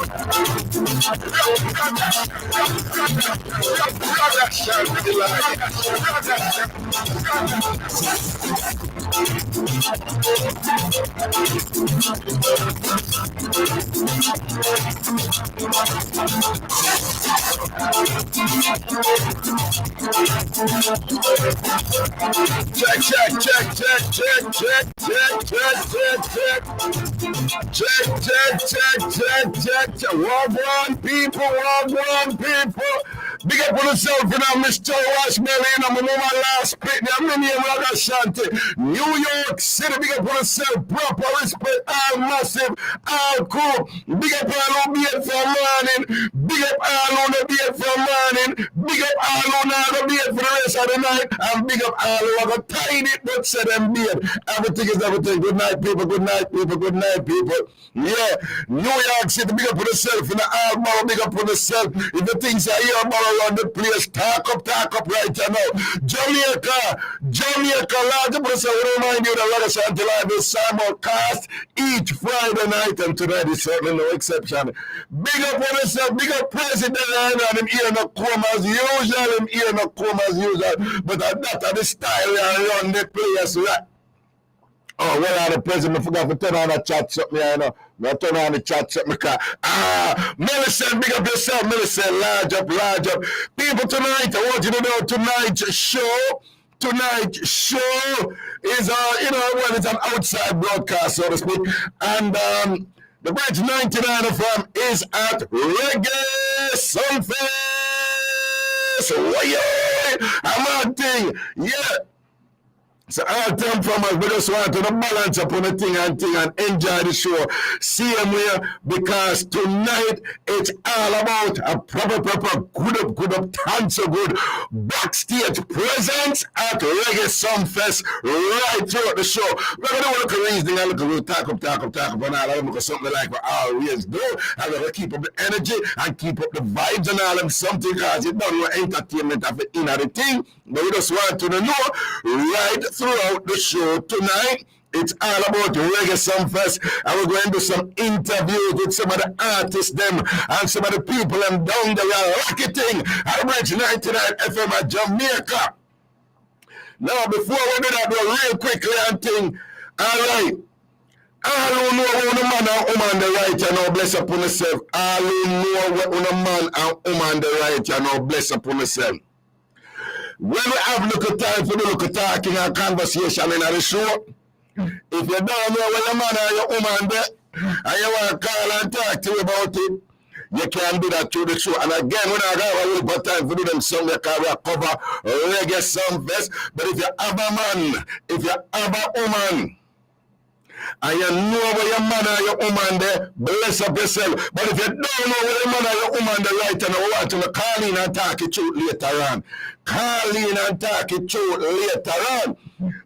Check. Wagwan people. Big up on yourself, you know, Mr. Washmelly, and I'm a last spit. I'm in here, Ragashanti. New York City, big up on yourself, proper respect, all massive, all cool. Big up all who be it for morning. Big up all who no be it for morning. Big up all who not be it for the rest of the night. And big up all who have a tiny but say them be it. Everything is everything. Good night, people. Yeah, New York City, big up on yourself. In the Alabama, big up on yourself. If the things are here about around the place, talk up right now. Jamaica, large up on yourself. We remind you that Ragashanti Live is simulcast each Friday night, and tonight is certainly no exception. Big up on yourself, big up President, and him here no come as usual, but that's the style you run the place, right? Oh, well, the president, I forgot to turn on the chat something, you know. I turn on the chat something, because, Millicent, big up yourself, Millicent, large up. People, tonight, I want you to know, tonight's show is, it's an outside broadcast, so to speak, and, the Bridge 99 FM is at Reggae Sunfest. I'm on thing, yeah. So all time from us, we just want to balance upon the thing and enjoy the show. See them here, because tonight it's all about a proper good up, time so good backstage presence at Reggae Sunfest right throughout the show. We're going to work a reasoning and we'll talk up and all of them, something like we always do. And we're going to keep up the energy and keep up the vibes and all them something, because it don't want entertainment of it in the thing. But we just want to know right throughout the show tonight. It's all about Reggae Sunfest, and we're going to do some interviews with some of the artists them and some of the people them down there rocketing at Bridge 99 FM at Jamaica. Now, before we do that, real quickly and thing, all right. All who know what the man and woman the right, you know, bless upon yourself. All who know what the man and woman the right, you know, bless upon yourself. When we have little time for the little talking and conversation in the show, if you don't know what the man or your woman there, and you want to call and talk to you about it, you can do that through the show. And again, when I have a little bit time for do them song, you can cover Reggae Sunfest. But if you have a man, if you have a woman, and you know where your man or your woman there, bless up yourself. But if you don't know where your man or your woman there right, and you want to call in and talk it through later on.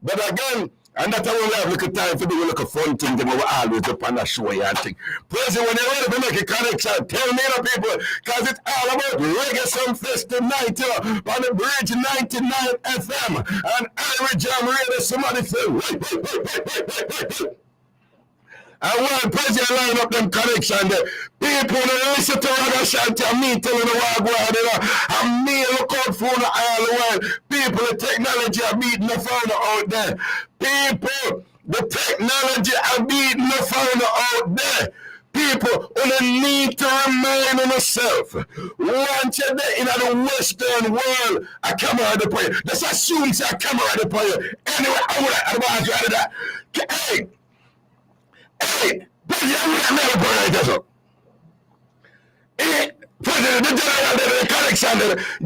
But again, and that's how we have little time to do a little fun thing that we always up on the show and thing. President, when you're ready to make a connection, tell me the people, because it's all about Reggae Sunfest tonight, on the Bridge 99 FM, and Irie Jam Radio, somebody say, wait. And when President line up them connection there, people that listen to Ragashanti and me telling the world, and me look out for the all the while. People, the technology are beating the phone out there. People, the technology are beating the phone out there. People, only need to remind themselves. Once you're there in the Western world, a camera the player. Just assume it's a camera the player. Anyway, I would advise you that. Hey, President, President, the connection,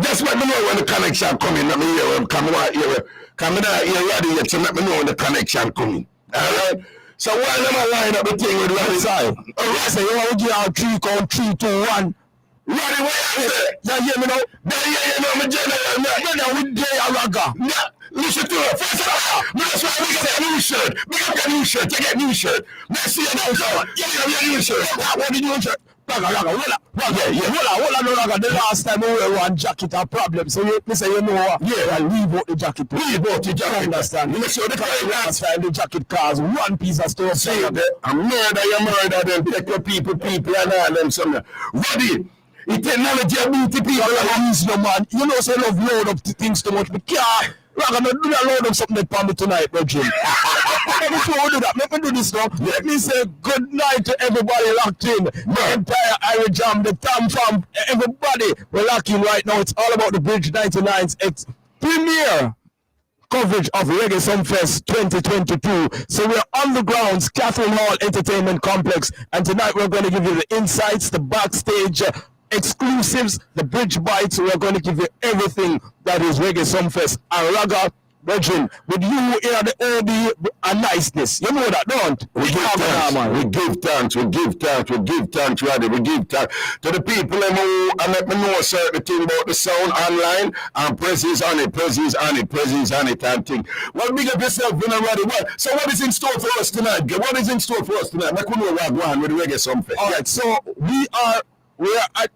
just let me know when the connection coming. Let me hear when come out here. Come out here ready yet, so let me know when the connection coming. Alright? So while them line up the thing with Larry side. Alright, so you want to give out 3 count 3, 2, 1. Ready, where you say? You hear me now? You know me general. Now we day a ragga. Listen to it. First of all, that's why we get a new shirt. We got a new shirt. You get a new shirt. Let's see it now, sir. You get a new shirt. What did you want? The last time we were one jacket a problem, so you say you know what? Yeah, leave out the jacket. Leave out the jacket. Understand? You sure the last time the jacket cause one piece of stuff. See, you murder them, take your people, and all them somewhere. Ready? It technology ability people are use no man. You know, say love load up things too much. But yeah, we're gonna do that load up something for me tonight, bro, Jim. Before we do that, let me do this now. Let me say good night to everybody locked in. The entire Irie Jam, the Tam Fam, everybody. We're locked in right now. It's all about the Bridge 99's premiere coverage of Reggae Sumfest 2022. So we're on the grounds, Catherine Hall Entertainment Complex, and tonight we're going to give you the insights, the backstage exclusives, the bridge bites. We're going to give you everything that is Reggae Sumfest. And Raga, Virgin, with you here the OB and niceness. You know that, don't? We give thanks, Raddy. We give thanks to the people who and let me know a certain thing about the sound online and presses on it and thing. Well, big up yourself, Raddy. So what is in store for us tonight? Make we know what going with the Reggae Sumfest. All right, so we are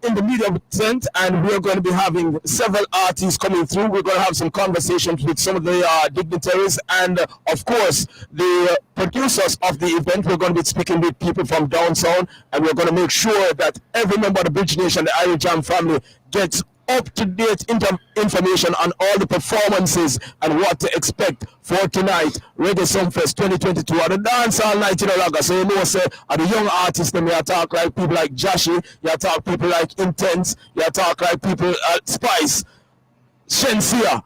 in the media tent, and we're going to be having several artists coming through. We're going to have some conversations with some of the dignitaries and, of course, the producers of the event. We're going to be speaking with people from down south, and we're going to make sure that every member of the Bridge Nation, the Irie Jam family, gets up-to-date information on all the performances and what to expect for tonight, Reggae Sumfest 2022. At the dance all night in Raga, so you know, say, at the young artists, them, you talk like people like Jashi, you talk people like Intense, you talk like people Spice, Shensia.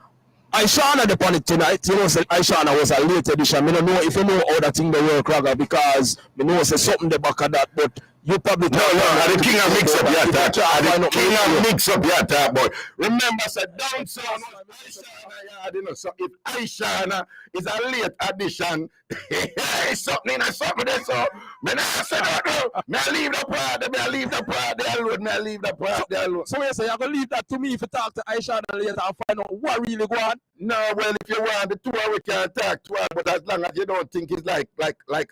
Aishana upon it tonight. You know, say Aishana was a late edition. I don't know if you know how that thing they work, Raga, because I know say something the back of that, but you probably no, the king of mix up your talk. The king of mix up your talk, boy. Remember, say down south, so if Aishana is a late addition, something there, so me I say no, me I leave the part there alone. So you say you're gonna leave that to me if you talk to Aishana later and find out what really going on? No, well, if you want the 2 hours, we can talk 2 hours, but as long as you don't think it's like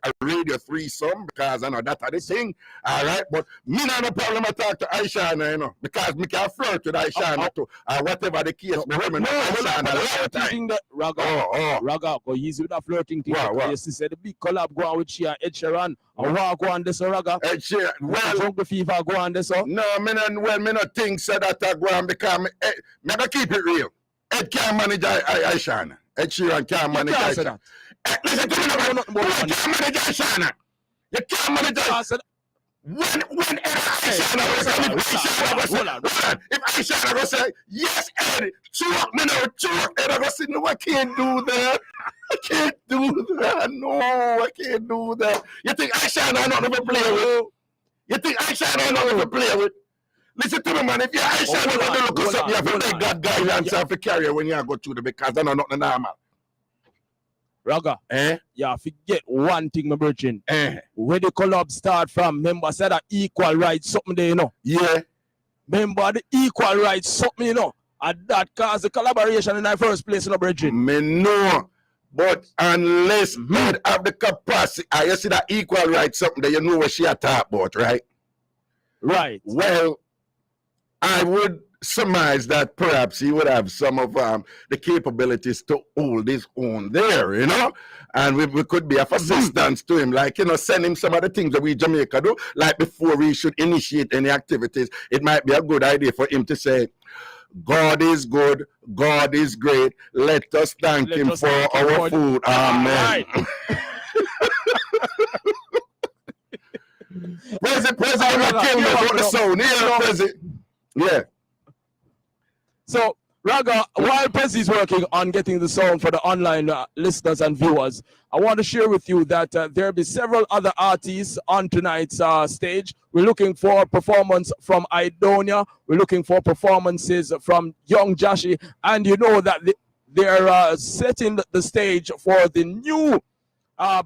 a radio threesome, because I know that's the thing. All right, but me not no problem. I talk to Aishana, you know, because me can flirt with Aishana too, whatever the case. Raga, go easy with that flirting thing. You see, the big collab go on with she and Ed Sheeran. And walk go on this, Raga. Ed Sheeran, well, Jungle Fever go on this, so. No, me not think so that I go on because me gonna keep it real. Ed can't manage Aishana. Ed Sheeran can't manage Aishana. Listen to me, you can't manage Aishana. You can't manage Aishana. When Aishana will say, yes, Ed, choke me now, choke. Ed, I go say, no, I can't do that. I can't do that. No, I can't do that. You think Aishana not to play with? You think Aishana not to play with? Listen to me, man. If you're Aishana not to look us up, you have to take that guidance and to carry when you go through the because that's not normal. Raga, yeah, forget one thing, my virgin. Where the collab start from, member said that equal rights, something there, you know. Yeah. Member, the equal rights, something, you know. And that caused the collaboration in the first place, my virgin. Me know. But unless men have the capacity, you see that equal rights, something that you know what she talk about, right? Right. Well, I would surmise that perhaps he would have some of the capabilities to hold his own there, you know, and we could be of assistance to him, like, you know, send him some of the things that we Jamaica do, like before we should initiate any activities. It might be a good idea for him to say, God is good, God is great, let us thank him for our food. Amen. President, yeah. So, Raga, while Prezi is working on getting the sound for the online listeners and viewers, I want to share with you that there will be several other artists on tonight's stage. We're looking for a performance from Idonia. We're looking for performances from Young Jashi. And you know that they're setting the stage for the new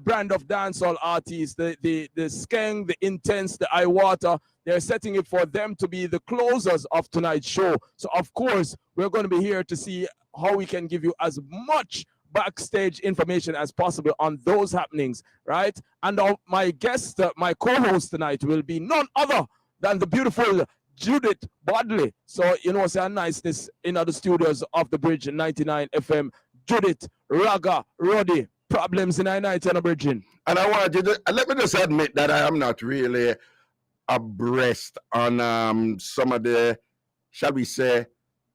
brand of dancehall artists, the Skeng, the Intense, the Iwater. They're setting it for them to be the closers of tonight's show. So, of course, we're going to be here to see how we can give you as much backstage information as possible on those happenings, right? And my guest, my co-host tonight will be none other than the beautiful Judith Bodley. So, you know, say a niceness in the studios of the Bridge 99 FM. Judith, Raga, Roddy, problems in I night and a bridging. And I want you to let me just admit that I am not really abreast on some of the, shall we say,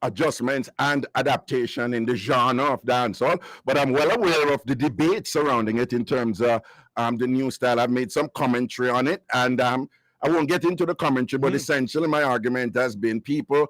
adjustments and adaptation in the genre of dancehall, but I'm well aware of the debate surrounding it in terms of the new style. I've made some commentary on it, and I won't get into the commentary, but essentially my argument has been people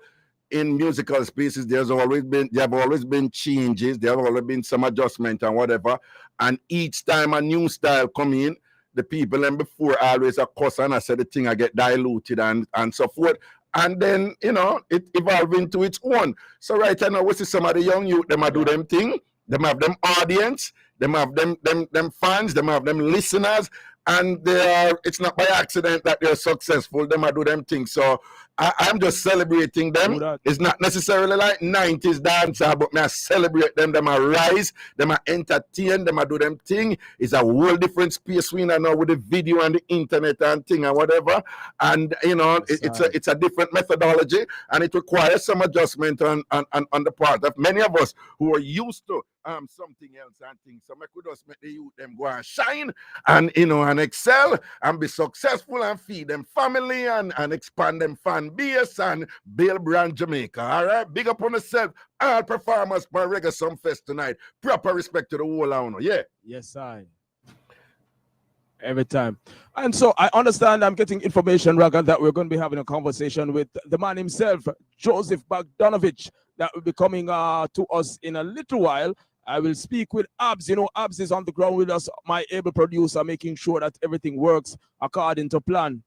in musical spaces, there have always been changes, there have always been some adjustment and whatever, and each time a new style come in, the people and before always a cuss and I said the thing I get diluted and so forth. And then, you know, it evolved into its own. So right now, we see some of the young youth, them do them thing, them have them audience, them have them fans, them have them listeners, and it's not by accident that they're successful, them do them thing. So I'm just celebrating them. It's not necessarily like 90s dancer, but I celebrate them. Them rise, them entertain, them do them thing. It's a whole different space we know with the video and the internet and thing and whatever. And you know, it's a different methodology, and it requires some adjustment on the part of many of us who are used to something else and things. So I could just make the youth them go and shine and you know and excel and be successful and feed them family and expand them fan base and build brand Jamaica. All right, big up on yourself. All performers for Ragashanti Fest tonight. Proper respect to the whole owner. Yeah. Yes, I. Every time. And so I understand I'm getting information, Raga, that we're going to be having a conversation with the man himself, Joseph Bogdanovich, that will be coming to us in a little while. I will speak with Abs. You know, Abs is on the ground with us, my able producer, making sure that everything works according to plan.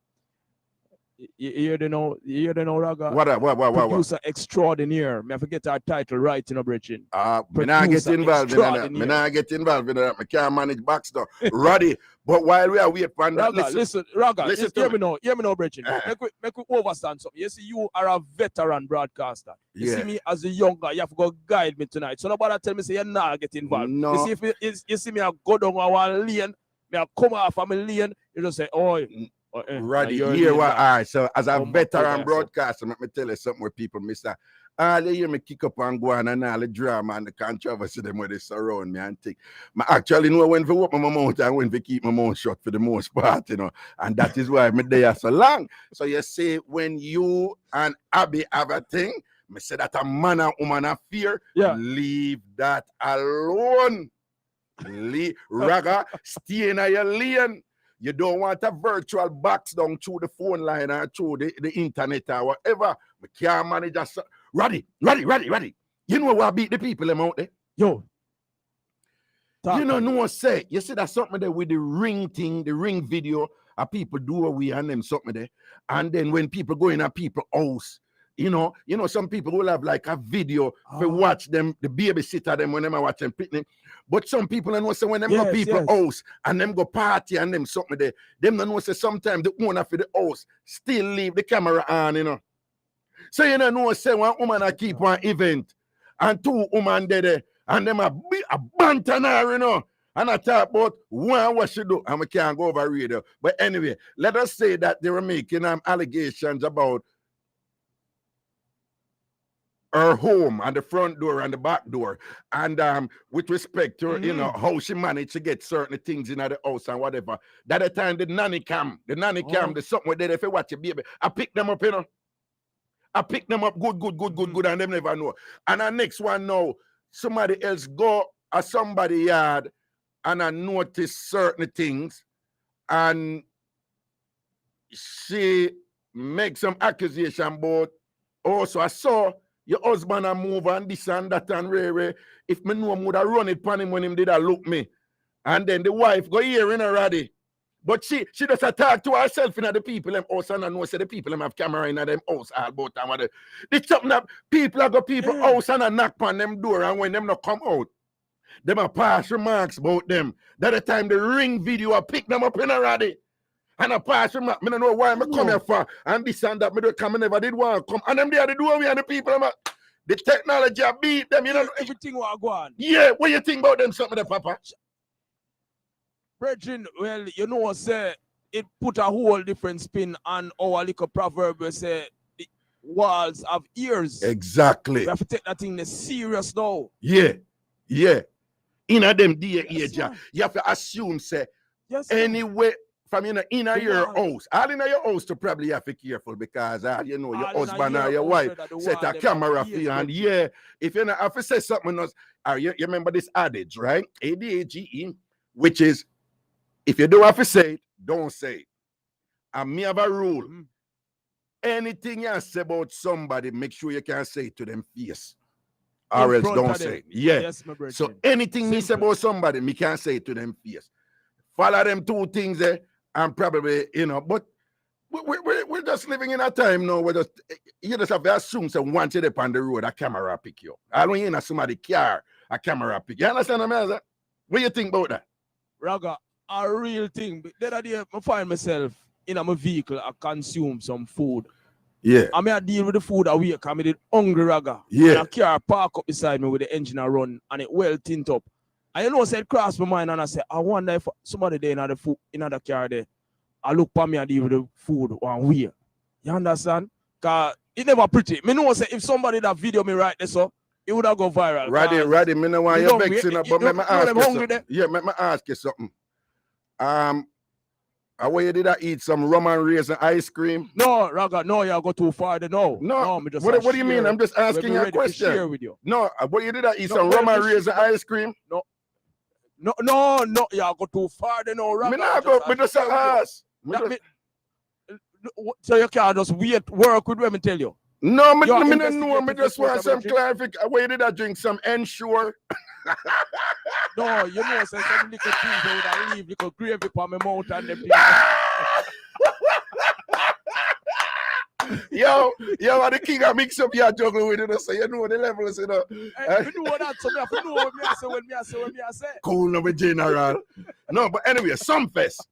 You know, Raga. What? Producer extraordinaire. I forget our title right in a bridging. Me not get involved in that. Me not get involved in that. Me can't manage Baxter. Roddy. But while we are waiting for that, listen, hear me now, Bridging. Make we overstand something. You see, you are a veteran broadcaster. You see me as a young guy, you have to go guide me tonight. So nobody tell me say you're not get involved. No. You see, if you see me I go down one lane, me I come off of my lane, you just say, oh. Roddy, here what? All right, so as a veteran broadcaster, let me tell you something where people miss that. All they hear me kick up and go on and all the drama and the controversy them where they surround me and think. I actually know when to open my mouth and when to keep my mouth shut for the most part, you know. And that is why I'm there so long. So you say when you and Abby have a thing, me say that a man and woman have fear, leave that alone. Raga, stay in your lane. You don't want a virtual box down through the phone line or through the internet or whatever. We can't manage us. Roddy. You know what beat the people them out there? Yo. You know what say. You see that something there with the ring thing, the ring video, people do away and them something there. And then when people go in a people's house, you know, some people will have like a video to watch them, the babysitter them when them are watching picnic. But some people don't know say when them go people house and them go party and them something there, them don't know say sometimes the owner for the house still leave the camera on, you know. So you don't know say one woman a keep one event and two women there and them a banter now, you know. And I talk about what she do and we can't go over radio. But anyway, let us say that they were making allegations about her home and the front door and the back door, and with respect to you know how she managed to get certain things in the house and whatever. That the time the nanny cam, the something where they if you watch a baby, I pick them up, you know. I pick them up good, and them never know. And the next one now, somebody else go at somebody yard and I notice certain things, and she makes some accusation about also I saw your husband a move and this and that and rare. If me know would have run it upon him when him did a look me. And then the wife go here in already. But she just talk to herself in the people them house and I know say the people them have camera in them house all about time. The something that people have got people house and a knock on them door and when them not come out, them a pass remarks about them. That the time the ring video I pick them up in already. And I pass him up. I don't know why I'm come here for. And this and that. I don't come. I never did want to come. And them there, they do we and the people. The technology, I beat them. You know, everything will go on. Yeah, what you think about them, something there, Papa? Brethren, well, you know, say, it put a whole different spin on our little proverb we say the walls have ears. Exactly. We have to take that thing serious now. Yeah. In a them dear Yes, age, man. you have to assume, say, Yes, man. anyway, from in The your walls. house, all in your house to probably have to be careful because you know your All in husband your or your house, wife brother, the set wall a them camera have for you, ears, and brother. if you not have to say something else, you remember this adage, right? ADAGE, which is if you don't have to say it, don't say it. And me have a rule. Anything you say about somebody, make sure you can say it to them face. Or In else front don't of say them. it. Yeah. Yes, my brother. So anything me say Simple. about somebody, me can say it to them face. Follow them two things there, and probably, but we're just living in a time now where you just have to assume that once you're up on the road, a camera pick you. I don't in somebody's car, a camera pick you. You understand what I mean? What do you think about that? Raga, a real thing. The other day, I find myself in my vehicle, I consume some food. Yeah. I mean, I deal with the food away because I did hungry, Raga. Yeah. And a car park up beside me with the engine a run and it well tint up. And you know, I said, cross my mind and I said, I wonder if somebody there in the food in the car there, I look for me and deal with the food one way. You understand? Because it never pretty. Me know say if somebody that video me right there, so it would have go viral. Ready, me know why you're vexing, but let me ask you something. There? Yeah, let me ask you something. Where you did I eat some rum and raisin ice cream? No, Raga, no, you go too far. No, me just what do you mean? I'm just asking you a question. Share with you. No, where you did I eat some rum and raisin ice cream? No, you go too far. No, Raga. Me not go, me just ask. So you can't just work with me tell you. No, me don't know. Me just want some clarification. Where did I drink some Ensure? No, you know, say some little things I would leave little gravy on my mouth and them. Yo, the king of mix up your juggling with it, so you know the levels, you know. You know that, so I know what me I say. Cool, no, general. No, but anyway, Sumfest.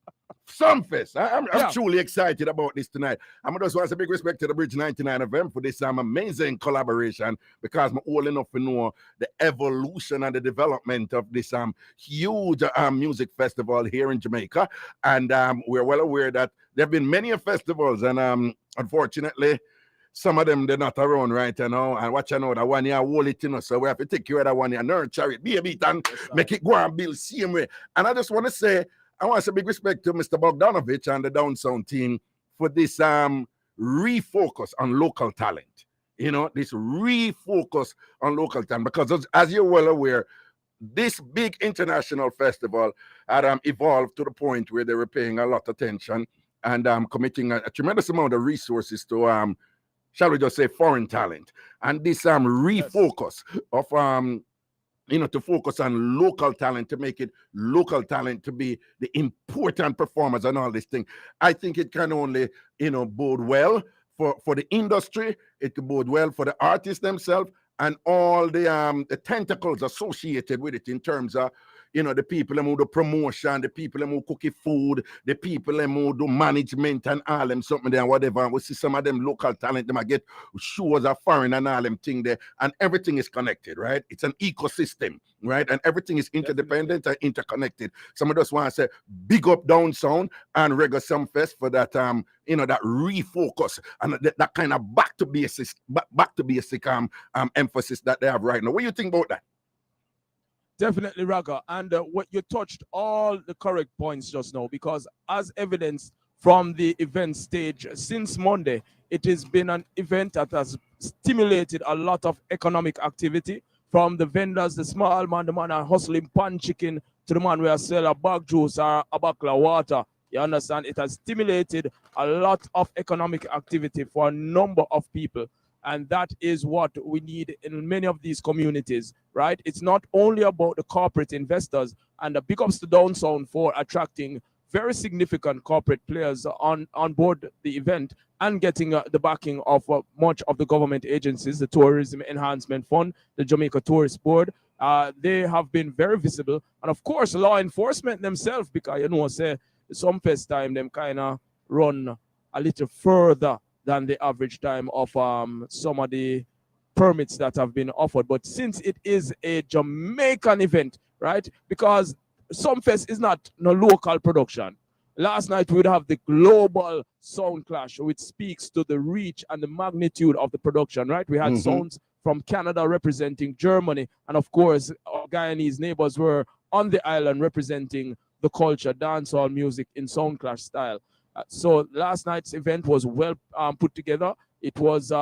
I'm truly excited about this tonight. I'm just want to say big respect to the Bridge 99 FM for this amazing collaboration because I'm old enough to know the evolution and the development of this huge music festival here in Jamaica. And we're well aware that there have been many festivals, and unfortunately, some of them they're not around right now. And watch out that one year hold it, so we have to take care of that one year, nurture it, baby it, and make it go and build same way. And I just want to say, I want to say big respect to Mr. Bogdanovich and the Down Sound team for this refocus on local talent. You know, this refocus on local talent, because as you're well aware, this big international festival had evolved to the point where they were paying a lot of attention and committing a tremendous amount of resources to shall we just say foreign talent. And this refocus of to focus on local talent, to make it local talent, to be the important performers and all this thing. I think it can only, bode well for the industry. It could bode well for the artists themselves and all the tentacles associated with it in terms of, the people who do promotion, the people who cook food, the people who do management and all them something there and whatever. And we see some of them local talent, them I get shows are foreign and all them thing there, and everything is connected, right? It's an ecosystem, right? And everything is interdependent and interconnected. Some of us want to say big up Down Sound and Ragashanti Fest for that that refocus and that kind of back to basic emphasis that they have right now. What do you think about that? Definitely, Raga. And what you touched all the correct points just now, because as evidenced from the event stage since Monday, it has been an event that has stimulated a lot of economic activity from the vendors, the small man, the man are hustling pan chicken, to the man who sell a bag juice or a bottle of water. You understand? It has stimulated a lot of economic activity for a number of people. And that is what we need in many of these communities, right? It's not only about the corporate investors, and the big ups to Down Sound for attracting very significant corporate players on board the event and getting the backing of much of the government agencies, the Tourism Enhancement Fund, the Jamaica Tourist Board. They have been very visible. And of course, law enforcement themselves, because, say, some fest time, them kind of run a little further than the average time of some of the permits that have been offered. But since it is a Jamaican event, right, because Sumfest is not no local production. last night we would have the global sound clash, which speaks to the reach and the magnitude of the production, right? We had sounds from Canada representing Germany, and of course, our Guyanese neighbors were on the island representing the culture, dancehall music in sound clash style. So last night's event was well put together. It was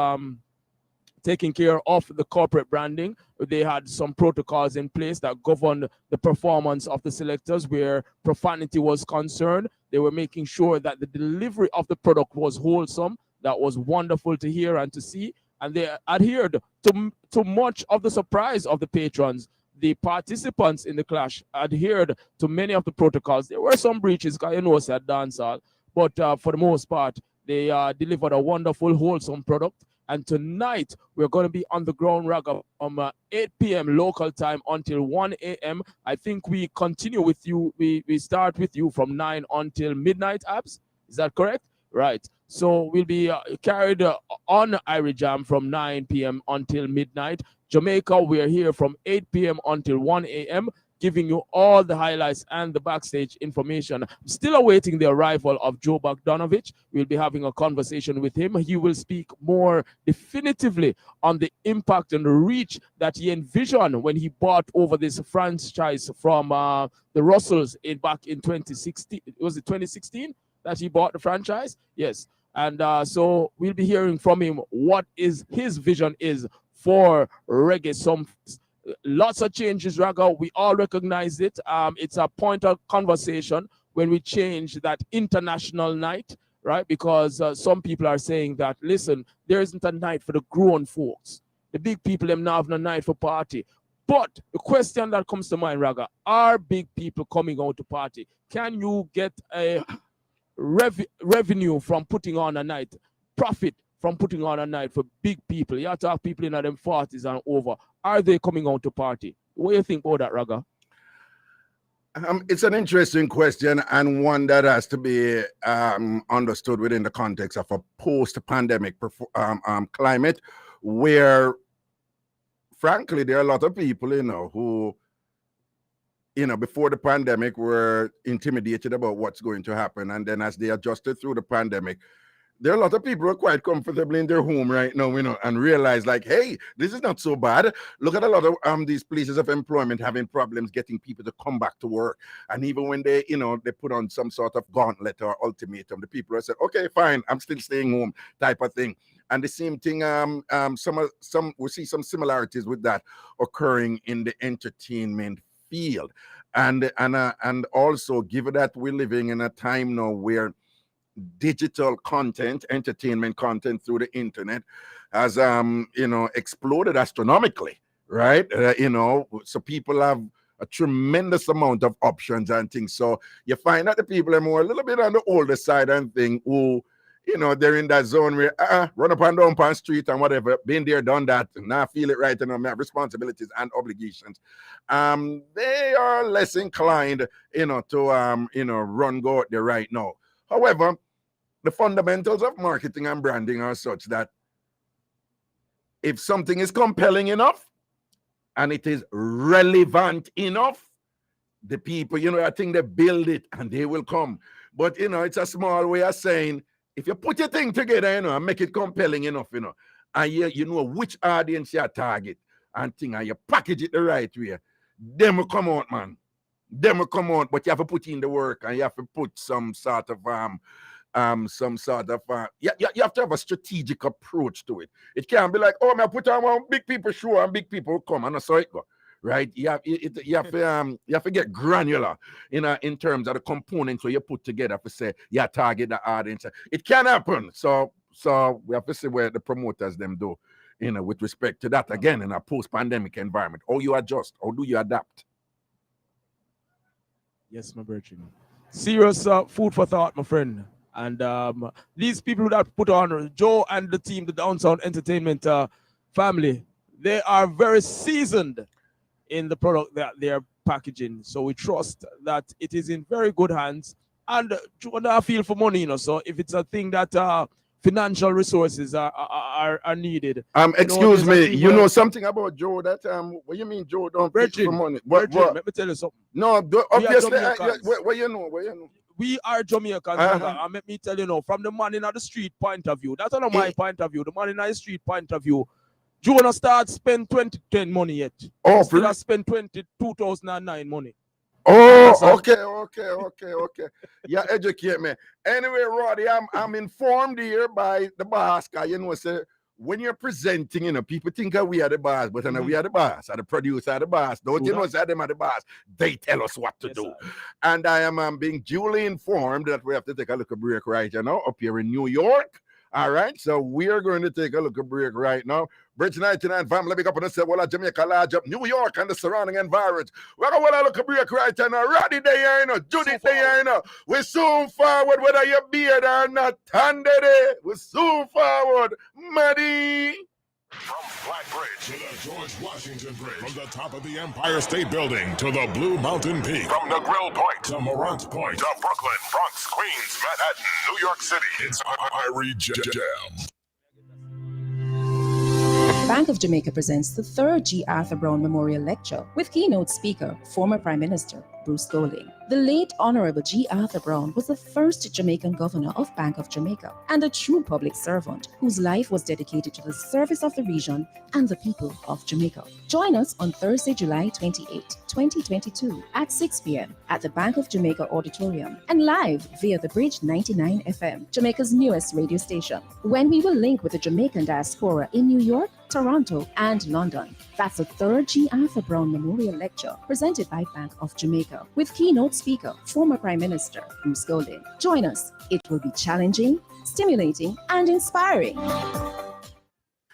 taking care of the corporate branding. They had some protocols in place that governed the performance of the selectors where profanity was concerned. They were making sure that the delivery of the product was wholesome. That was wonderful to hear and to see. And they adhered to much of the surprise of the patrons. The participants in the clash adhered to many of the protocols. There were some breaches, because you know, said dancehall, but for the most part, they delivered a wonderful, wholesome product. And tonight, we're going to be on the ground, Raga, from 8 p.m. local time until 1 a.m. I think we continue with you. We start with you from 9 until midnight, Abs. Is that correct? Right. So we'll be carried on Irie Jam from 9 p.m. until midnight. Jamaica, we're here from 8 p.m. until 1 a.m., giving you all the highlights and the backstage information. I'm still awaiting the arrival of Joe Bogdanovich. We'll be having a conversation with him. He will speak more definitively on the impact and the reach that he envisioned when he bought over this franchise from the Russells back in 2016. Was it 2016 that he bought the franchise? Yes. And so we'll be hearing from him what is his vision is for reggae. Lots of changes, Raga. We all recognize it. It's a point of conversation when we change that international night, right? Because some people are saying that, listen, there isn't a night for the grown folks. The big people, them now have no night for party. But the question that comes to mind, Raga, are big people coming out to party? Can you get a revenue from putting on a night, profit from putting on a night for big people? You have to have people in them 40s and over. Are they coming out to party? What do you think about that, Raga? It's an interesting question, and one that has to be understood within the context of a post-pandemic climate, where, frankly, there are a lot of people, who, before the pandemic were intimidated about what's going to happen, and then as they adjusted through the pandemic, there are a lot of people who are quite comfortable in their home right now, and realize like, hey, this is not so bad. Look at a lot of these places of employment having problems getting people to come back to work. And even when they, they put on some sort of gauntlet or ultimatum, the people have said, okay, fine, I'm still staying home type of thing. And the same thing, we see some similarities with that occurring in the entertainment field. And also, given that we're living in a time now where digital content, entertainment content through the internet has exploded astronomically, right? So people have a tremendous amount of options and things. So you find that the people are more a little bit on the older side and thing who, they're in that zone where run up and down the street and whatever, been there, done that, now feel it right, and have responsibilities and obligations. They are less inclined, to run go out there right now. However, the fundamentals of marketing and branding are such that if something is compelling enough and it is relevant enough, the people, I think they build it and they will come. But, it's a small way of saying, if you put your thing together, and make it compelling enough, and you know which audience you target and thing, and you package it the right way, them will come out, man. Them will come out, but you have to put in the work and you have to put some sort of you have to have a strategic approach to it. It can't be like, oh, I put on one big people show and big people come, and that's how it go, right? You have to get granular in terms of the components where you put together to say you target the audience. It can happen. So we have to see where the promoters them do, with respect to that again in a post-pandemic environment. Or you adjust, or do you adapt? Yes, my virgin. Serious food for thought, my friend. And these people that put on Joe and the team, the Downtown Entertainment family, they are very seasoned in the product that they are packaging. So we trust that it is in very good hands. And Joe and I feel for money, so if it's a thing that financial resources are needed. Excuse me, you know something about Joe that what you mean Joe don't pay for money? Virgin, let me tell you something. No, obviously, where you know? we are Jamaicans, and let me tell you now, from the man in the street point of view, that's not my point of view, the man in the street point of view, you wanna start spend 2010 money yet. Oh, still have spent 2009 money. Oh, okay. Yeah, educate me. Anyway, Roddy, I'm informed here by the boss, guy, you know, say, when you're presenting, you know, people think that we are the boss, but we are the boss, or the producer are the boss. Don't you know that them are the boss? They tell us what to do. Sir. And I am being duly informed that we have to take a little break right now up here in New York. All right, so we are going to take a little break right now. Bridge 99 family, big up on the say, well, Jamaica, large up New York and the surrounding environment. We're going to look a break right now. Roddy there, you know, Judy there, you know. We soon forward, whether you're beard or not. Thunder there. We soon forward. Maddie. From Black Bridge to the George Washington Bridge, from the top of the Empire State Building to the Blue Mountain Peak, from the Grill Point to Morant Point to Brooklyn, Bronx, Queens, Manhattan, New York City, it's Irie Jam. Bank of Jamaica presents the third G. Arthur Brown Memorial Lecture with keynote speaker, former Prime Minister Bruce Golding. The late Honorable G. Arthur Brown was the first Jamaican governor of Bank of Jamaica and a true public servant whose life was dedicated to the service of the region and the people of Jamaica. Join us on Thursday, July 28, 2022 at 6 p.m. at the Bank of Jamaica Auditorium and live via the Bridge 99 FM, Jamaica's newest radio station, when we will link with the Jamaican diaspora in New York, Toronto, and London. That's the third G. Arthur Brown Memorial Lecture presented by Bank of Jamaica with keynote speaker, former Prime Minister Bruce Golding. Join us. It will be challenging, stimulating, and inspiring.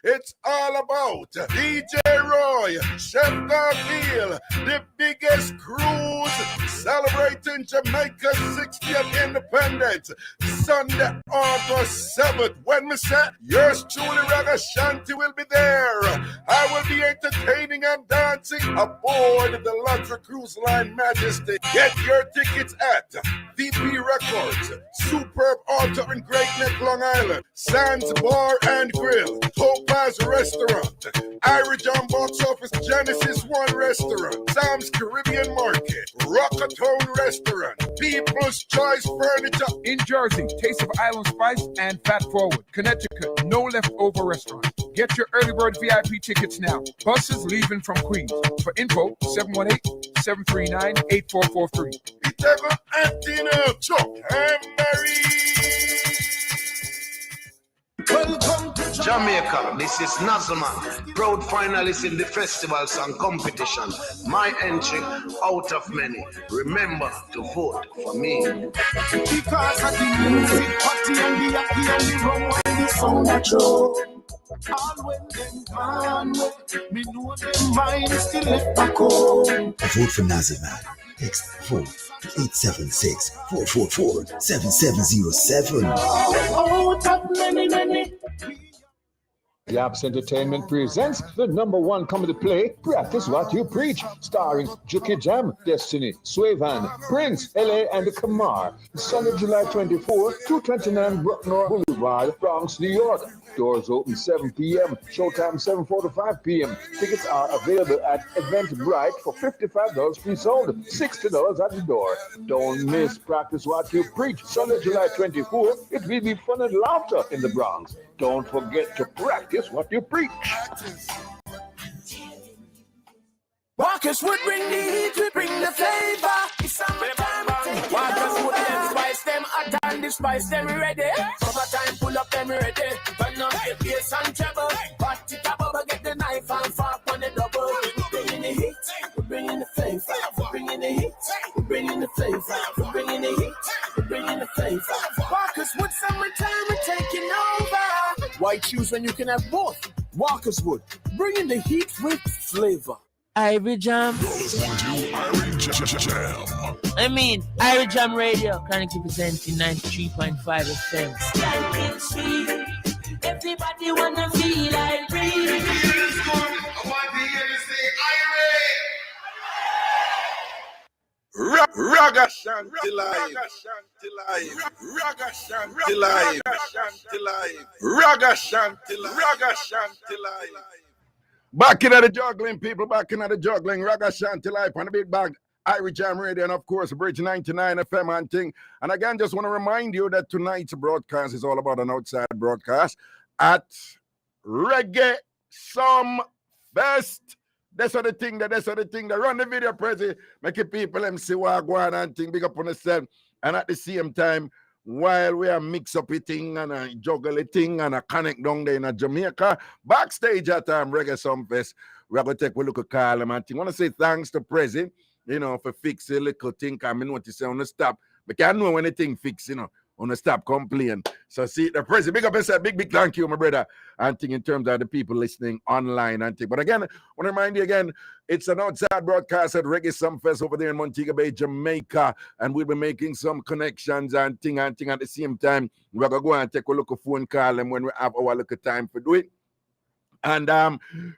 It's all about DJ Roy, Chef Garfield, the biggest cruise celebrating Jamaica's 60th independence, Sunday, August 7th. When we say yours truly, Ragashanti will be there. I will be entertaining and dancing aboard the Luxury Cruise Line Majesty. Get your tickets at VP Records, Superb Auto in Great Neck, Long Island, Sands Bar and Grill, Topaz Restaurant, Irie Jam Box Office, Genesis One Restaurant, Sam's Caribbean Market, Rockatown Restaurant, People's Choice Furniture. In Jersey, Taste of Island Spice and Fat Forward. Connecticut, No Leftover Restaurant. Get your early bird VIP tickets now. Buses leaving from Queens. For info, 718-739-8443. Itego Antino, Chuck and Mary. Welcome to Jamaica. This is Nazman, proud finalist in the festival song competition. My entry out of many. Remember to vote for me. Because of the music, party and the happy and the rum and the sound that show. All when them gone, me know them mind still left back home. Vote for Nazman. Text vote 876-444-7707. Out of many. Yaps Entertainment presents the #1 comedy play, Practice What You Preach, starring Juki Jam, Destiny, Swavan, Prince, L.A. and Kamar. Sunday, July 24, 229 Bruckner Boulevard, Bronx, New York. Doors open 7 p.m., showtime 7:45 p.m. Tickets are available at Eventbrite for $55 pre-sold, $60 at the door. Don't miss Practice What You Preach, Sunday, July 24. It will be fun and laughter in the Bronx. Don't forget to practice what you preach. Walkers would bring the heat, we bring the flavor. It's summertime. Walkers would them spice them, hot and the spice them ready. Summertime, pull up them ready. Turn up the bass and treble. Party top up, get the knife and fork on the double. We bringing the heat, we bringing the flavor. We bringing the heat, we bringing the flavor. We bringing the heat, we bringing the flavor. Walkers would summertime, we're taking over. Why choose when you can have both? Walkers would bringing the heat with flavor. Irie Jam. Irie Jam Radio, currently presenting 93.5 FM. Everybody wanna feel like Irie. Ragashanti live. Ragashanti live. Ragashanti live. Back in the juggling, people. Back in the juggling. Ragashanti live on the big bag. Irie Jam Radio, and of course, Bridge 99 FM and thing. And again, just want to remind you that tonight's broadcast is all about an outside broadcast at Reggae Some Fest. That's what the thing that run the video prezi, make it people them see what go on and thing, big up on themselves. And at the same time, while we are mix up a thing and juggle a thing and connect down there in Jamaica, backstage at Reggae Some Fest, we are going to take a look at call them and thing. I want to say thanks to Prezi, for fixing a little thing. I mean, what you say on the stop. But can't know when the thing fix, on the stop complaining. So see the President, big up and say big thank you, my brother. And think in terms of the people listening online and think. But again, I want to remind you again, it's an outside broadcast at Reggae Some Fest over there in Montego Bay, Jamaica. And we'll be making some connections and thing at the same time. We're gonna go and take a look at phone call and when we have our little time to do it. And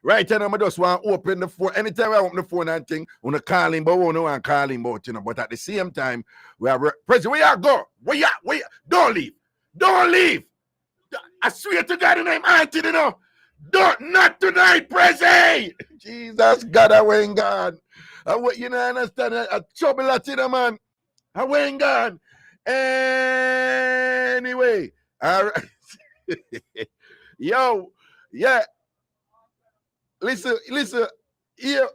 right now, I just want to open the phone. Anytime I open the phone and thing, I want to call him, but I want to call him about, But at the same time, we are President, where you go? Where you? Don't leave. Don't leave. I swear to God, the name Auntie, not tonight, President. Jesus, God, I ain't God. You know, I understand. I trouble that, man. I ain't God. Anyway, all right. Yo, yeah. Listen, here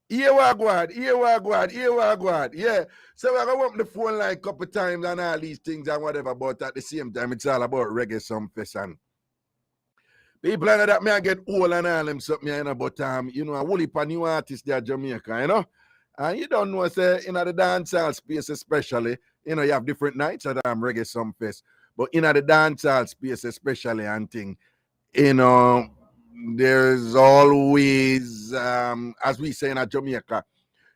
wagwan. Yeah. So we're gonna open the phone line a couple times and all these things and whatever, but at the same time, it's all about Reggae Some Fest and people like that may get old and all them something, but a whole heap of new artists there Jamaica, And you don't know, say, in the dancehall space especially, you have different nights at Reggae Some Fest, but in the dancehall space especially and thing, there's always, as we say in Jamaica,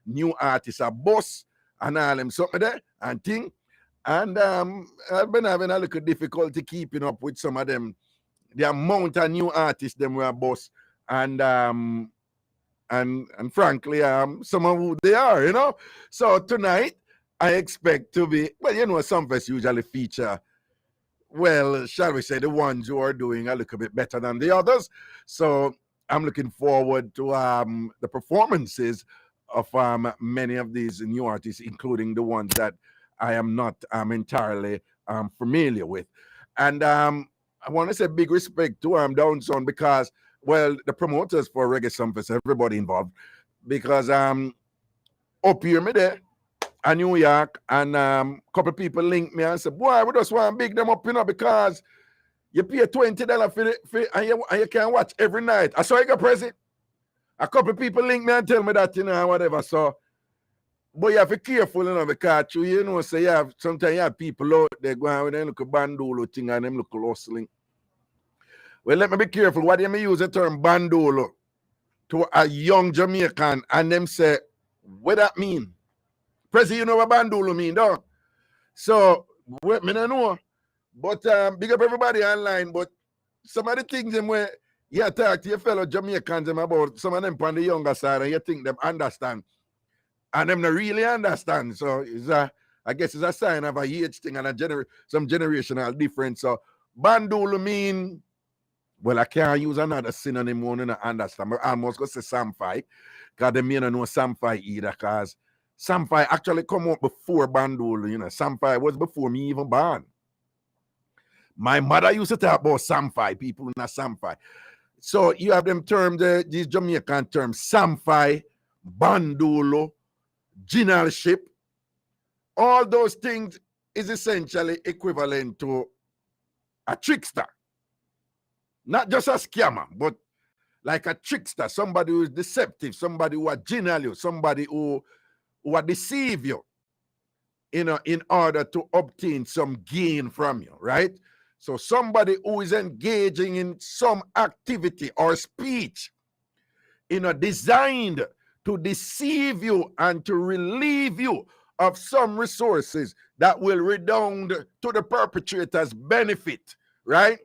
new artists are boss and all them something there and thing. And I've been having a little difficulty keeping up with some of them. The amount of new artists them were boss and frankly, some of who they are, So tonight I expect to be some fest usually feature, well, shall we say, the ones who are doing a little bit better than the others. So I'm looking forward to the performances of many of these new artists, including the ones that I am not entirely familiar with. And I want to say big respect to Downtown because, well, the promoters for Reggae Some Fest, everybody involved, because up here me there, in New York, and couple people linked me and said, boy, we just want to big them up, because you pay $20 for it, and you can watch every night. I saw you go present. A couple people linked me and tell me that, whatever. So, but you have to be careful, because say sometimes you have people out there going with them look bandolo thing and them look hustling. Well, let me be careful. What do you use the term bandolo to a young Jamaican and them say, what that mean? Prezi, you know what bandolo mean, though? So, I don't know. But big up everybody online. But some of the things them where you talk to your fellow Jamaicans them about, some of them on the younger side, and you think them understand. And them not really understand. So, I guess it's a sign of a age thing and some generational difference. So, bandolo mean, well, I can't use another synonym one to understand. I almost go say Samfai, because they may not know Samfai either, because Samfai actually come up before bandolo, Samfai was before me even born. My mother used to talk about Samfai, people in a Samfai. So you have them terms, these Jamaican terms, Samfai, bandolo, generalship. All those things is essentially equivalent to a trickster. Not just a scammer, but like a trickster, somebody who is deceptive, somebody who are genial, somebody who will deceive you, in order to obtain some gain from you, right? So somebody who is engaging in some activity or speech, designed to deceive you and to relieve you of some resources that will redound to the perpetrator's benefit, right?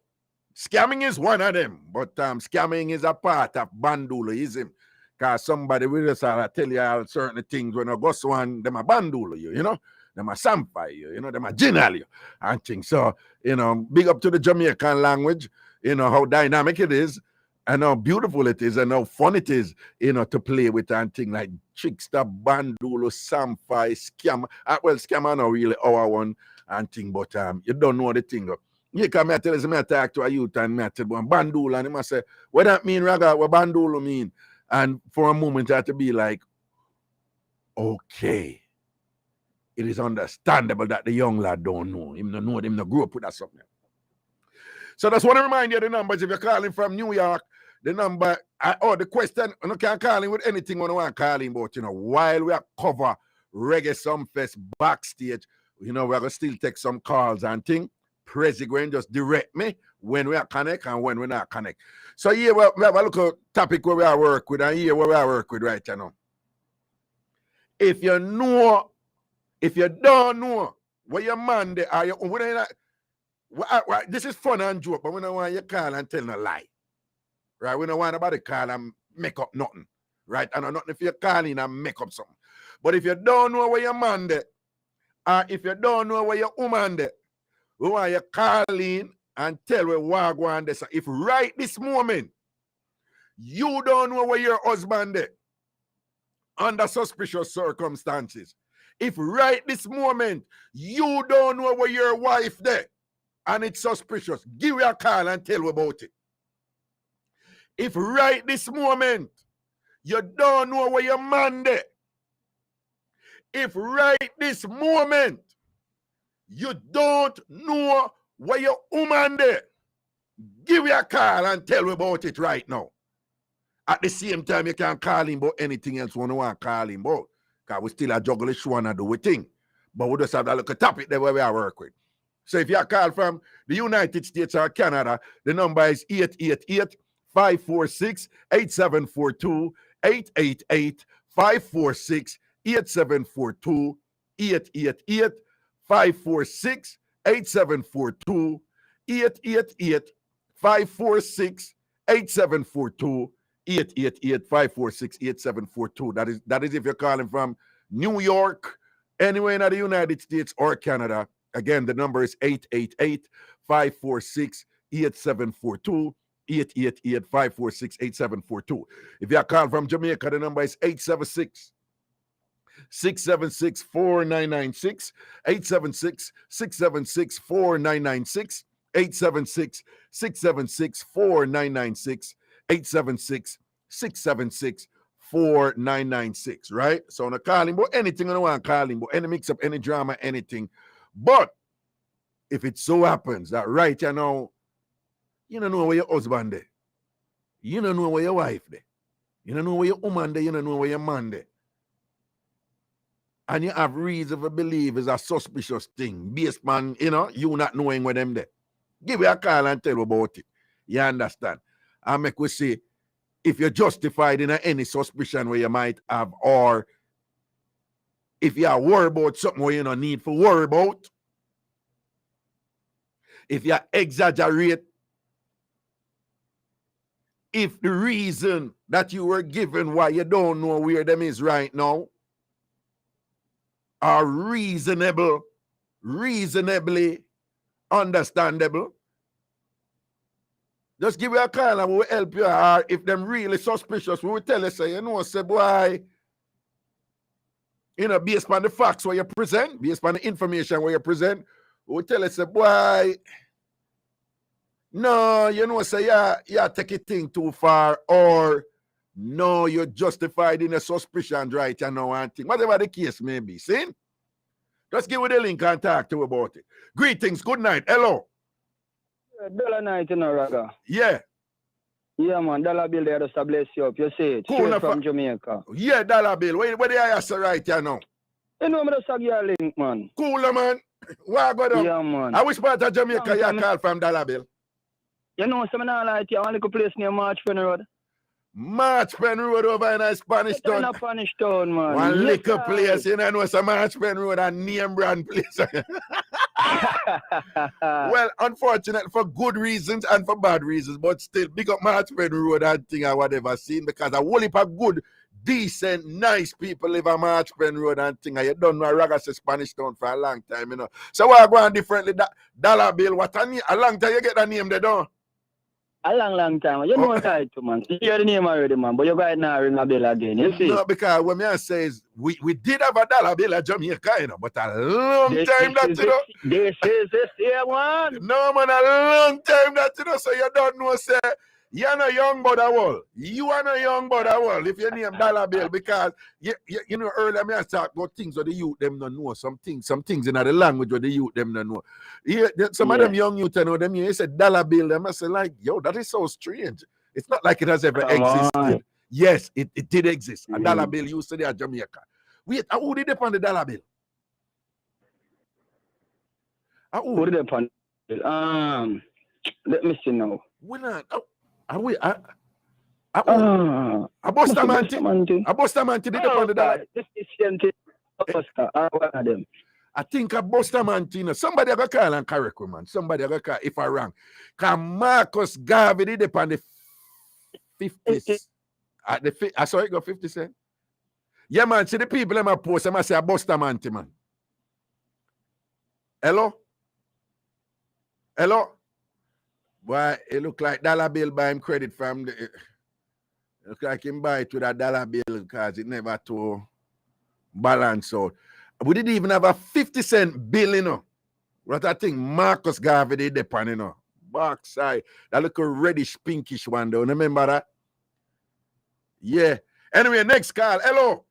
Scamming is one of them, but scamming is a part of bandoloism. Because somebody will just tell you all certain things when I go one, them a bandolo you, them a sampai you, them a genial you, and things. So, big up to the Jamaican language, how dynamic it is. And how beautiful it is and how fun it is, to play with and thing like Trickster, Bandulo, Samfi, Scam. Well, Scammer not really our one and thing, but you don't know the thing. You come tell us, I talk to a youth and I tell them Bandulo, and he must say, what that mean, Raga? What Bandulo mean? And for a moment I had to be like, okay. It is understandable that the young lad don't know. Him no know him no grew up with that something. So that's want to remind you of the numbers. If you're calling from New York, the number, the question, you can't call in with anything you want to call in about, while we are cover Reggae Sumfest backstage, we're going to still take some calls and things. Prezi going just direct me when we are connect and when we're not connect. So here we have a look at topic where we are work with and here where we are work with right now. If you don't know where your man they are, this is fun and joke, but we don't want you call and tell no lie. Right? We don't want nobody call and make up nothing. Right? And nothing if you're calling and make up something. But if you don't know where your man they, or if you don't know where your woman they, we want you call in and tell where Wagwan they. So if right this moment, you don't know where your husband they, under suspicious circumstances, if right this moment, you don't know where your wife there, and it's suspicious, give her a call and tell her about it. If right this moment, you don't know where your man there, if right this moment, you don't know where your woman there, give her a call and tell her about it right now. At the same time, you can call him about anything else you want to call him about. Because we still a juggle show and do a thing. But we just have that little topic there where we are work with. So if you are called from the United States or Canada, the number is 888-546-8742, 888-546-8742, 888-546-8742, 888-546-8742, 888-546-8742. That is if you're calling from New York, anywhere in the United States or Canada. Again, the number is 888-546-8742, 888-546-8742. If you're calling from Jamaica, the number is 876-676-4996, 876-676-4996, 876-676-4996, 876-676-4996, right? So on a calling, but anything I don't want calling, but any mix up, any drama, anything. But if it so happens that right now, you don't know where your husband is, you don't know where your wife is, you don't know where your woman is, you don't know where your man is, and you have reason to believe it's a suspicious thing based on, you not knowing where them there, give me a call and tell about it. You understand? I make we say, if you're justified in any suspicion where you might have, or if you are worried about something where you don't need to worry about, if you exaggerate, if the reason that you were given why you don't know where them is right now are reasonably understandable, just give you a call and we'll help you. Or if them really suspicious, we will tell you, say, say, boy, based on the facts where you present, based on the information where you present, we will tell you, say, boy, no, say, yeah, take a thing too far, or no, you're justified in a suspicion right now and thing. Whatever the case may be, see? Just give me the link and talk to you about it. Greetings, good night, hello. Dollar night, Raga. Yeah. Yeah, man. Dollar bill there just to bless you up. You see it. Cool Straight from Jamaica. Yeah, dollar bill. Where do you say right here now? You know me just give you a link, man. Cool, man. Where I go down? Yeah, man. I wish part of Jamaica you call from dollar bill. You know, some I like you. One little place near March Pen Road. March Pen Road over in a Spanish Town. In a Spanish Town, man. One little place, know, some March Pen Road and name brand place. Well, unfortunately, for good reasons and for bad reasons, but still, big up March Pen Road and thing I whatever seen, because a whole heap of good, decent, nice people live on March Pen Road and thing. You don't know Ragashanti Spanish Town for a long time, So why go on differently? Dollar bill, what a long time you get that name they don't? A long time. You know that, man. You hear the name already, man. But you guys now ring a bell again. You see? No, because what I say is we did have a dollar bill at Jamaica, you know, but a long time that, you know. This is the same one. No, man, a long time that, you know, so you don't know, say, you're not young but a wall. You are not young but a wall if you name dollar bill, because, you know, earlier I talk about things that the youth them don't know, some things in the language where the youth them don't know. Some of them young youth know them, you say dollar bill, they must say like, yo, that is so strange. It's not like it has ever existed. On. Yes, it did exist. A dollar bill used to be at Jamaica. Wait, who did it on the dollar bill? Who did it on? Let me see now. When a Bustamante did it on the dollar. This is empty. One of them. I think a Bustamante, you know, somebody got call and correct, man. Somebody got call if I wrong. Because Marcus Garvey did it on the 50s. I saw it go 50 cents. Yeah, man. See the people in my post, I must say a Bustamante, man. Hello? Boy, it look like dollar bill buy him credit from the. It look like him buy it with a dollar bill because it never to balance out. We didn't even have a 50-cent bill, you know. What I think Marcus Garvey did depend, you know. Backside. That look a reddish, pinkish one, though. Remember that? Yeah. Anyway, next call. Hello.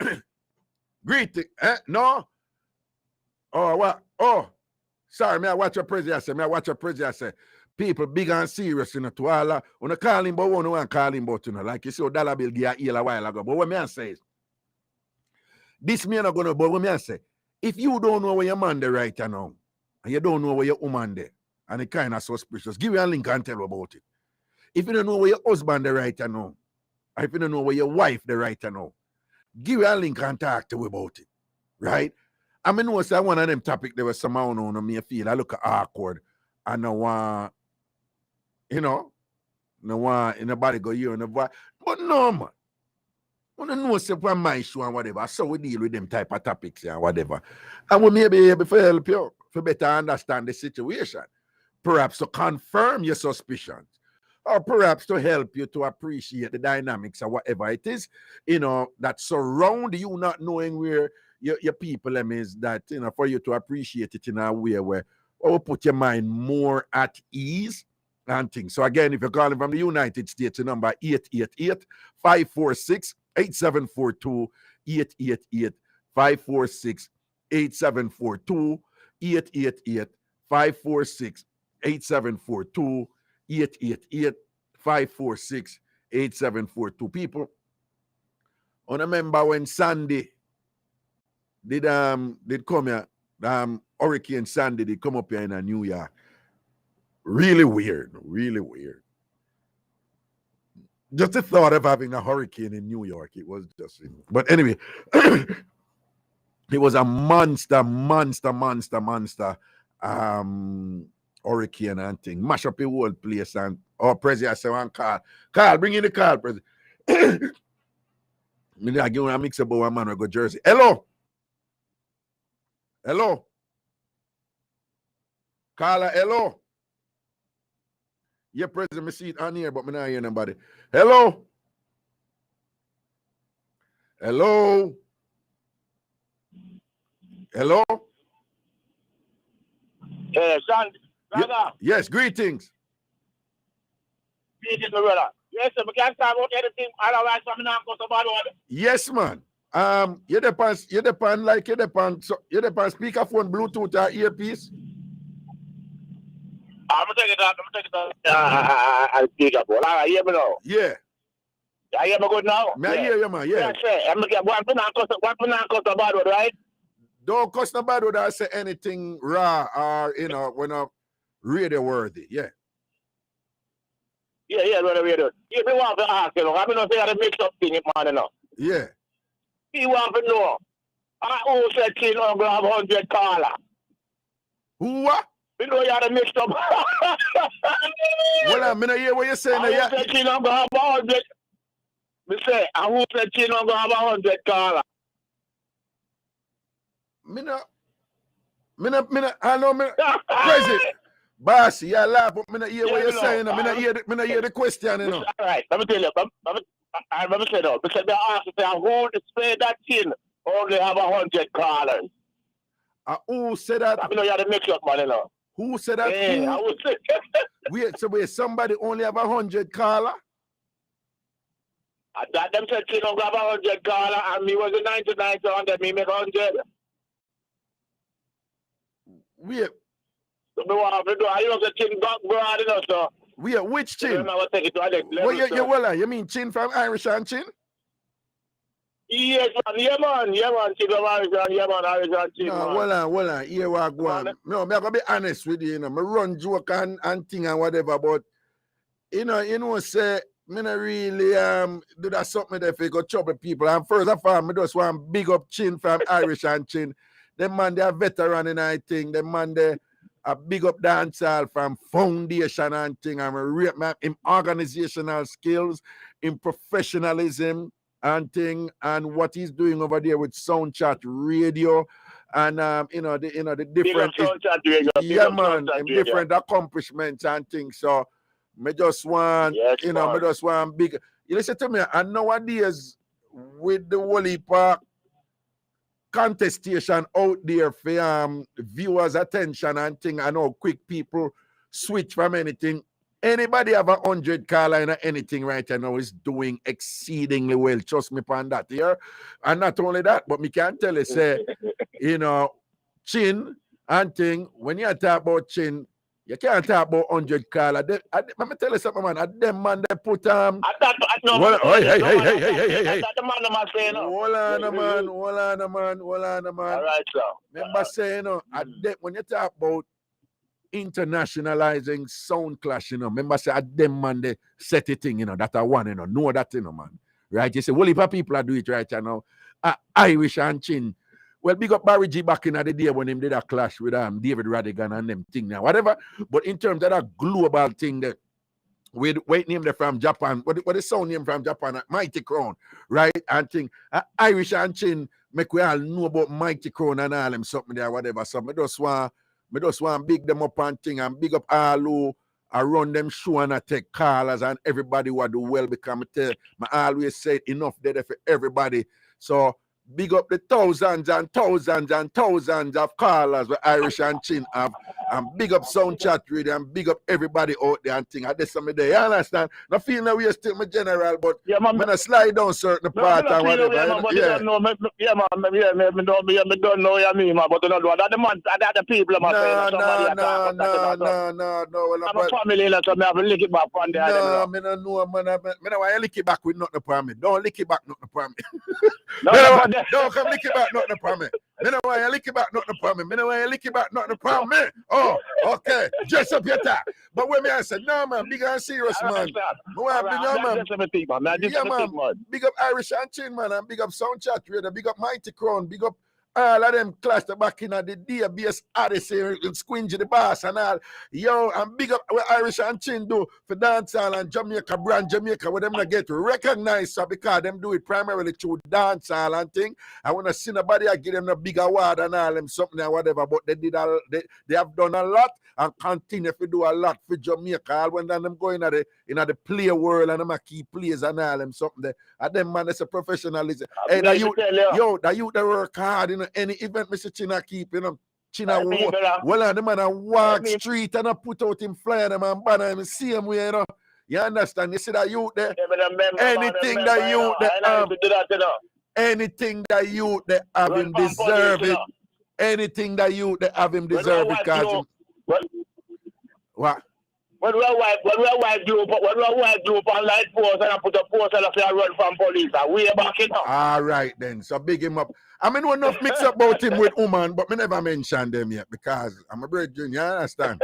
Greeting. No? Oh, what? Oh. Sorry, I watch your president. I say, people big and serious, you know, to all. When I call him, but one call him, but, you know, like you see, dollar bill give a while ago. But what me I say is, this me not gonna, but what me I say, if you don't know where your man there right now, and you don't know where your woman there, and it kind of suspicious, give you a link and tell about it. If you don't know where your husband there right now, or if you don't know where your wife there right now, give you a link and talk to you about it. Right? I mean, know say one of them topic there was somehow on me feel I look awkward and no one, you know, no one nobody go here and but no man. I know say for my show and whatever. So we deal with them type of topics and whatever. And we may be able to help you to better understand the situation. Perhaps to confirm your suspicions. Or perhaps to help you to appreciate the dynamics or whatever it is, you know, that surround you not knowing where your people is, that, you know, for you to appreciate it in a way where will put your mind more at ease and things. So again, if you're calling from the United States, the number 888-546-8742, 888-546-8742, 888-546-8742, 888-546-8742. People, I remember when Sandy did come here, Hurricane Sandy did come up here in New York. Really weird. Just the thought of having a hurricane in New York, it was just, but anyway, it was a monster hurricane and thing. Mash up the whole place and President say one call. Carl, bring in the call, President. I give a mix about one man who go Jersey. Hello. Carla, hello. Yeah, President, me see it on here, but me not hear nobody. Hello. Yes, Raga. Yes, greetings. Greetings, my brother. Yes, sir, we can't talk about anything otherwise I'm not going to bad one. Yes, man. You depend speakerphone, Bluetooth, or earpiece. I'm going to take it out. I'll speak up. All right, hear me now. Yeah. I hear me good now? I hear you, man. Yeah. Yes, I'm going to get one for not bad one, right? Don't cuss no bad without say anything raw or, you know, when I'm radio worthy. Yeah. Yeah, brother, radio. If you want to ask, you know, I'm going to say I mix up thing, man, you know. Yeah. You want to know, who said she don't grab 100 caller? Who what? You know you had a mixed up. Well, I'm going to hear what you're saying. Who said she don't grab 100? Me say, who said she don't grab 100 caller? I know, President, Boss, you laugh, but me not hear Yeah, what you're me know. saying. Me not hear the question, you know. All right, let me tell you. Let me say that. Because they asked me, who display that thing only have 100 callers. Who said that? I know you had to mix up, man, you know. Who said that? Yeah, I would say. Wait, somebody only have 100 caller? That them said, you don't grab 100 caller, and me was a 99, so 100, me make 100. Wait. So me want to do, I use a chin back broad, you know, so. Wait, which chin? So take it to the next level, Well, you mean chin from Irish and chin? Yes, man. Chin from Irish and chin, no, man. Well on, here we go on. No, I'm going to be honest with you, you know. I run joke and thing and whatever, but, you know, say, me not really do that something that if go trouble people. And first of all, I just want big up chin from Irish and chin. Them man, they are veteran and I think. Them man, they a big up dancehall from foundation and thing. I'm a rate in organizational skills, in professionalism and thing, and what he's doing over there with Sound Chat Radio, and the different different accomplishments and things. So me just want me just want big. You listen to me, and nowadays with the Wally Park contestation out there for viewers' attention and thing, I know quick people switch from anything. Anybody have 100 caller in anything right now is doing exceedingly well. Trust me upon that here. And not only that, but me can tell you, say, chin and thing, when you talk about chin, you can't talk about 100 caller. Let me tell you something, man. At them man, they put hey. Hold on, man. All right, sir. Remember saying, when you talk about internationalizing sound clash, remember say at them man they set a thing, that I want, know that, man. Right? You say, well, if people are do it right now, Irish and chin. Well, big up Barry G back in the day when him did a clash with David Radigan and them thing now, whatever. But in terms of that global thing that with name from Japan, what is sound name from Japan? Mighty Crown, right? And thing Irish and chin make we all know about Mighty Crown and all them something there, whatever. So me just want big them up and thing and big up all who I run them show and I take callers and everybody who do well because I always say enough there for everybody. So big up the thousands and thousands and thousands of callers where Irish and chin have, and big up Sound Chat Radio and big up everybody out there and thing. I did some day, you understand? Not feeling that we are still my general, but when I slide down certain part and whatever. Me don't know, me don't know what I mean, but you know that the man, that the people are I'm a family, so me have to lick it back one day. No, me don't know, man. Me don't want to lick it back with nothing upon me. Don't lick it back nothing upon me. Don't come lick it back nothing upon me. Me don't want to lick it back nothing upon me. Me don't want to lick it back nothing upon me. Oh, okay. Just up your top. But when I said, no, man, big and serious, man. Big up Irish and chin, man, and big up Sound Chat Radio, big up Mighty Crown, big up all of them clash the back in the database Odyssey and Squingy the Boss and all. Yo, and big up what Irish and Chin do for dancehall and Jamaica, brand Jamaica, where them not get recognized so because them do it primarily through dancehall and thing. I want to see nobody I give them a big award and all them something or whatever, but they have done a lot and continue to do a lot for Jamaica. All when them going in the play world and them a key players and all them something there. And them man, that's a professionalism. Hey, that you that work hard in any event, Mr. China keep, China well, the man a walk street and I put out him flyer them and banner him same way, You understand? You see that youth there? Anything that youth there anything that youth they have him deserve it. Anything that youth they have him deserve it, because what? When we wife do on light post and I put a post and I run from police, we back it up. All right then, so big him up. I mean, we're not mix up about him with woman, but me never mention them yet because I'm a brethren, you understand?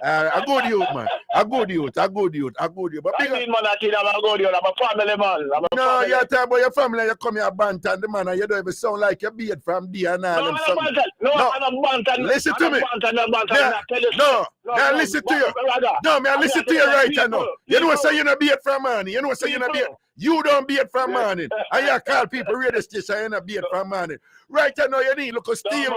A good youth, man. A good youth. But I big mean, man, I'm a good youth. I'm a family man. no, you're talking about your family. You come here banter the man, and you don't even sound like you're beard from there and all. No, them I'm something. a banter. Listen to me. No, listen to you. No, man, listen to you right now. You know what say you're not beard from morning. You know what say you're not beard. You don't beard from morning. And you call people radio station, you're not beard from morning. Right now, you need look of steel.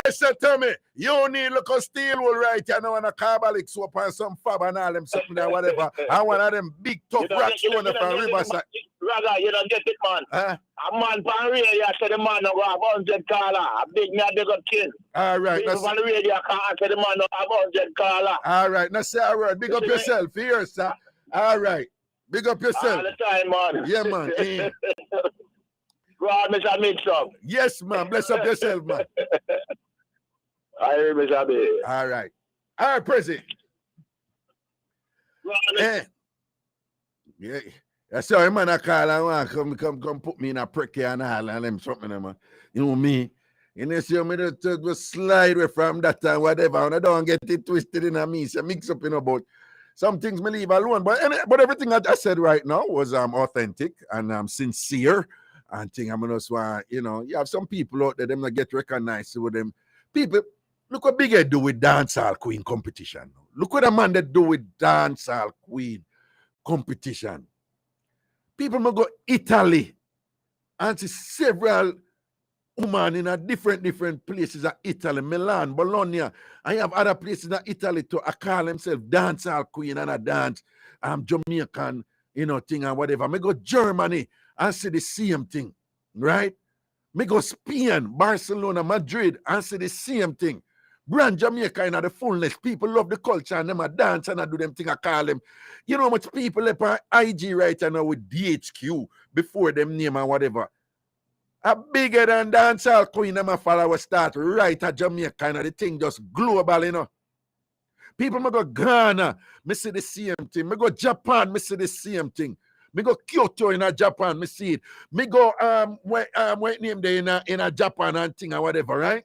Listen to me. You need look of steel wool right now and a carbolic soap and some fab and all them something and whatever. And one of them big tough rocks you want from Riverside. Raga, you don't get it, man. A man from radio, I said the man no have 100 caller. A big man, big up chin. All right. People from the radio, I said the man no have 100 caller. All right. Now say a word. Big up yourself here, sir. All right. Big up yourself. All the time, man. Yeah, man. Go on, Mr. Mix-up. Yes, man. Bless up yourself, man. I hear Mr. B. All right. All right, Prezi. Yeah. I saw him man I call and want come put me in a prick and all and them something, man. You know me. And they see me to slide away from that and whatever. And I don't get it twisted in a me. So mix up, but some things me leave alone. But everything that I said right now was authentic and sincere. And thing I'm just want, you have some people out there, them that get recognized with them. People, look what Big Ed do with dancehall queen competition. Look what a man that do with dancehall queen competition. People may go Italy and see several women in a different places of Italy, Milan, Bologna. I have other places in Italy to call themselves dancehall queen and a dance Jamaican, thing and whatever. Me go Germany and see the same thing, right? Me go Spain, Barcelona, Madrid and see the same thing. Brand Jamaica in the fullness. People love the culture and them a dance and I do them thing I call them. You know how much people up on IG right now with DHQ before them name and whatever. A bigger than dancehall queen them a follow start right at Jamaica and the thing just global, People me go Ghana, me see the same thing. Me go Japan, me see the same thing. Me go Kyoto in Japan, me see it. Me go what name there in a Japan and thing or whatever, right?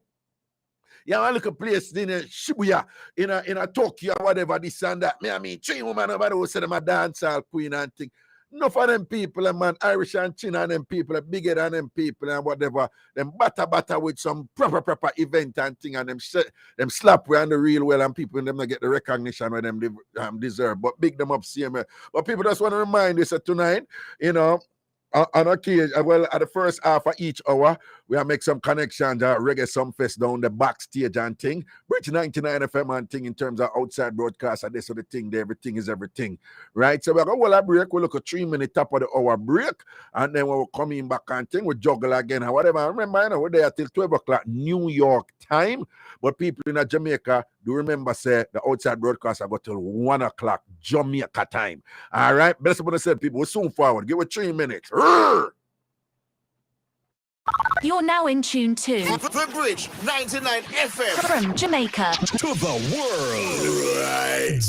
Yeah, I look a place in Shibuya, in a Tokyo, whatever, this and that. I mean, 3 women over there who say them a dancehall queen and thing. Enough of them people, man, Irish and China and them people, bigger than them people and whatever. Them batter with some proper event and thing and them slap we on the real well and people them not get the recognition where them deserve. But big them up, same. But people just want to remind you that tonight, on occasion, at the first half of each hour, we'll make some connections at Reggae Sumfest down the backstage and thing. Bridge 99 FM and thing in terms of outside broadcast and this sort of thing. Everything is everything. Right? So we're going to break. We'll look at 3-minute top of the hour break. And then we'll come in back and thing. We'll juggle again and whatever. Remember, we're there till 12 o'clock New York time. But people in Jamaica, do remember, say, the outside broadcast I go till 1 o'clock Jamaica time. All right? Bless up on the said people. We'll soon forward. Give it 3 minutes. You're now in tune to The Bridge 99 FM from Jamaica to the world. Right.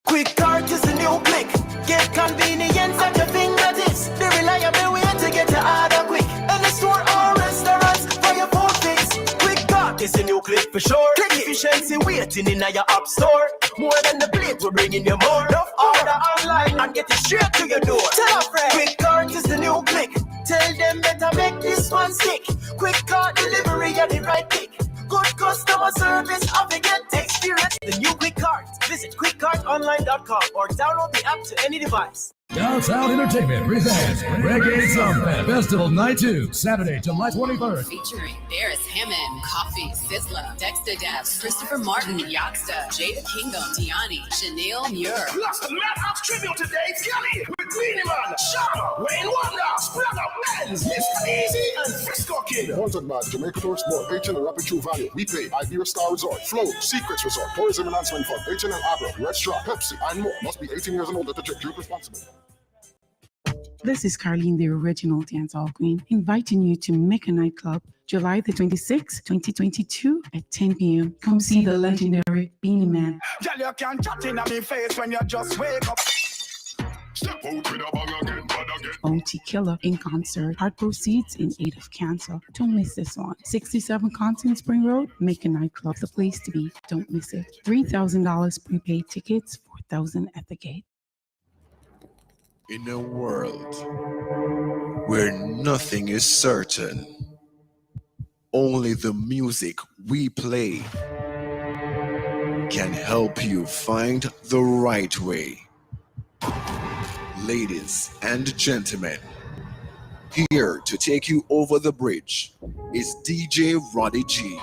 Quick Start is a new click. Get convenience at your fingertips. The reliable way to get your order quick. Any store or restaurants for your food fix. Quick Start is a new click for sure. Click efficiency waiting in your app store. More than the plate, we're bringing you more. Enough order online and get it straight to your door. Tell a friend. Quick Start is the new click. Tell them better make this one stick. Quick Cart delivery at the right pick. Good customer service, get experience the new Quick Cart. Visit quickcartonline.com or download the app to any device. Downtown Entertainment presents Reggae Sumfest Festival Night 2, Saturday, July 23rd. Featuring Barris Hammond, Coffee, Sizzla, Dexter Daps, Christopher Martin, Youngsta, Jada Kingdom, Tiani, Chanel Muir. Plus the Madhouse tribute today, Kelly, with Greenie Man, Sharma, Wayne Wonder, Spragga, Benz, Mr. Easy, and Frisco Kid. Sponsored by Jamaica Tour Sport, H&L Rapid True Value, We Pay, Iberia Star Resort, Flow, Secrets Resort, Tourism Enhancement Fund, H&L Abra, Red Straw, Pepsi, and more. Must be 18 years and older to drink responsibly. This is Carlene, the original dancehall queen, inviting you to Mecca Nightclub, July the 26th, 2022 at 10 p.m. Come see the legendary Beanie Man. Girl, you can't chat in my face when you just wake up. Step out with a bang again, bad again. Bounty Killer in concert. Heart proceeds in aid of cancer. Don't miss this one. 67 Continent Spring Road. Make a nightclub the place to be. Don't miss it. $3,000 prepaid tickets, $4,000 at the gate. In a world where nothing is certain, only the music we play can help you find the right way. Ladies and gentlemen, here to take you over the bridge is DJ Roddy G.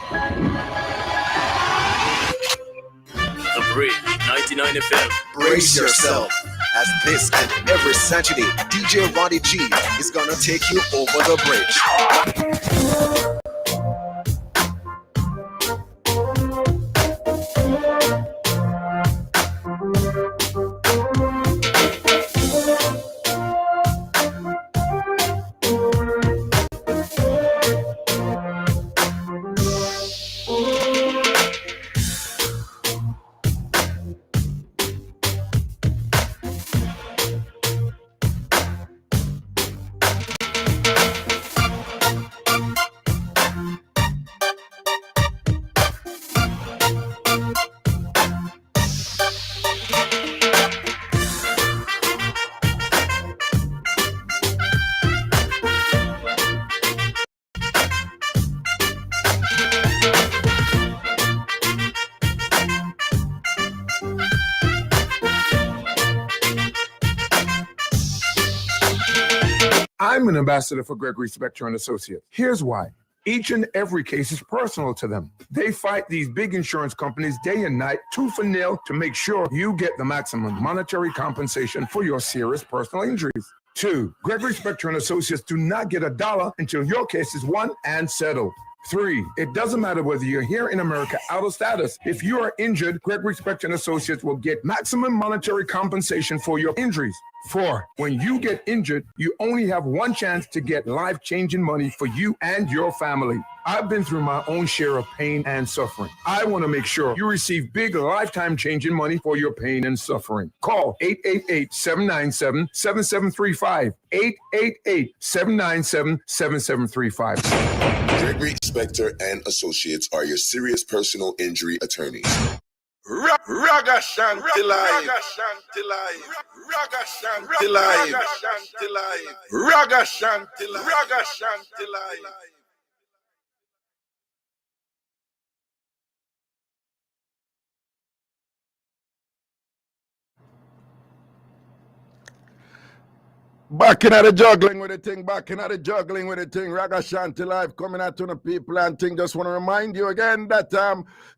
The Bridge 99 FM. Brace yourself, as this and every Saturday, DJ Roddy G is gonna take you over the bridge. I'm an ambassador for Gregory Spector and Associates. Here's why. Each and every case is personal to them. They fight these big insurance companies day and night, tooth and nail, to make sure you get the maximum monetary compensation for your serious personal injuries. 2, Gregory Spector and Associates do not get $1 until your case is won and settled. 3, it doesn't matter whether you're here in America out of status. If you are injured, Gregory Spector and Associates will get maximum monetary compensation for your injuries. 4, when you get injured, you only have one chance to get life-changing money for you and your family. I've been through my own share of pain and suffering. I want to make sure you receive big lifetime-changing money for your pain and suffering. Call 888-797-7735. 888-797-7735. Gregory Spector and Associates are your serious personal injury attorneys. Ragashanti live. Ragashanti live. Ragashanti live. Back in at the juggling with the thing, Ragashanti live coming out to the people and thing. Just want to remind you again that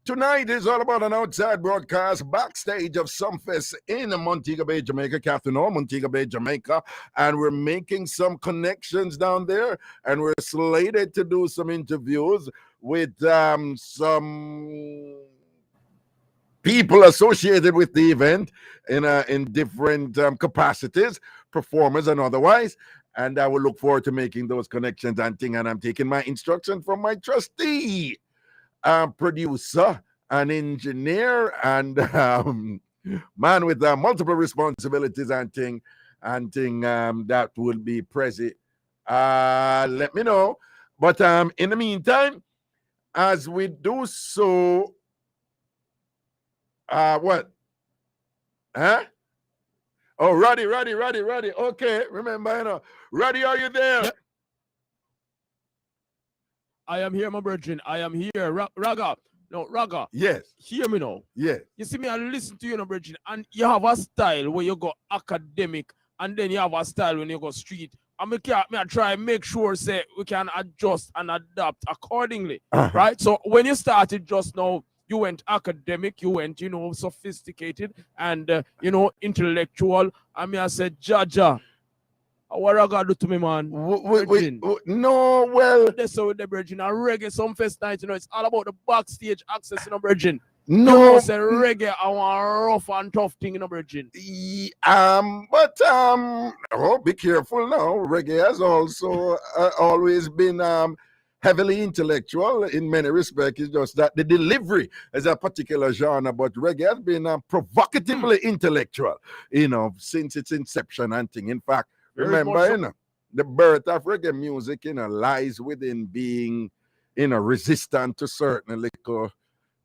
tonight is all about an outside broadcast backstage of Sumfest in Montego Bay, Jamaica, Captain or Montego Bay, Jamaica, and we're making some connections down there, and we're slated to do some interviews with some people associated with the event in different capacities, performers and otherwise, and I will look forward to making those connections and thing. And I'm taking my instruction from my trustee, producer, an engineer, and man with multiple responsibilities and thing that will be present. Let me know. But in the meantime, as we do so, what? Huh? Oh, Roddy. Okay, remember, Roddy, are you there? Yep. I am here, my virgin. I am here. Raga. Yes. Hear me now. Yes. You see me, I listen to you, no, virgin, and you have a style where you go academic, and then you have a style when you go street. And I try and make sure, say, we can adjust and adapt accordingly, right? So when you started just now, you went academic, you went, sophisticated and, intellectual. I said, Jaja, what I got to do to me, man? No, well. That's so with the virgin. And reggae, Sumfest night, it's all about the backstage access, virgin. No. Say reggae, I want rough and tough thing, virgin. Be careful now. Reggae has also always been heavily intellectual in many respects. It's just that the delivery is a particular genre, but reggae has been provocatively intellectual, since its inception and thing. In fact, remember, the birth of reggae music, lies within being, resistant to certain little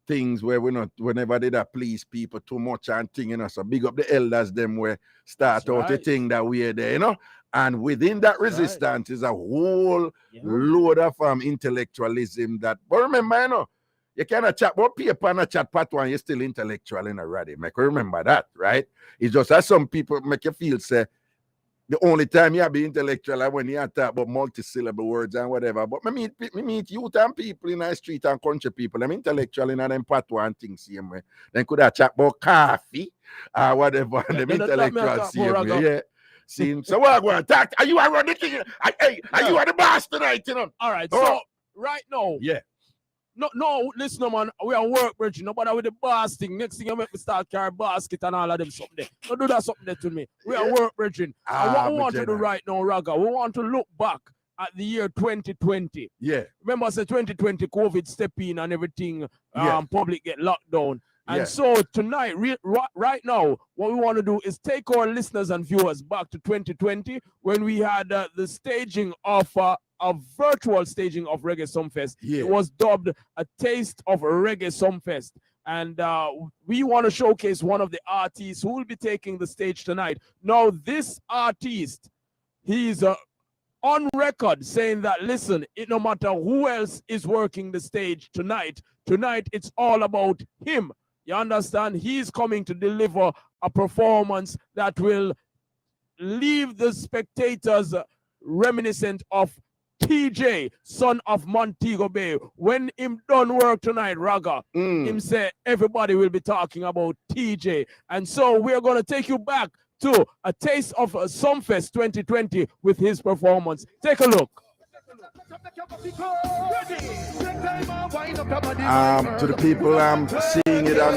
things where we're not, whenever they that please people too much and thing, so big up the elders, them where start out a thing that we are there, and within that resistance is a whole load of intellectualism that, but remember, you cannot chat about paper and a chat part one, you're still intellectual in a ready. Make remember that, right? It's just as some people make you feel, say, the only time you be intellectual is when you talk about multi-syllable words and whatever. But me meet youth and people in the street and country people. I'm intellectual in them patois and things same way. Then could have chat about coffee or whatever. And them intellectual same way. Yeah. See, so what going to talk? Are you around the thing? Are you at the boss tonight? All right. So right now. Yeah. No, listen, man. We are work, Bridge. Nobody with the boss thing. Next thing you make me start carry basket and all of them something. Don't do that something there to me. We are work, Bridge. And what we want to do right now, Raga, we want to look back at the year 2020. Yeah. Remember, I said 2020, COVID step in and everything, public get locked down. And so tonight, right now, what we want to do is take our listeners and viewers back to 2020 when we had the staging of a virtual staging of Reggae Sumfest. It was dubbed a Taste of Reggae Sumfest. And we want to showcase one of the artists who will be taking the stage tonight. Now, this artist, he's on record saying that, listen, it no matter who else is working the stage tonight, it's all about him. You understand? He's coming to deliver a performance that will leave the spectators reminiscent of TJ, son of Montego Bay. When him done work tonight, Raga, him say everybody will be talking about TJ. And so we're going to take you back to a taste of Sumfest 2020 with his performance. Take a look. To the people seeing it on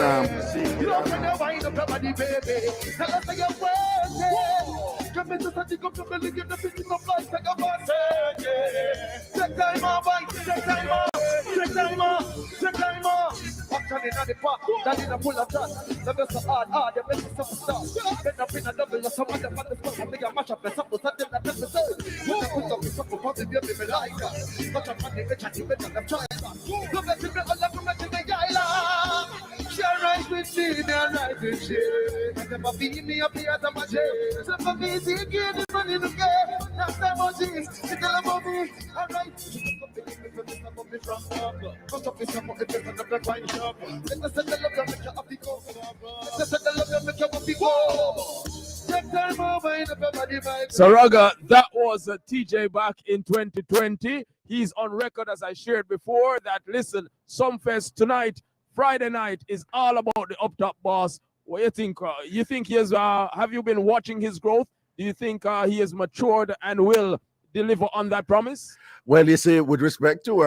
So Raga, that was TJ back in 2020. He's on record, as I shared before, that listen, Sumfest tonight, Friday night, is all about the up top boss. What do you think? You think he has? Have you been watching his growth? Do you think he has matured and will deliver on that promise? Well, you see, with respect to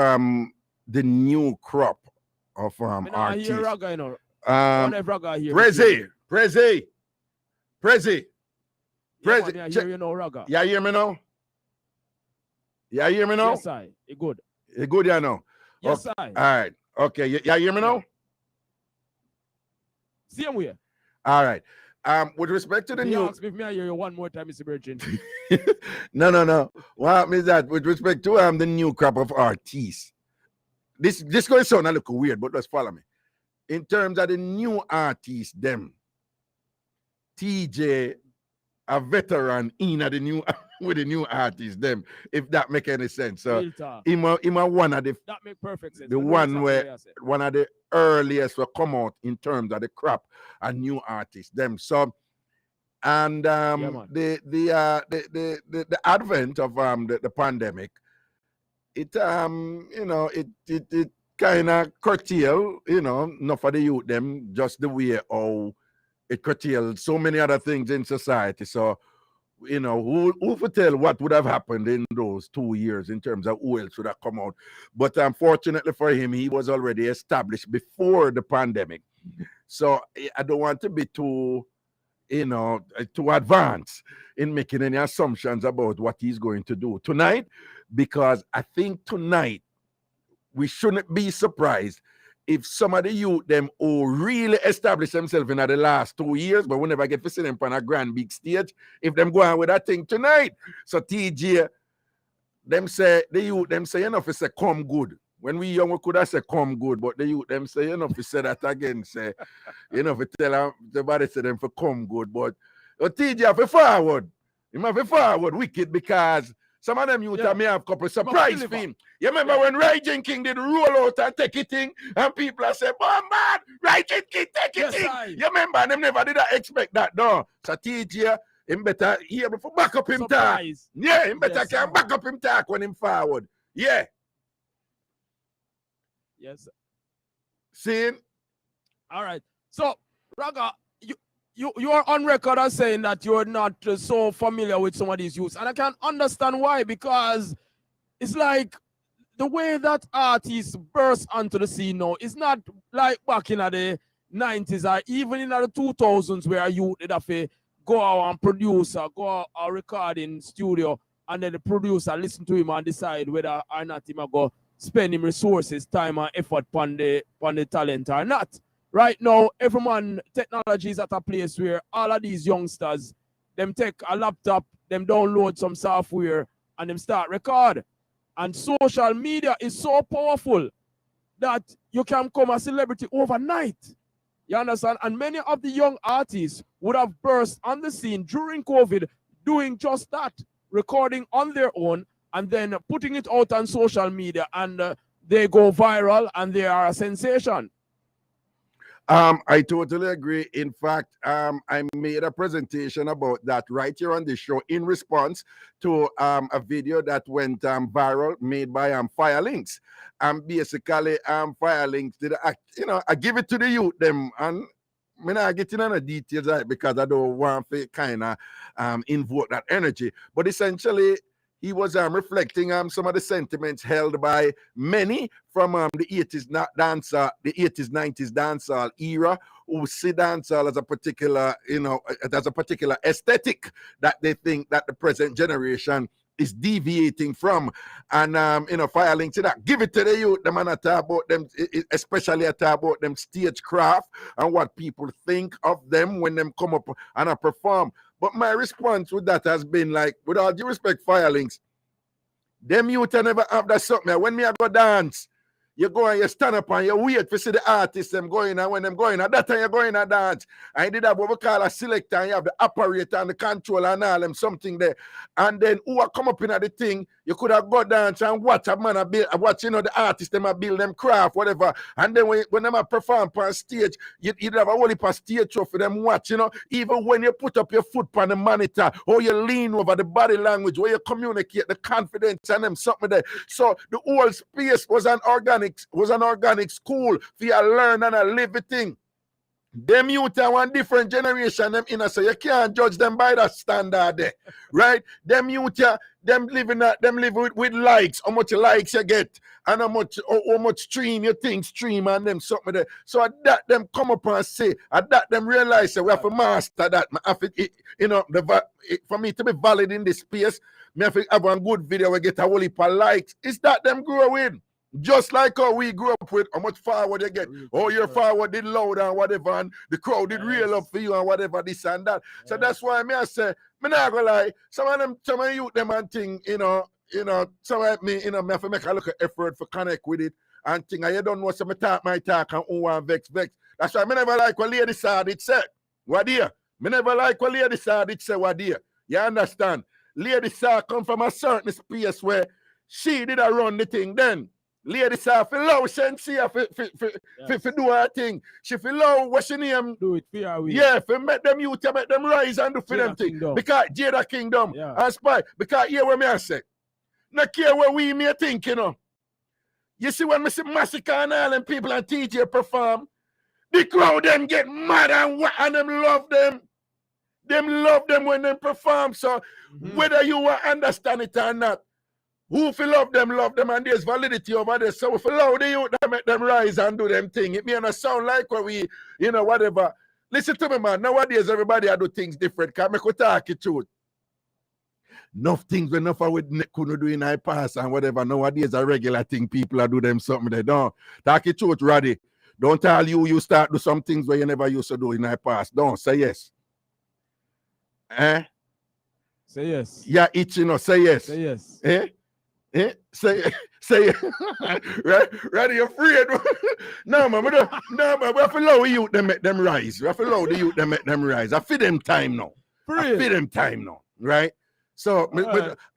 the new crop of artists. Hear Raga, you know. Raga here. Prezi. Yeah, hear you know, Raga. Yeah, hear me now? Yeah, hear me now? Yes, I. It good. It good, yeah, now? Yes, okay. I. All right. Okay, yeah, hear me now? Same way. All right. With respect to the new... Ask me if I hear you one more time, Mr. Virgin. No. What happens is that with respect to the new crop of artists, this going to sound a little weird, but just follow me. In terms of the new artists, them, TJ, a veteran in the new with the new artists, them, if that make any sense. So him one of the that make perfect sense. The one where one of the earliest will come out in terms of the crop and new artists, them. So and the advent of the pandemic, it it kind of curtail, not for the youth them, just the way how it curtailed so many other things in society. So, who would tell what would have happened in those 2 years in terms of who else would have come out. But unfortunately for him, he was already established before the pandemic. So I don't want to be too advanced in making any assumptions about what he's going to do tonight, because I think tonight we shouldn't be surprised if some of the youth them who really establish themselves in the last 2 years, but we never get to see them on a grand big stage, if them go on with that thing tonight. So TJ, them say, the youth them say, enough is say come good. When we young, we could have said come good, but the youth them say, enough is say that again, say, if you tell them, the body say them for come good, but TJ have to forward. You have to forward wicked because some of them youth may have a couple of surprise for him. You remember when Raging King did roll out and take it in, and people are saying, "Oh man, Raging King, take it in." You remember, them never did expect that, no. So TJ, him better here before back up him talk. Yeah, him better can back up him talk when him forward. Yeah. Yes. See? All right. So, Raga, you are on record as saying that you're not so familiar with some of these youths. And I can understand why, because it's like the way that artists burst onto the scene now is not like back in the 90s or even in the 2000s where you did have to go out and produce or go out and record in studio and then the producer listen to him and decide whether or not him go spend him resources, time and effort on the talent or not. Right now, every man, technology is at a place where all of these youngsters, them take a laptop, them download some software, and them start record. And social media is so powerful that you can become a celebrity overnight. You understand? And many of the young artists would have burst on the scene during COVID doing just that, recording on their own and then putting it out on social media, and they go viral and they are a sensation. I totally agree. In fact, I made a presentation about that right here on the show in response to a video that went viral made by Firelinks. Basically, Firelinks did, I give it to the youth them, and I'm not getting on the details right because I don't want to kind of invoke that energy. But essentially, he was reflecting some of the sentiments held by many from the 80s dancehall, the 80s, 90s dancehall era, who see dancehall as a particular, as a particular aesthetic that they think that the present generation is deviating from. And Firelinks to that, give it to the youth, them, and I talk about them, especially I talk about them stagecraft and what people think of them when them come up and I perform. But my response with that has been like, with all due respect, Firelinks, them youth never have that something. When me I go dance, you go and you stand up and you wait to see the artists them going, and when them going, at that time you're going to dance. I did that what we call a selector, and you have the operator and the controller and all them something there. And then who come up in at the thing, you could have go dance and watch a man watch, the artists them build them craft, whatever. And then when them perform on stage, you'd have a whole heap of stage show for them watch, even when you put up your foot on the monitor, or you lean over the body language, where you communicate the confidence and them something there. So the whole space was an organic school for you to learn and live the thing. Them youth are one different generation, them so you can't judge them by that standard there, right? Them youth them live with likes, how much likes you get, and how much stream you think stream and them something there. So at that them come up and say, at that them realize that we have to master that. For me to be valid in this space, me have to have one good video we get a whole heap of likes. It's that them grow with. Just like how we grew up with how much forward you get. Oh, your forward did loud and whatever, and the crowd did real up for you and whatever, this and that. So that's why I say, me not gonna lie, some of you them and thing, some of me, me have to make a little effort for connect with it and thing. And you don't know some talk my talk and who want vex. That's why I never like what Lady Sad it said. What dear? Me never like what Lady Sad it said, what dear? You understand? Lady Sad come from a certain space where she did run the thing then. Lady saw for low sense for do her thing. She feel low what she name do it for her. Yeah, for make them youth, make them rise and do for them thing. Because Jada Kingdom and Spy. Because here what me I say. Not care what we may think, You see when me see Massacre and all them people and TJ perform, the crowd them get mad and them love them. Them love them when they perform. So whether you understand it or not, who if you love them, and there's validity over there. So if you love the youth, make them rise and do them thing. It may not sound like what we, whatever. Listen to me, man. Nowadays, everybody do things different. Can I talk the truth? Enough things enough with couldn't do in I pass and whatever. Nowadays a regular thing. People are do them something they don't. Talk it truth, Roddy. Don't tell you start do some things where you never used to do in I pass. Don't say yes. Eh? Say yes. Yeah, itching or say yes. Say yes. Eh? Say Ready, you're afraid. No, man, we have to allow you them make them rise. We have to allow the youth them make them rise. I feel them time now. Right? So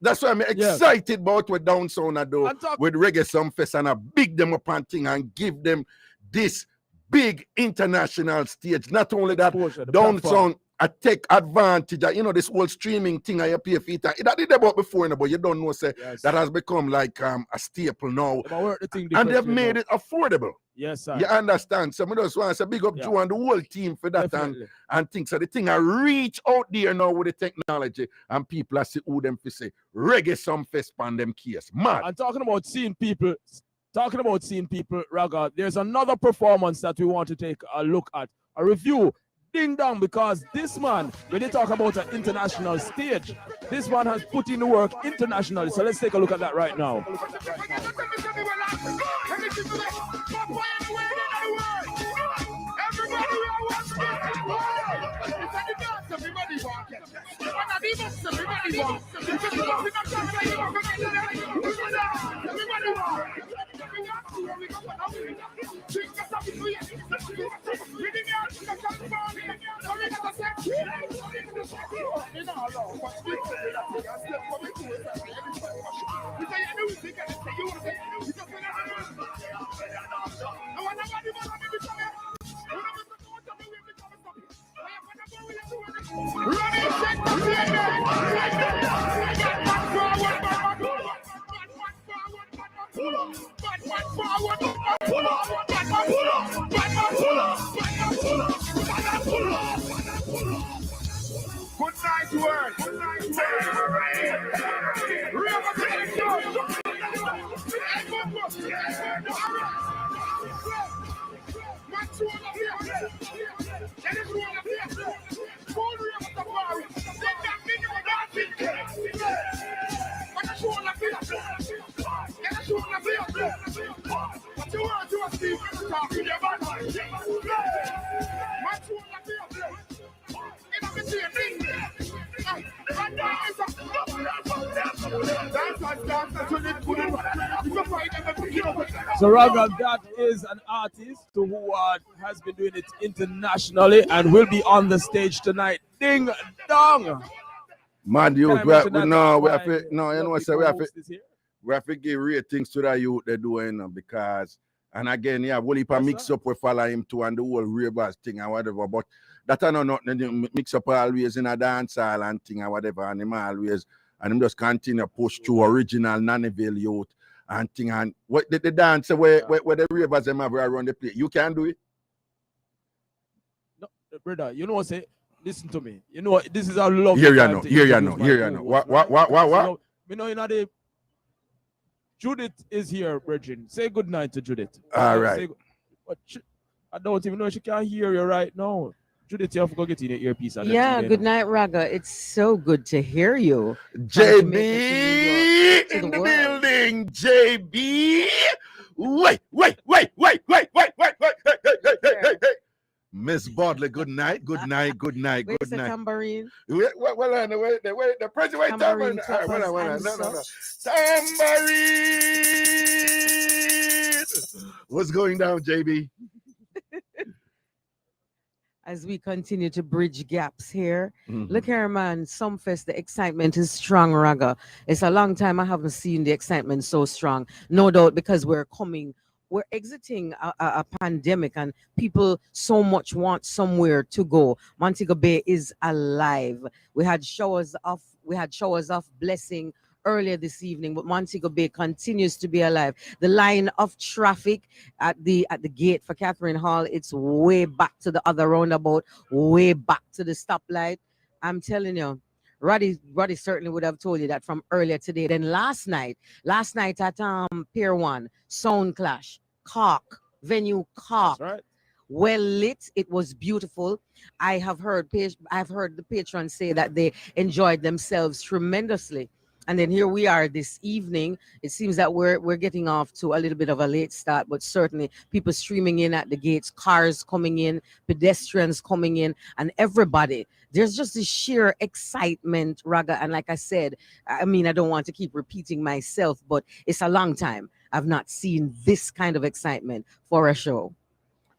that's why I'm excited about what Down Sound I do with Reggae Some Fest, and I big them up and thing and give them this big international stage. Not only that, Down Sound I take advantage of, this whole streaming thing I pay for it. That did about before, but you don't know, say that has become like a staple now. And they've made it affordable. Yes, sir. You understand? So I just want to say big up Joe and the whole team for that and things. So the thing I reach out there now with the technology and people I see who them for say Reggae Some Fest on them case. Man. And talking about seeing people, Raga, there's another performance that we want to take a look at, a review. Ding dong, because this man, when they talk about an international stage, this man has put in the work internationally. So let's take a look at that right now. Good night, world. Good night, So Raga, that is an artist who has been doing it internationally and will be on the stage tonight. Ding dong. Man, you we have to give ratings to that youth they're doing because, and again, we'll heap a mix up we follow him too and the whole ravers thing and whatever, but that I know nothing mix up always in a dance hall and thing and whatever, and him always, and him just continue push to original Nannyville youth and thing, and what the dance where the ravers them have around the place, you can do it? No, brother, you know what say? Listen to me. You know what? This is our love. Here you know. What? You know, the Judith is here, Bridget. Say good night to Judith. All right. I don't even know if she can hear you right now. Judith, you have to go get in your earpiece. Yeah, good night, Raga. It's so good to hear you. JB in the building. JB. Wait. Hey. Miss Bodley, good night. Where's the tambourine? Well, the president, tambourine. No. Tambourine. What's going down, JB? As we continue to bridge gaps here, look here, man. Sumfest, the excitement is strong, Raga. It's a long time I haven't seen the excitement so strong. No doubt because we're exiting a pandemic and people so much want somewhere to go. Montego Bay is alive. We had showers of blessing earlier this evening, but Montego Bay continues to be alive. The line of traffic at the gate for Catherine Hall, it's way back to the other roundabout, way back to the stoplight. I'm telling you, Roddy certainly would have told you that from earlier today. Then last night at Pier 1, Sound Clash, Cork, venue Cork. Right. well lit. It was beautiful. I've heard the patrons say that they enjoyed themselves tremendously. And then here we are this evening. It seems that we're getting off to a little bit of a late start, but certainly people streaming in at the gates, cars coming in, pedestrians coming in, and everybody. There's just this sheer excitement, Raga. And like I said, I mean, I don't want to keep repeating myself, but it's a long time I've not seen this kind of excitement for a show.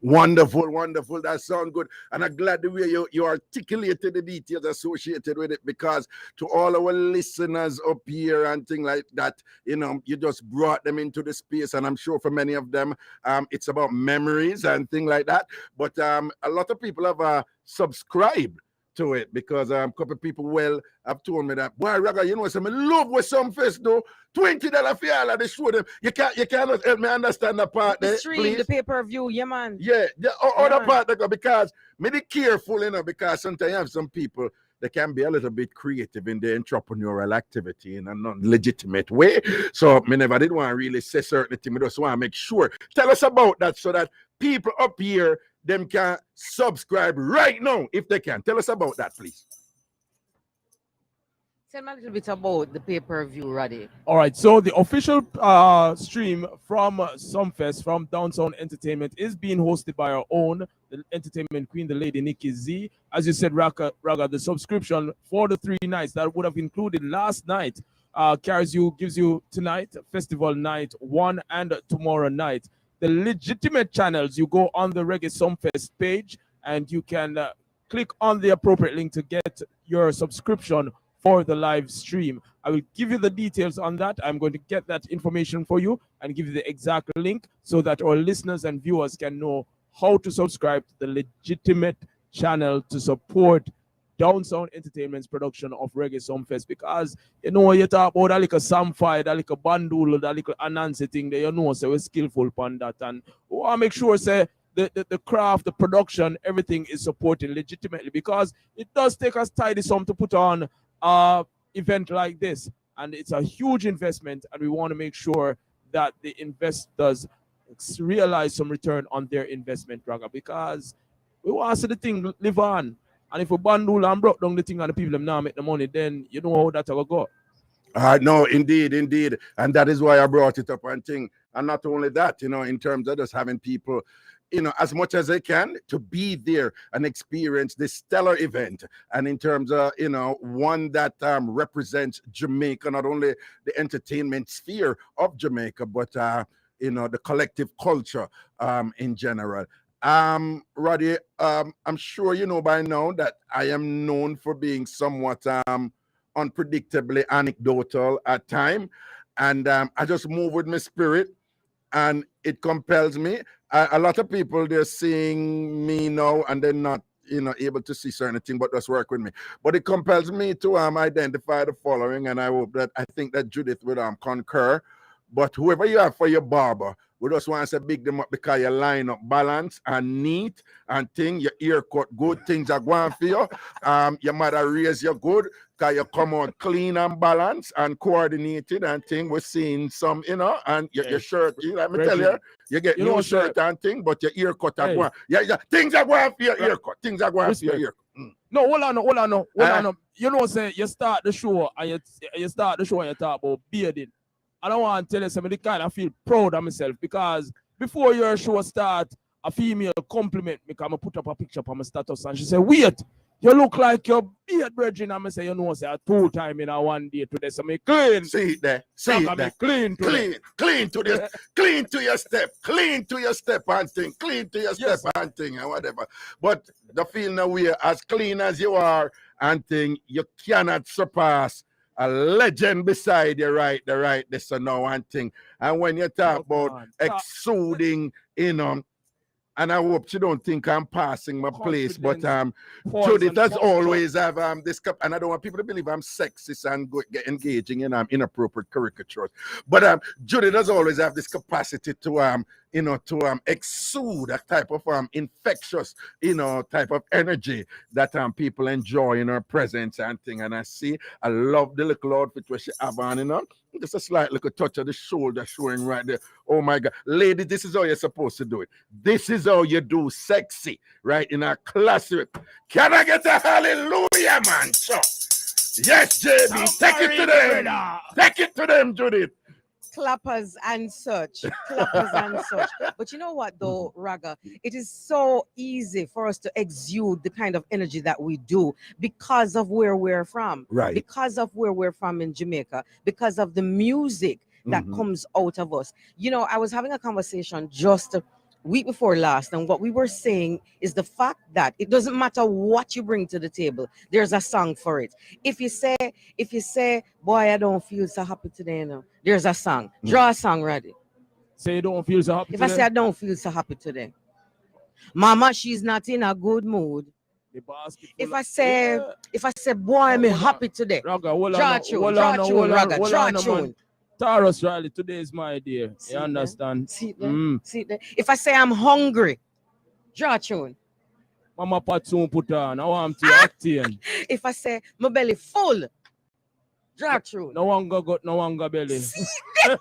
Wonderful, wonderful. That sounds good. And I'm glad the way you articulated the details associated with it, because to all our listeners up here and things like that, you just brought them into the space. And I'm sure for many of them, it's about memories and things like that. But a lot of people have subscribed to it, because a couple of people have told me that, boy, Raga, some love with some fest though. $20 for all of the show them. You cannot help me understand the part there, Stream, please. the pay-per-view, yeah, man. Yeah, the other part that go, because me be careful, because sometimes you have some people that can be a little bit creative in their entrepreneurial activity in a non-legitimate way. So me never did want to really say certain things. I just want to make sure. Tell us about that so that people up here them can subscribe right now if they can. Tell us about that, please. Tell me a little bit about the pay-per-view, Roddy. All right, so the official stream from Sumfest, from Downtown Entertainment, is being hosted by our own the entertainment queen, the lady Nikki Z. As you said, Raga, the subscription for the 3 nights that would have included last night gives you tonight, festival night 1, and tomorrow night. The legitimate channels, you go on the Reggae Sumfest page and you can click on the appropriate link to get your subscription for the live stream. I will give you the details on that. I'm going to get that information for you and give you the exact link so that our listeners and viewers can know how to subscribe to the legitimate channel to support Downtown Entertainment's production of Reggae Sumfest, because you talk about that little samfire, that little bandul, that little Anansi thing there, so we're skillful upon that, and we want to make sure say the craft, the production, everything is supported legitimately, because it does take us tidy some to put on event like this, and it's a huge investment, and we want to make sure that the investors realize some return on their investment, Raga, because we want to see the thing live on. And if we bundle and broke down the thing and the people them now make the money, then you know how that will go. No, indeed. And that is why I brought it up and thing. And not only that, in terms of just having people, as much as they can to be there and experience this stellar event. And in terms of, one that represents Jamaica, not only the entertainment sphere of Jamaica, but, the collective culture in general. Roddy, I'm sure you know by now that I am known for being somewhat unpredictably anecdotal at times, and I just move with my spirit, and it compels me. A lot of people, they're seeing me now and they're not able to see certain things, but just work with me. But it compels me to identify the following, and I think that Judith would concur. But whoever you have for your barber, we just want to say big them up, because you line up balance and neat and thing. Your ear cut good, things are going for you. Your mother raise you good, because you come out clean and balanced and coordinated and thing. We're seeing some, and your shirt, let me tell you, you get new shirt and thing, but your ear cut are going. Yeah, things are going for your ear cut. Things are going for your ear cut. No, hold on. Say you start the show and you talk about bearding. I don't want to tell you something, kind of feel proud of myself, because before your show start, a female compliment me, because I put up a picture on my status, and she said, wait, you look like your beard brethren. And I say, say a 2 times in a 1 day today. So me clean. See it there. Clean to your step and thing. Clean to your step and thing and whatever. But the feeling that we are as clean as you are and thing, you cannot surpass a legend beside you, right? This and now and thing. And when you talk about exuding, and I hope you don't think I'm passing my place, but Judith does always have this cup, and I don't want people to believe I'm sexist and engaging in inappropriate caricatures. But Judith does always have this capacity to to exude a type of infectious, type of energy that people enjoy in her presence and thing. And I love the little outfit where she have on, just a slight little touch of the shoulder showing right there. Oh my God. Lady, this is how you're supposed to do it. This is how you do sexy, right? In a classic. Can I get a hallelujah, man? So, yes, JB, take it to them. Take it to them, Judith. Clappers and such. Clappers and such. But you know what, though, Raga? It is so easy for us to exude the kind of energy that we do because of where we're from. Right. Because of where we're from in Jamaica. Because of the music that comes out of us. I was having a conversation just week before last, and what we were saying is the fact that it doesn't matter what you bring to the table, there's a song for it. If you say boy, I don't feel so happy today, there's a song. Draw a song ready. Say you don't feel so happy if today? I say I don't feel so happy today, mama, she's not in a good mood. If I say boy, me happy today, draw a tune, Raga, draw a tune. Taurus Riley, today is my day. You understand? See that? If I say I'm hungry, draw a tune. Mama Patsoon put on. I want to acting. If I say my belly full, draw a tune. No one got no one got belly.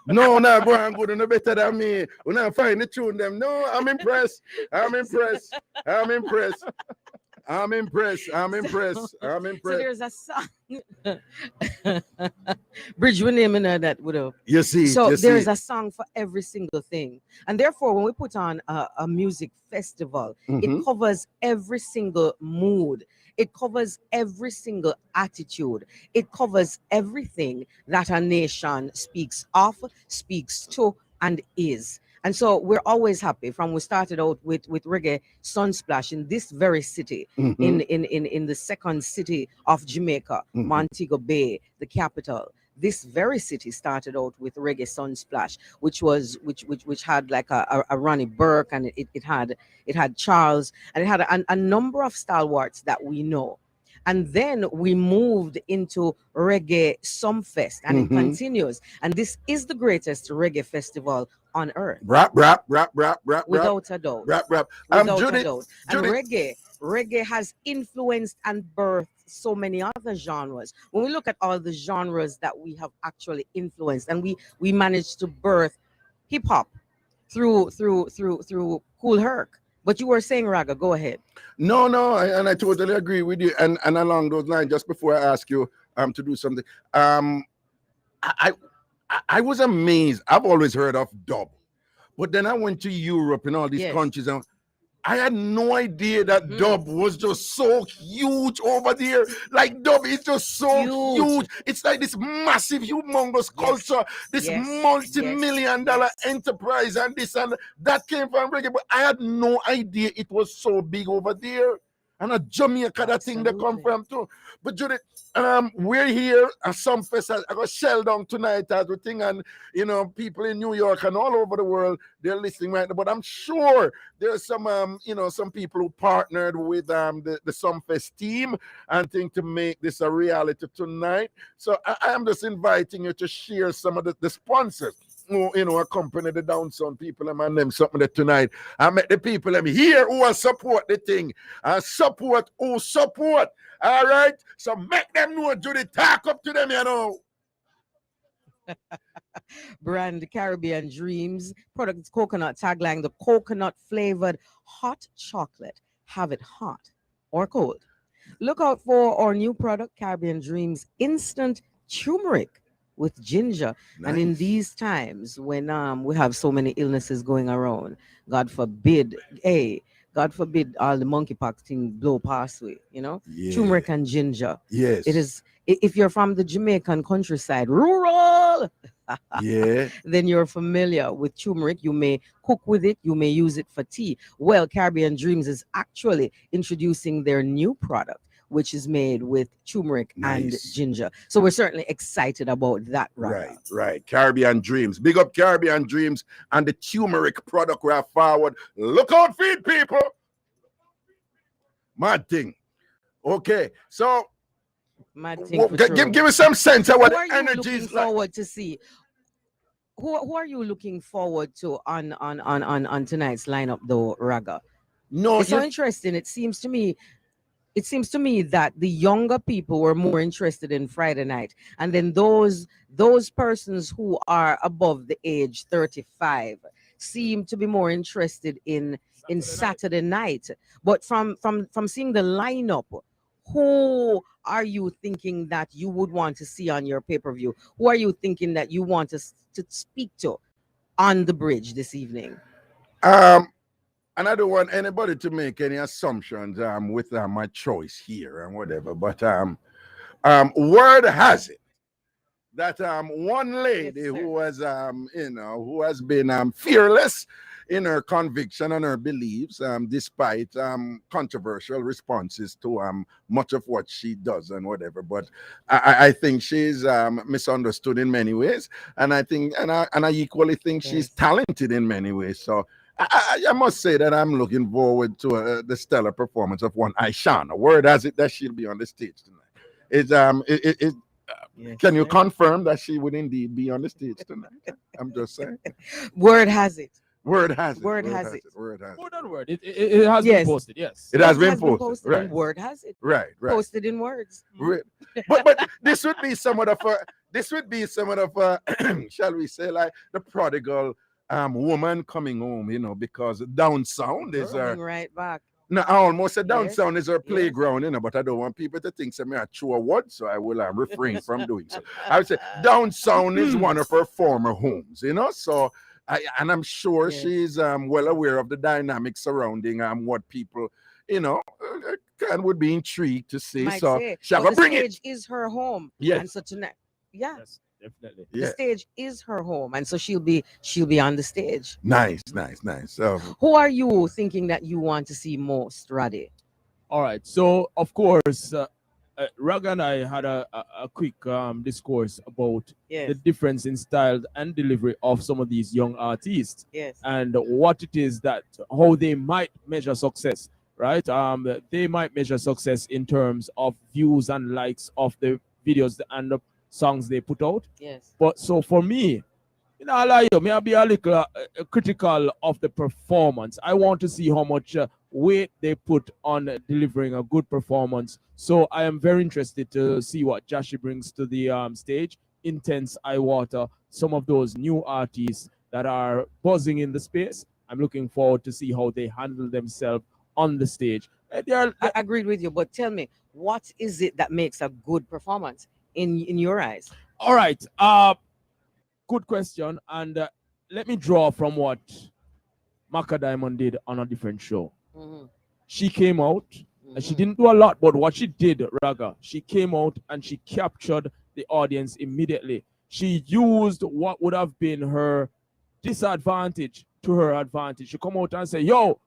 No, go on good, no better than me. When I find the tune them. No, I'm impressed. So there's a song. Bridge, we name that would have. You see. So there's a song for every single thing. And therefore, when we put on a music festival, it covers every single mood. It covers every single attitude. It covers everything that a nation speaks of, speaks to, and is. And so we're always happy from we started out with Reggae Sunsplash in this very city, in the second city of Jamaica, Montego Bay, the capital. This very city started out with Reggae Sunsplash, which had like a Ronnie Burke, and it had Charles, and it had a number of stalwarts that we know. And then we moved into Reggae Sumfest, and it continues. And this is the greatest reggae festival on earth. Without a doubt. Without a doubt. And reggae has influenced and birthed so many other genres. When we look at all the genres that we have actually influenced, and we managed to birth hip hop through Kool Herc. But you were saying, Raga, go ahead. No, and I totally agree with you. And along those lines, just before I ask you to do something, I was amazed. I've always heard of dub, but then I went to Europe and all these countries, and I had no idea that dub was just so huge over there. Like dub is just so huge. It's like this massive, humongous culture, this multi-million-dollar enterprise, and this and that came from reggae. But I had no idea it was so big over there. And a Jamaica, that thing they come from too. But Judith, we're here at Sumfest. I got shelled down tonight as we think, and people in New York and all over the world, they're listening right now. But I'm sure there's some some people who partnered with the Sumfest team and think to make this a reality tonight. So I am just inviting you to share some of the sponsors who accompany the Down Sound people and them something that tonight. I met the people here who will support the thing. Support who support. All right. So make them know, Judy. Talk up to them, Brand Caribbean Dreams. Product coconut tagline, the coconut flavored hot chocolate. Have it hot or cold. Look out for our new product, Caribbean Dreams Instant Turmeric with ginger. Nice. And in these times when we have so many illnesses going around, God forbid all the monkeypox thing blow past way, turmeric and ginger. Yes. It is, if you're from the Jamaican countryside, rural, then you're familiar with turmeric. You may cook with it, you may use it for tea. Well, Caribbean Dreams is actually introducing their new product, which is made with turmeric and ginger. So we're certainly excited about that. Right. Caribbean Dreams. Big up Caribbean Dreams and the turmeric product we have forward. Look out for it, people. Mad thing. Okay, so mad thing. Give me some sense of what the energy is like. Forward to see. who are you looking forward to on tonight's lineup though, Raga? No, It's so interesting. It seems to me that the younger people were more interested in Friday night, and then those persons who are above the age 35 seem to be more interested in Saturday night. But from seeing the lineup, who are you thinking that you would want to see on your pay-per-view? Who are you thinking that you want to speak to on the bridge this evening? And I don't want anybody to make any assumptions with my choice here and whatever. But word has it that one lady who has who has been fearless in her conviction and her beliefs, despite controversial responses to much of what she does and whatever. But I think she's misunderstood in many ways, and I think and I equally think she's talented in many ways. So I must say that I'm looking forward to the stellar performance of one Aishana. Word has it that she'll be on the stage tonight. Can you confirm that she would indeed be on the stage tonight? I'm just saying. Word has it. Word has it. Word has it. Word has it. More than word. It has been posted. Yes. It has been posted. Right. And word has it. Right. Posted in words. Right. But this would be somewhat of a shall we say, like the prodigal woman coming home, because down sound is Coming right back. No, I almost said down sound is our playground, but I don't want people to think I'm a true word, so I will refrain from doing so. I would say down sound is one of her former homes, so I'm sure she's well aware of the dynamics surrounding what people, would be intrigued to see. Might So say, shall but I the bring stage it? is her home. Yes. And so tonight, Yes, definitely. the stage is her home, and so she'll be on the stage. Nice. So who are you thinking that you want to see most, Raddy? All right. So of course, Raga and I had a quick discourse about the difference in style and delivery of some of these young artists. Yes. And what it is that how they might measure success, right? They might measure success in terms of views and likes of the videos and the songs they put out. Yes. But so for me, I lie you, may I be a little critical of the performance. I want to see how much weight they put on delivering a good performance. So I am very interested to see what Jashi brings to the stage. Intense Eye Water, some of those new artists that are buzzing in the space. I'm looking forward to see how they handle themselves on the stage. I agreed with you, but tell me, what is it that makes a good performance in your eyes? All right. Good question. And let me draw from what Maka Diamond did on a different show. Mm-hmm. She came out and she didn't do a lot, but what she did, Raga, she came out and she captured the audience immediately. She used what would have been her disadvantage to her advantage. She come out and say, yo,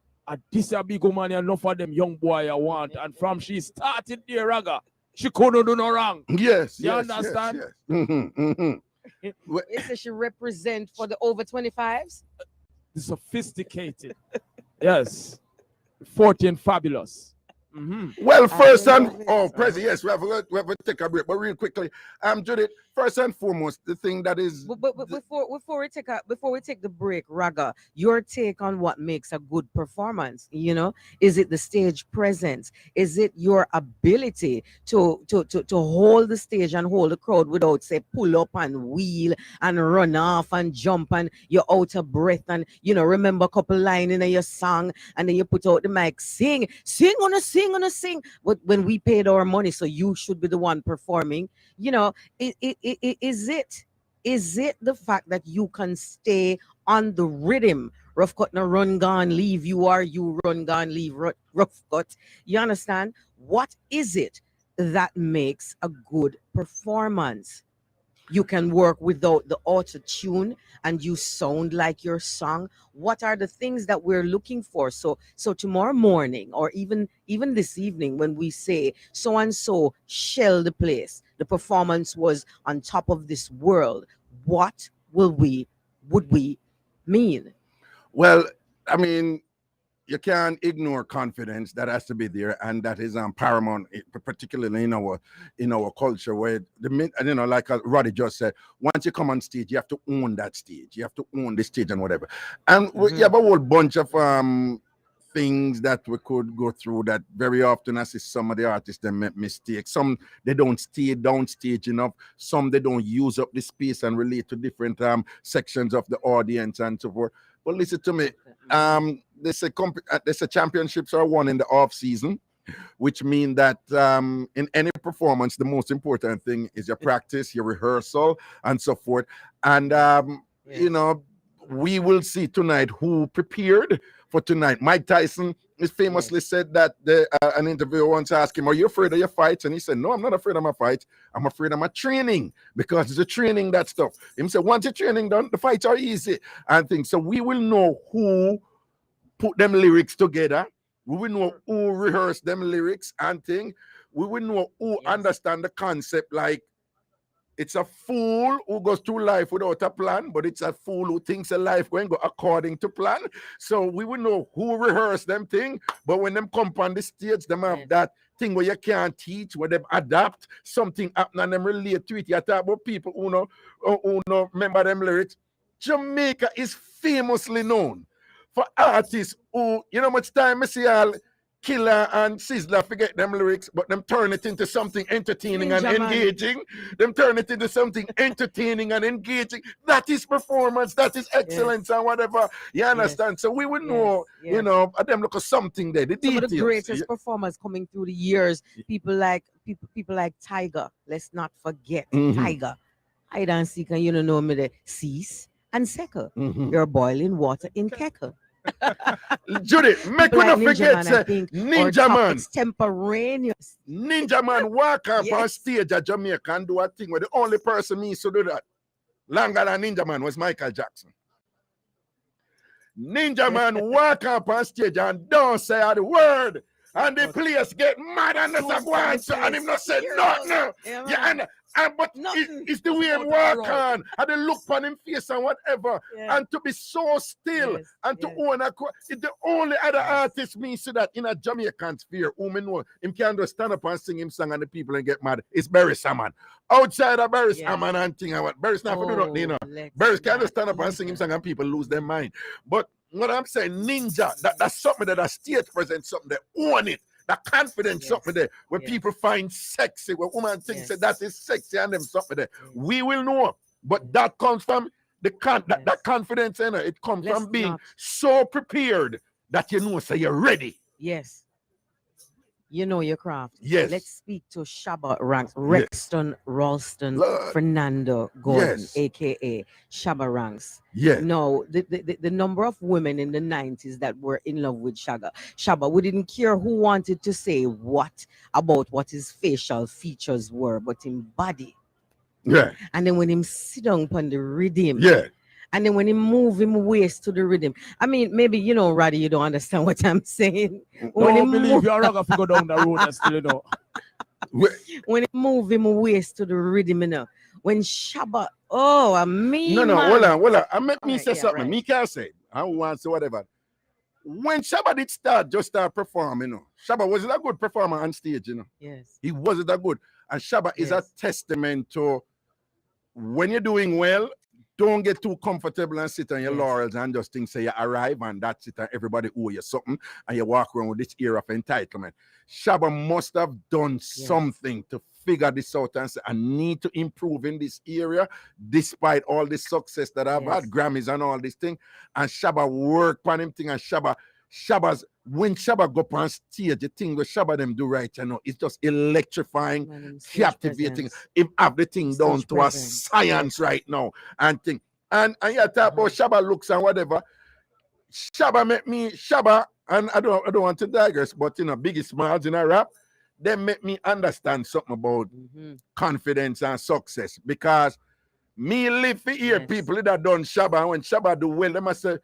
this a big woman, enough of them young boy I want. And from she started there, Raga, she couldn't do no wrong. Yes. You understand? Yes. Is it she represent for the over 25s? Sophisticated. Yes. 14 fabulous. Mm-hmm. Well, first and Prezi, yes, we have to take a break, but real quickly, Judith, first and foremost, the thing that is. But before we take the break, Raga, your take on what makes a good performance? Is it the stage presence? Is it your ability to hold the stage and hold the crowd without say pull up and wheel and run off and jump and you're out of breath and remember a couple lines in your song and then you put out the mic, sing, gonna sing. But when we paid our money, so you should be the one performing. Is it the fact that you can stay on the rhythm? Rough cut, no run, gone, leave. You run, gone, leave. Rough cut. You understand? What is it that makes a good performance? You can work without the auto tune and you sound like your song. What are the things that we're looking for? So tomorrow morning or even this evening when we say so and so shell the place, the performance was on top of this world, what would we mean? Well, I mean, you can't ignore confidence. That has to be there, and that is paramount, particularly in our culture, where like Roddy just said, once you come on stage, you have to own that stage. You have to own the stage and whatever. And we have a whole bunch of things that we could go through that very often I see some of the artists that make mistakes. Some they don't stay downstage enough. Some they don't use up the space and relate to different sections of the audience and so forth. But listen to me. They say championships are won in the off season, which means that in any performance, the most important thing is your practice, your rehearsal, and so forth. And we will see tonight who prepared for tonight. Mike Tyson is famously said that an interviewer once asked him, "Are you afraid of your fights?" And he said, "No, I'm not afraid of my fights. I'm afraid of my training, because it's a training that stuff." He said, "Once your training done, the fights are easy and things." So we will know who put them lyrics together. We will know who rehearsed them lyrics and thing. We will know who understand the concept. Like, it's a fool who goes through life without a plan, but it's a fool who thinks a life going to go according to plan. So we will know who rehearsed them thing, but when them come on the stage, them have that thing where you can't teach, where them adapt, something happen and them relate to it. You talk about people who know remember them lyrics. Jamaica is famously known for artists who, much time I see all Killer and Sizzler forget them lyrics, but them turn it into something entertaining and engaging. Them turn it into something entertaining and engaging. That is performance. That is excellence and whatever. You understand? So we will know, them look at something there. The Some details. of the greatest performers coming through the years. People like Tiger. Let's not forget Tiger. Hide and seek, and know me the cease and second. You're boiling water in kettle. Judy, make we not forget Ninja Man. Extemporaneous. Ninja Man walk up on stage at Jamaica and do a thing where the only person means to do that longer than Ninja Man was Michael Jackson. Ninja Man walk up on stage and don't say a word. And the players get mad and there's a one, and him not say nothing. But it's the way him walk on, and the look on him face and whatever, and to be so still and to own it's the only other artist me see that in a Jamaican sphere who me know him can just stand up and sing him song and the people and get mad. It's Barry Salmon. Outside of Barry Salmon and thing and what Barry's not for do nothing, Barry can just stand up and sing him song and people lose their mind. But what I'm saying, Ninja, that's something that a stage presents, something that own it. That confidence, something there, where people find sexy, where women think that is sexy and them something there. We will know, but that comes from that confidence, it comes from being so prepared that you know, so you're ready. Yes. You know your craft. Yes. Let's speak to Shabba Ranks, Rexton Ralston Fernando Gordon, aka Shabba Ranks. Yeah. No, the number of women in the 90s that were in love with Shabba, we didn't care who wanted to say what about what his facial features were, but his body. Yeah. And then when him sit down on the rhythm. Yeah. And then when he move him waist to the rhythm. I mean, maybe, Roddy, you don't understand what I'm saying. When don't believe you're not going to go down the road and still know. When he move him waist to the rhythm, when Shabba, I mean, No, hold on. I make me say something. Right. Me can't say. I don't want to say whatever. When Shabba did start performing, Shabba wasn't a good performer on stage, Yes. He wasn't that good. And Shabba is a testament to when you're doing well, don't get too comfortable and sit on your laurels and just think, say you arrive and that's it and everybody owe you something and you walk around with this air of entitlement. Shabba must have done something to figure this out and say, I need to improve in this area despite all the success that I've had, Grammys and all this thing. And Shabba worked on him thing, and when Shabba go up on stage, the thing that Shabba them do right, it's just electrifying, captivating. Him have the thing down to a science right now and thing. And you talk about Shabba looks and whatever. Shabba, and I don't want to digress, but biggest smiles in a rap, they make me understand something about confidence and success. Because me live for hear people that done Shabba, and when Shabba do well, they must say,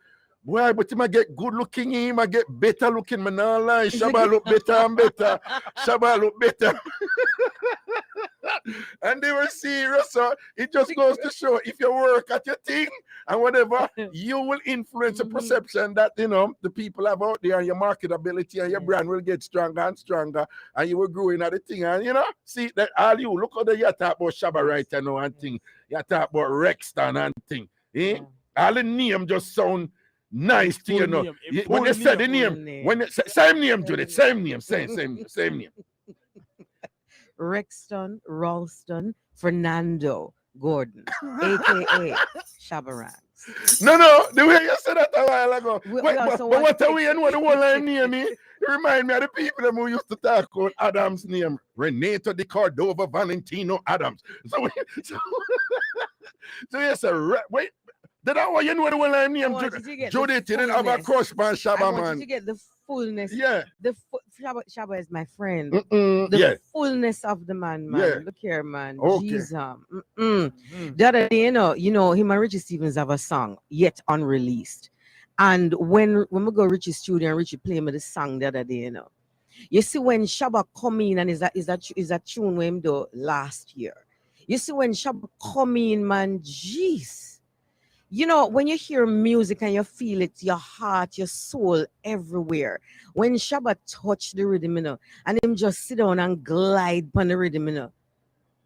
boy, but he might get good looking, he might get better looking, man. No lie. Shabba look better and better. Shabba look better. And they were serious. So it just goes to show if you work at your thing and whatever, you will influence the perception that, you know, the people have out there, and your marketability and your brand will get stronger and stronger, and you will grow in at the thing. And, you know, see that all you look how you talk about Shabba right now and thing. You talk about Rexton and thing. Eh? All the name just sound nice to you know. When you say the name, when you say, same name, Judith, same name. Rexton, Ralston, Fernando Gordon, aka Shabarang. No, the way you said that a while ago. But what a way you know the whole line name me? It remind me of the people who used to talk about Adam's name. Renato de Cordova Valentino Adams. So yes, wait. Did I want you know the whole line name? Judith didn't have a crush on Shabba, I man. want you to get the fullness. Yeah. Shabba is my friend. The fullness of the man. Yeah. Look here, man. Okay. Jesus. The other day, you know, him and Richie Stevens have a song yet unreleased. And when we go Richie studio and Richie play me the song the other day, you know. You see when Shabba come in and is that tune with him do last year. You see when Shabba come in, man, jeez. You know, when you hear music and you feel it, your heart, your soul, everywhere. When Shabba touch the rhythm, you know, and him just sit down and glide on the rhythm, you know.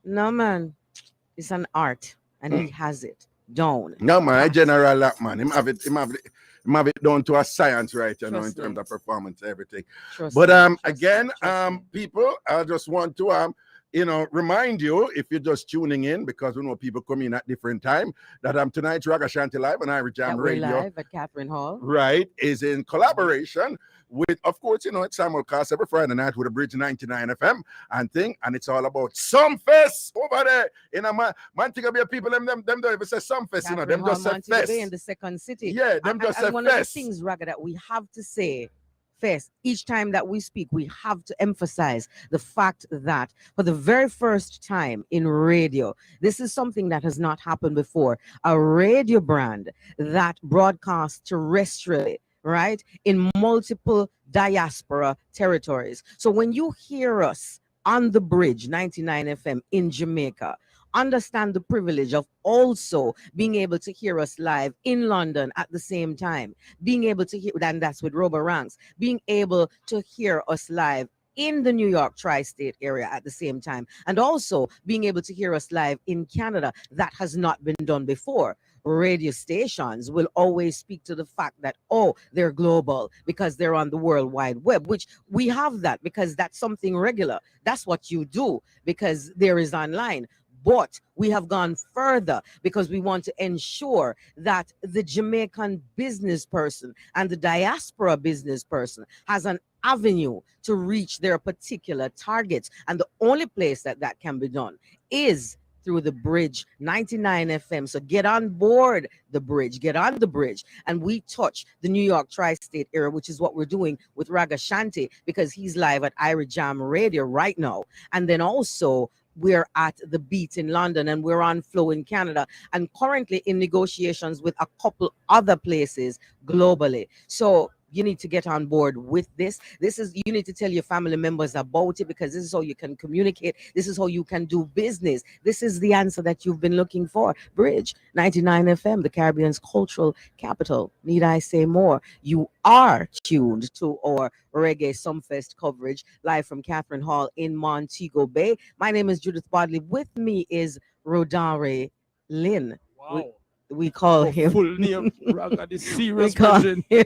No, man, it's an art, and he has it down. No, man, I general that, man. Him have it down to a science, right, you know, in terms of performance, everything. Again, people, I just want to you know, remind you, if you're just tuning in, because we know people come in at different time, that tonight's Ragashanti Live on Irie Jam Radio. Live at Catherine Hall. Right, is in collaboration with, of course, you know, it's simulcast every Friday night with a Bridge 99 FM and thing, and it's all about Sumfest over there. You know, man, think about people, them don't even say Sumfest, you know, them just say fest. In the second city. Yeah, them just say fest. One of the things, Raga, that we have to say, first, each time that we speak, we have to emphasize the fact that for the very first time in radio, this is something that has not happened before. A radio brand that broadcasts terrestrially, right, in multiple diaspora territories. So when you hear us on the Bridge 99 FM in Jamaica, understand the privilege of also being able to hear us live in London at the same time, being able to hear, and that's with Robo Ranks, being able to hear us live in the New York tri-state area at the same time, and also being able to hear us live in Canada. That has not been done before. Radio stations will always speak to the fact that, oh, they're global because they're on the World Wide Web, which we have that because that's something regular. That's what you do because there is online. But we have gone further because we want to ensure that the Jamaican business person and the diaspora business person has an avenue to reach their particular targets. And the only place that that can be done is through the Bridge 99 FM. So get on board the Bridge, get on the Bridge. And we touch the New York tri-state area, which is what we're doing with Ragashanti because he's live at Irie Jam Radio right now. And then also we're at the Beat in London and we're on Flow in Canada and currently in negotiations with a couple other places globally. So you need to get on board with this. You need to tell your family members about it because this is how you can communicate. This is how you can do business. This is the answer that you've been looking for. Bridge 99 FM, the Caribbean's cultural capital. Need I say more? You are tuned to our Reggae Sumfest coverage live from Catherine Hall in Montego Bay. My name is Judith Bodley. With me is Rodare Lynn. Wow. We call him full name, Raga, the serious we call version. him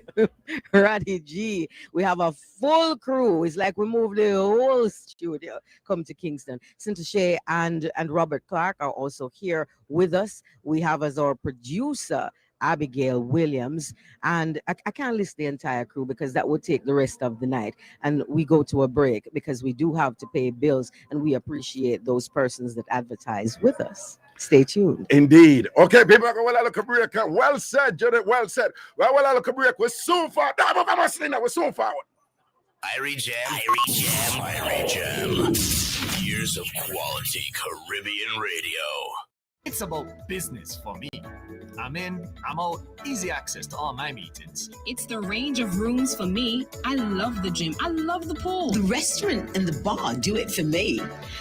Roddy G. We have a full crew. It's like we moved the whole studio. Come to Kingston. Cynthia Shea and Robert Clark are also here with us. We have as our producer Abigail Williams, and I can't list the entire crew because that would take the rest of the night, and we go to a break because we do have to pay bills, and we appreciate those persons that advertise with us. Stay tuned. Indeed. Okay, people, well, look a break. Well said, Judith. Well said. Well, look a break. We're soon forward. We're soon forward. Irie Jam. Years of quality Caribbean radio. It's about business for me. I'm in, I'm out, easy access to all my meetings. It's the range of rooms for me. I love the gym. I love the pool. The restaurant and the bar do it for me.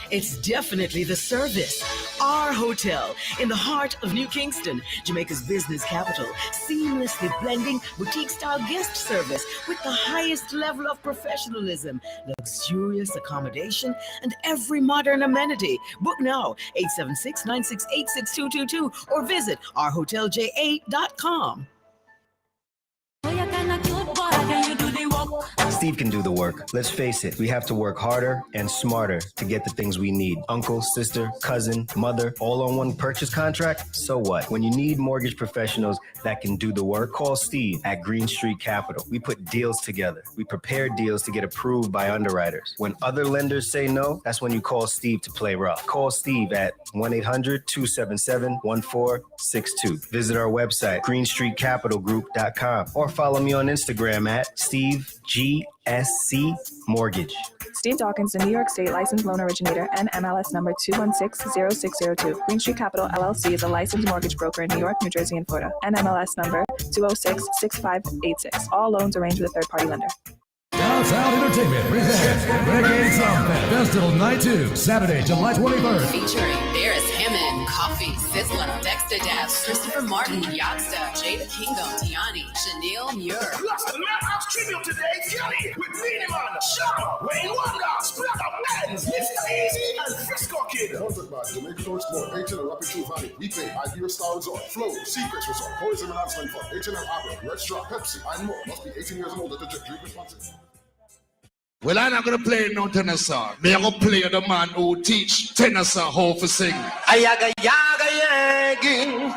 It's definitely the service. Our hotel in the heart of New Kingston, Jamaica's business capital, seamlessly blending boutique-style guest service with the highest level of professionalism, luxurious accommodation, and every modern amenity. Book now, 876-968-6222, or visit ourhotelja.com. Steve can do the work. Let's face it, we have to work harder and smarter to get the things we need. Uncle, sister, cousin, mother, all on one purchase contract? So what? When you need mortgage professionals that can do the work, call Steve at Green Street Capital. We put deals together. We prepare deals to get approved by underwriters. When other lenders say no, that's when you call Steve to play rough. Call Steve at 1-800-277-1462. Visit our website, greenstreetcapitalgroup.com, or follow me on Instagram at SteveGSC Mortgage. Steve Dawkins, the New York State licensed loan originator, and MLS number 2160602. Green Street Capital LLC is a licensed mortgage broker in New York, New Jersey, and Florida. NMLS number 2066586. All loans arranged with a third-party lender. Downtown Entertainment presents Reggae Sumfest Festival Night 2, Saturday, July 23rd. Featuring Barris Hammond, Coffee, Sizzla, Dexter Dash, Christopher Martin, Youngsta, Jada Kingdom, Tiani, Chanel Muir. Plus the Madhouse tribute today, Kelly, with Miniman, Sharma, Wayne Wonder, Splatter, Benz, Mr. Easy, and Frisco Kid. Sponsored by Jamaica Tour Sport, H&M Rapidu Valley, We Pay, Irie Star Resort, Flow, Secrets Resort, Tourism Enhancement Fund, H&M Opera, Red Straw, Pepsi, and more. Must be 18 years and older to drink responsibly. Well, I'm not gonna play no tenor song. Me, I'm gonna play the man who teach tenor song how to sing. Ayaga yaga yagin,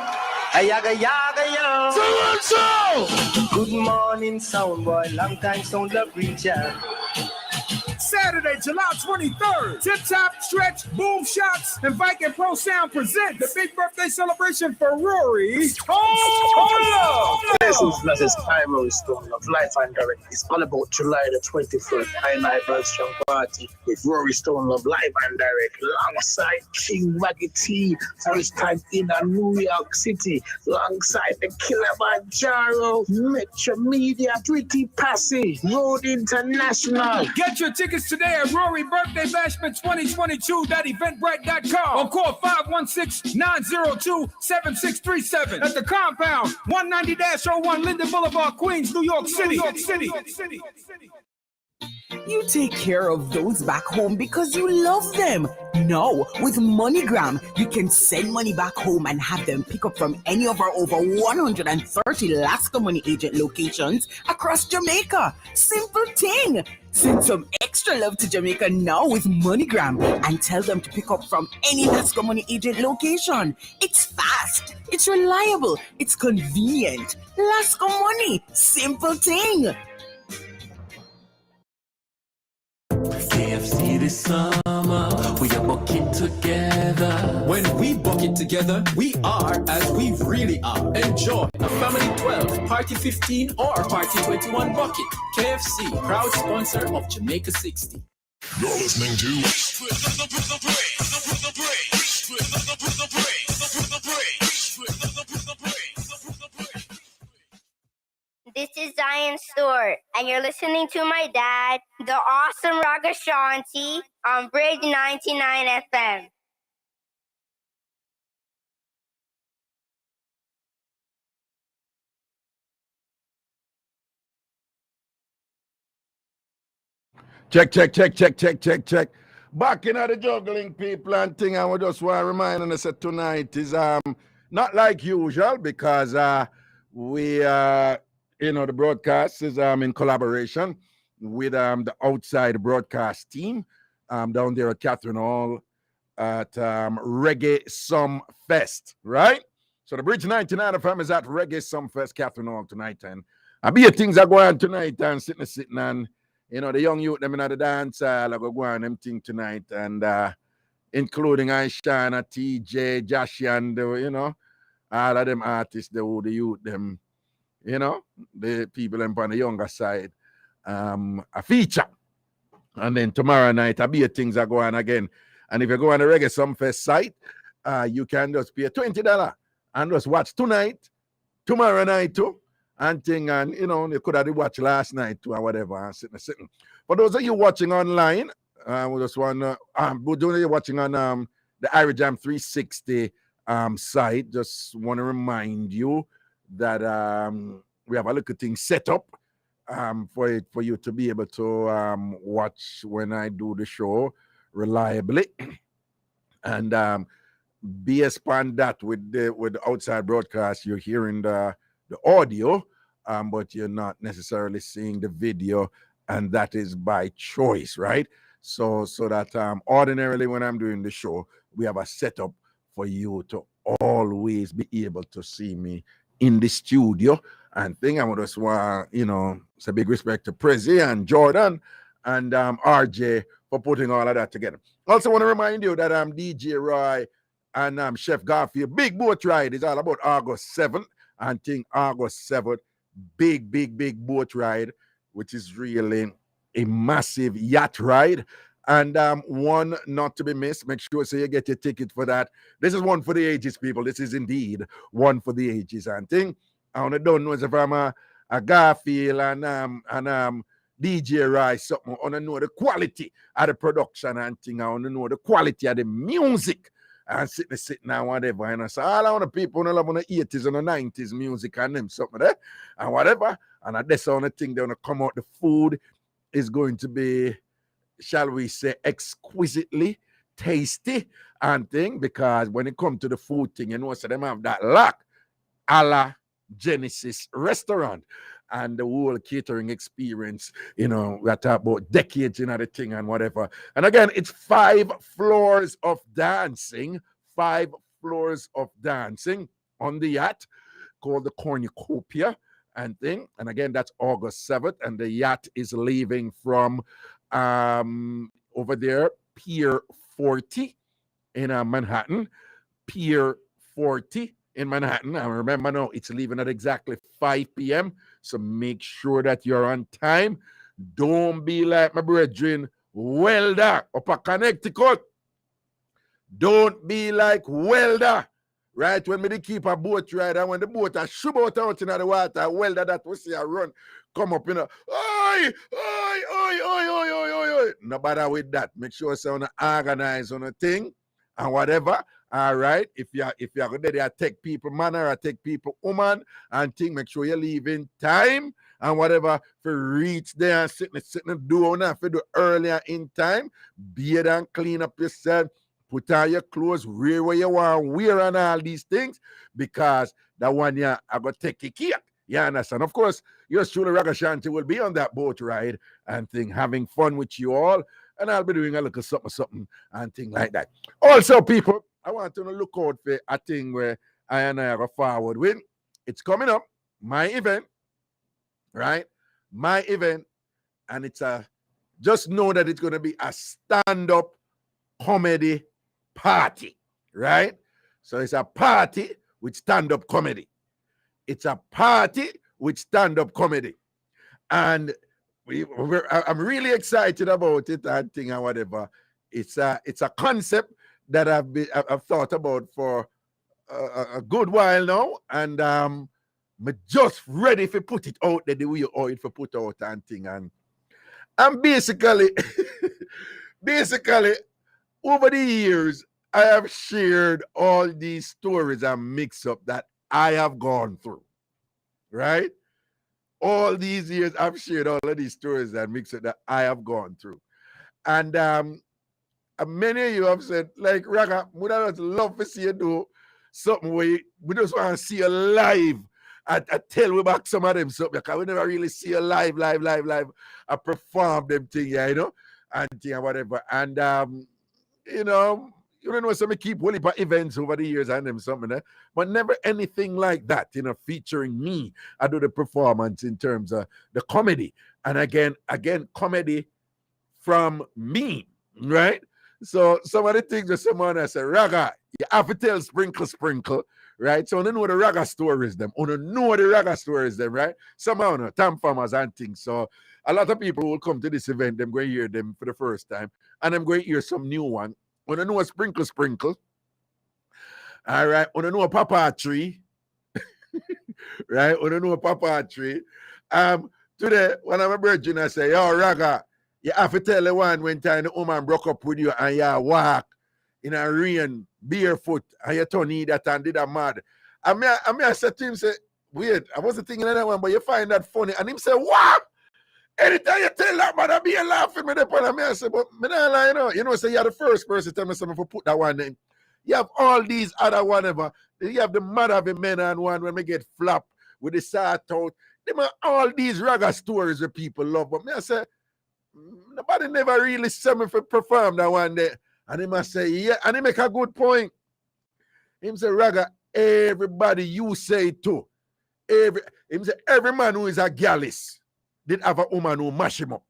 ayaga yaga yo. So. Good morning, sound boy. Long time sound the preacher. Saturday, July 23rd, Tip Top, Stretch, Boom Shots, and Viking Pro Sound present the big birthday celebration for Rory. This is Cairo Stone of Life and Direct. It's all about July the 21st, High Virtual Party with Rory Stone of Life and Direct, alongside King Waggy T, first time in New York City, alongside the Kilimanjaro, Metro Media, Pretty Passy, Road International. Get your tickets today at Rory Birthday Bashment 2022.eventbrite.com or call 516-902-7637 at the compound, 190-01 Linden Boulevard, Queens, New York City. You take care of those back home because you love them. Now, with MoneyGram, you can send money back home and have them pick up from any of our over 130 Lasco Money agent locations across Jamaica. Simple thing. Send some extra love to Jamaica now with MoneyGram and tell them to pick up from any Lasco Money agent location. It's fast, it's reliable, it's convenient. Lasco Money, simple thing. KFC this summer, we are bucking together. When we buck it together, we are as we really are. Enjoy a family 12, party 15, or party 21 bucket. KFC, proud sponsor of Jamaica 60. You're listening to This is Zion Stewart, and you're listening to my dad, the awesome Ragashanti, on Bridge 99 FM. Check. Back in the juggling people and thing, I would just want to remind us that tonight is not like usual because we the broadcast is in collaboration with the outside broadcast team down there at Catherine Hall at Reggae Some Fest, right? So the Bridge 99 FM is at Reggae Some Fest, Catherine Hall tonight, and I be things are going on tonight and sitting and the young youth them in the dance I go on them thing tonight, and including Aishana, TJ, Josh, and all of them artists, the youth them. The people on the younger side, a feature. And then tomorrow night, a beer things are going again. And if you go on the Reggae Some Fest site, you can just pay $20 and just watch tonight, tomorrow night too, and thing, and you know, you could have watched last night too, or whatever, and sitting. For those of you watching online, we just want we're doing you watching on the Irie Jam 360 site. Just want to remind you that we have a little thing set up for you to be able to watch when I do the show reliably, and based upon that with the outside broadcast, you're hearing the audio, but you're not necessarily seeing the video, and that is by choice, right? So that ordinarily when I'm doing the show, we have a setup for you to always be able to see me in the studio and thing. I would just want, you know, it's a big respect to Prezi and Jordan and RJ for putting all of that together. Also want to remind you that I'm DJ Roy and Chef Garfield. Big boat ride is all about August 7th. And think August 7th, big boat ride, which is really a massive yacht ride. And one not to be missed. Make sure so you get your ticket for that. This is one for the ages, people. This is indeed one for the ages. And thing I only don't know if I'm a Garfield and DJ Rice something. I want to know the quality of the production and thing. I want to know the quality of the music. And sitting and whatever. And so all of the people who love on the 80s and the 90s music and them something there and whatever. And that's the only thing they're going to come out. The food is going to be, shall we say, exquisitely tasty and thing, because when it comes to the food thing, you know, so them have that lock a la Genesis restaurant and the whole catering experience, you know, we are talking about decades in the thing and whatever. And again, it's 5 floors of dancing, 5 floors of dancing on the yacht called the Cornucopia and thing. And again, that's August 7th, and the yacht is leaving from over there, Pier 40 in Manhattan, Pier 40 in Manhattan. I remember now it's leaving at exactly 5 p.m. So make sure that you're on time. Don't be like my brethren, Welder up at Connecticut. Don't be like Welder. Right? When me keep a boat ride, and when the boat a shoot out in the water, Welder that we see a run, come up in a oi. No bother with that. Make sure so on organize on a thing and whatever. All right. If you're there, take people manner or take people woman and thing, make sure you leave in time and whatever for reach there and sitting and do now for do earlier in time. Beard and clean up yourself. Put on your clothes, wear where you want, wear and all these things, because that one year I got to take your cake. You understand? Of course, yours truly, Ragashanti, will be on that boat ride and thing, having fun with you all. And I'll be doing a little something and thing like that. Also, people, I want to look out for a thing where I and I go forward with. It's coming up, my event, right? My event, and it's just know that it's going to be a stand-up comedy party, right? So it's a party with stand-up comedy. It's a party with stand-up comedy. And I'm really excited about it and thing and whatever. It's a concept that I've thought about for a good while now, and I'm just ready to put it out there the way you owe it for put out and thing. And basically, over the years, I have shared all these stories and mix-up that I have gone through, right? All these years, I've shared all of these stories and mix-up that I have gone through. And many of you have said, like, Raga, would I just love to see you do something where we just want to see you live. I tell we back some of them something, because we never really see you live. I perform them things, yeah, you know, and thing and whatever. And, you know some keep holding by events over the years and them something, but never anything like that, you know, featuring me. I do the performance in terms of the comedy. And again, comedy from me, right? So some of the things that someone has said, Raga, you have to tell sprinkle, right? So I don't know the Raga stories them. Right? Somehow, no, Tam farmers and things. So a lot of people will come to this event, them going to hear them for the first time, and I'm going to hear some new one. When I know a sprinkle, All right, on know Papa Tree. Right? On know Papa Tree. Today, when I'm a virgin, I say, yo, Raga, you have to tell the one when time the woman broke up with you and you walk in a rain, barefoot, and you turn need that and did a mad. I said to him, say, weird, I wasn't thinking of that one, but you find that funny. And him say, what? Anytime you tell that man, I be laughing with the I say, but me not lie, you know, say you're the first person to tell me something for put that one in. You have all these other whatever. You have the mother of the men and one when we get flop with the side out. Them are all these raga stories that people love. But me I say, nobody never really said me for perform that one day. And he must say, yeah, and he make a good point. Him say, Raga, everybody you say too. Him say, every man who is a gallus did have a woman who mash him up.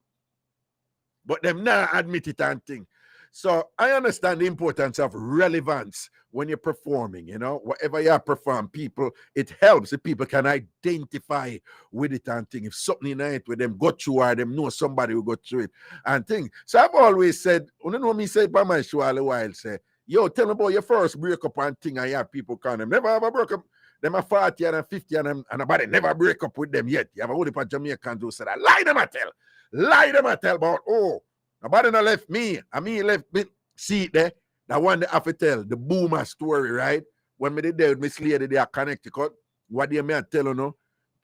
But them now admit it and thing. So I understand the importance of relevance when you're performing, you know, whatever you perform, people, it helps if people can identify with it and thing. If something in it with them go through or them know somebody who go through it and thing. So I've always said, you know me said by my show all the while, say, yo, tell them about your first breakup and thing and you have people call them. Never have a breakup. Them are 40 and 50 and nobody never break up with them yet. You have a whole heap of Jamaicans who said, lie them I tell. Lie them I tell about, oh, nobody not left me. And me left me. See it there? That one they have to tell. The boomer story, right? When me did there with Miss Lady there at Connecticut, what they may tell you know?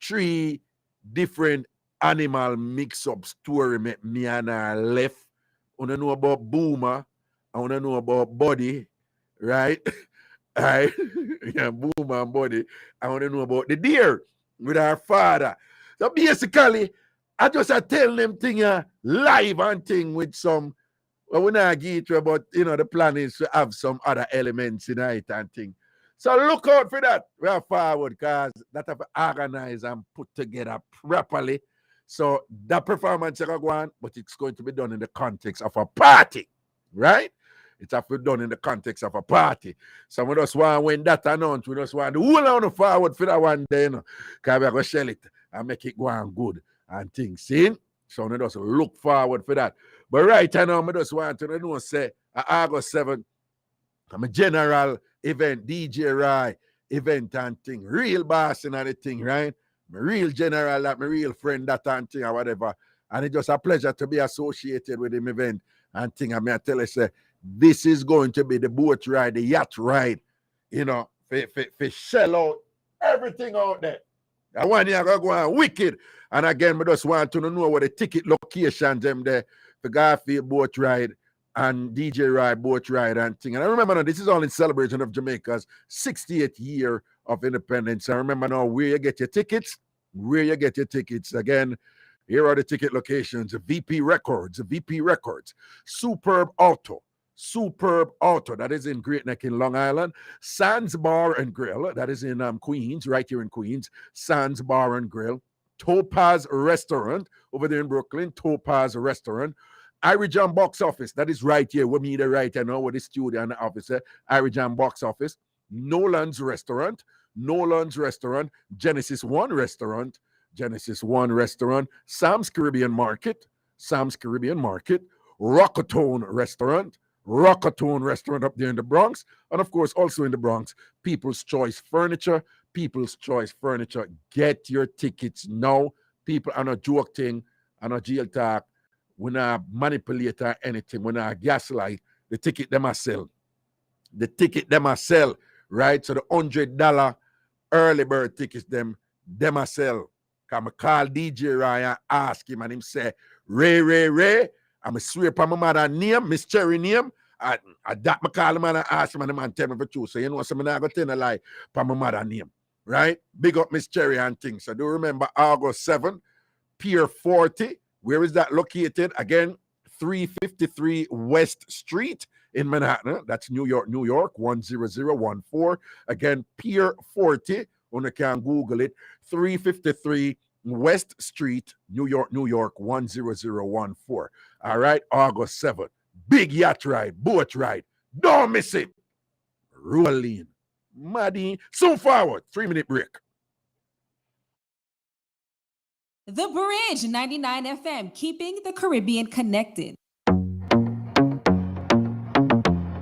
3 different animal mix-up story me and her left. I want to know about boomer. I want to know about body, right? Right? Yeah, boomer and body. I want to know about the deer with her father. So basically, I just tell them thing live and thing with some. Well, we're not give you about, you know, the plan is to have some other elements in it and thing. So look out for that. We are forward because that have organized and put together properly. So that performance is going to go on, but it's going to be done in the context of a party, right? It's have to be done in the context of a party. So we just want when that announced, we just want the whole on the forward for that one day, you know, because we're going to shell it and make it go on good and things. See? So we just look forward for that. But right now, I just want to know, say, August 7th, I'm a general event, DJ Rai event and thing. Real boss and the thing, right? My real general, that my real friend, that and thing or whatever. And it's just a pleasure to be associated with him event and thing. I mean, I tell you, say, this is going to be the boat ride, the yacht ride, you know, for shell out everything out there. I want you to go on wicked. And again, I just want to know what the ticket locations them there for Garfield boat ride and DJ ride boat ride and thing. And I remember now, this is all in celebration of Jamaica's 60th year of independence. I remember now where you get your tickets. Again, here are the ticket locations. VP Records, Superb Auto, that is in Great Neck in Long Island. Sands Bar and Grill, that is in Queens, right here in Queens. Sands Bar and Grill. Topaz Restaurant over there in Brooklyn. Topaz Restaurant. Irie Jam Box Office, that is right here. We meet right here now with the studio and the officer. Irie Jam Box Office. Nolan's Restaurant. Genesis One Restaurant. Sam's Caribbean Market. Rockatone Restaurant up there in the Bronx. And of course, also in the Bronx, People's Choice Furniture. Get your tickets now. People are not joking, are not jail talk. We're not manipulate or anything. We're not gaslight. The ticket them a sell. Right? So the $100 early bird tickets them a sell. Come call DJ Ryan, ask him, and him say, Ray, I'm a swear upon my mother name, Miss Cherry name. I that I call him and I ask him, and the man tell me for true. So you know, so I'm not going to tell a lie upon my mother name. Right? Big up Miss Cherry and things. So do remember August 7th, Pier 40. Where is that located? Again, 353 West Street in Manhattan. That's New York, 10014. Again, Pier 40. You can Google it. 353 West Street, New York, 10014. All right, August 7th. Big yacht ride, boat ride. Don't miss it. Rolling. Maddie. Soon forward. 3-minute break. The Bridge 99 FM, keeping the Caribbean connected.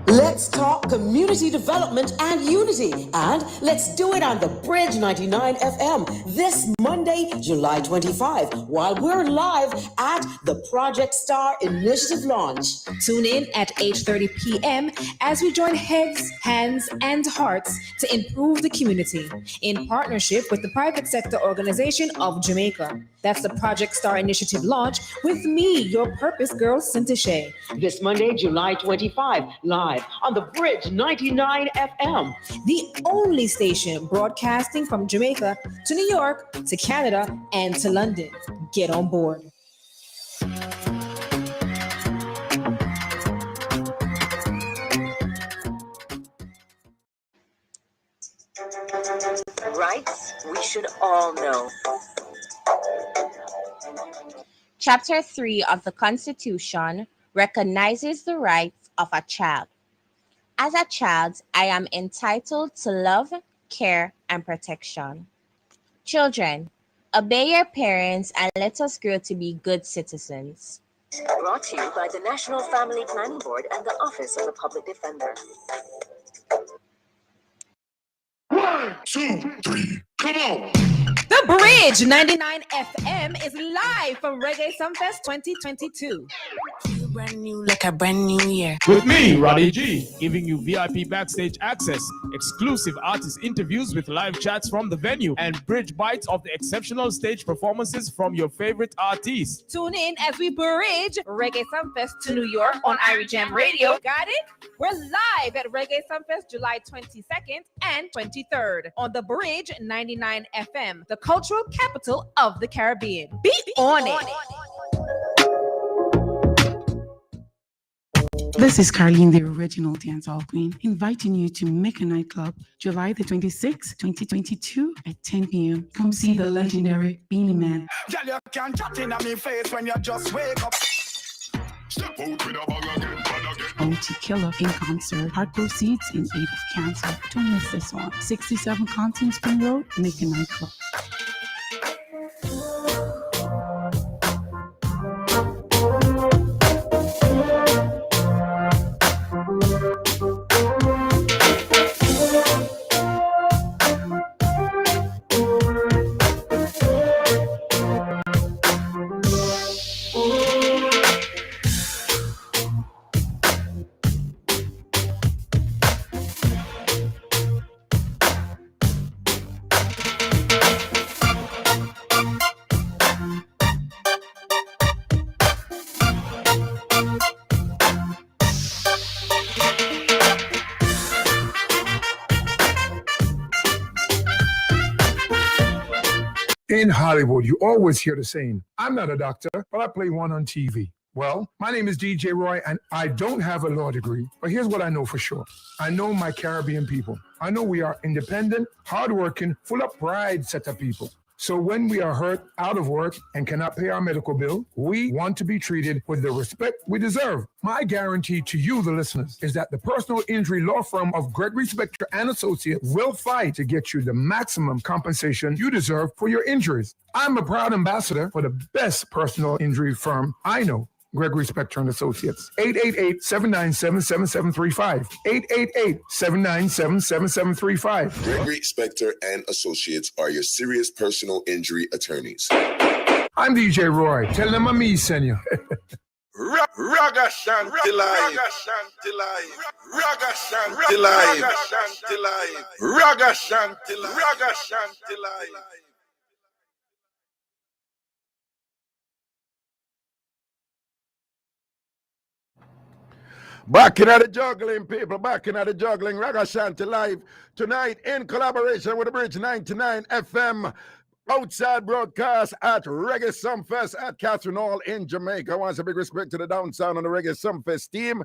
Let's talk community development, and unity. And let's do it on the Bridge 99 FM this Monday, July 25, while we're live at the Project Star Initiative launch. Tune in at 8:30 p.m. as we join heads, hands, and hearts to improve the community in partnership with the private sector organization of Jamaica. That's the Project Star Initiative launch with me, your purpose girl, Cynthia Shea. This Monday, July 25, live on the Bridge 99 FM. The only station broadcasting from Jamaica to New York to Canada and to London. Get on board. Rights we should all know. Chapter 3 of the Constitution recognizes the rights of a child. As a child, I am entitled to love, care, and protection. Children, obey your parents and let us grow to be good citizens. Brought to you by the National Family Planning Board and the Office of the Public Defender. 1, 2, 3, come on! The Bridge 99 FM is live from Reggae Sumfest 2022. Brand new like a brand new year. With me, Roddy G, giving you VIP backstage access, exclusive artist interviews with live chats from the venue, and bridge bites of the exceptional stage performances from your favorite artists. Tune in as we bridge Reggae Sumfest to New York on Irie Jam Radio. Got it? We're live at Reggae Sumfest July 22nd and 23rd on the Bridge 99 FM, the cultural capital of the Caribbean. Be on it. This is Carlene, the original dancehall queen, inviting you to Mecca Nightclub, July the 26th, 2022 at 10 p.m. Come see the legendary Beanie Man. Girl, you can't chat in me face when you just wake up. Step out with a bag again, OT Killer in concert. Heart proceeds in aid of cancer. Don't miss this one. 67 Continent Spring Road, Mecca Nightclub. In Hollywood, you always hear the saying, I'm not a doctor, but I play one on TV. Well, my name is DJ Roy, and I don't have a law degree, but here's what I know for sure. I know my Caribbean people. I know we are independent, hardworking, full of pride set of people. So when we are hurt, out of work, and cannot pay our medical bill, we want to be treated with the respect we deserve. My guarantee to you, the listeners, is that the personal injury law firm of Gregory Spector and Associates will fight to get you the maximum compensation you deserve for your injuries. I'm a proud ambassador for the best personal injury firm I know. Gregory Spector and Associates. 888-797-7735. 888-797-7735. Gregory Spector and Associates are your serious personal injury attorneys. I'm DJ Roy. Tell them I'm me, Senya. Ragashanti live. Ragashanti live. Ragashanti live. Back in the juggling, people. Back in the juggling. Ragashanti live tonight in collaboration with the Bridge 99 FM. Outside broadcast at Reggae Sumfest at Catherine Hall in Jamaica. I want a big respect to the Down Sound and the Reggae Sumfest team.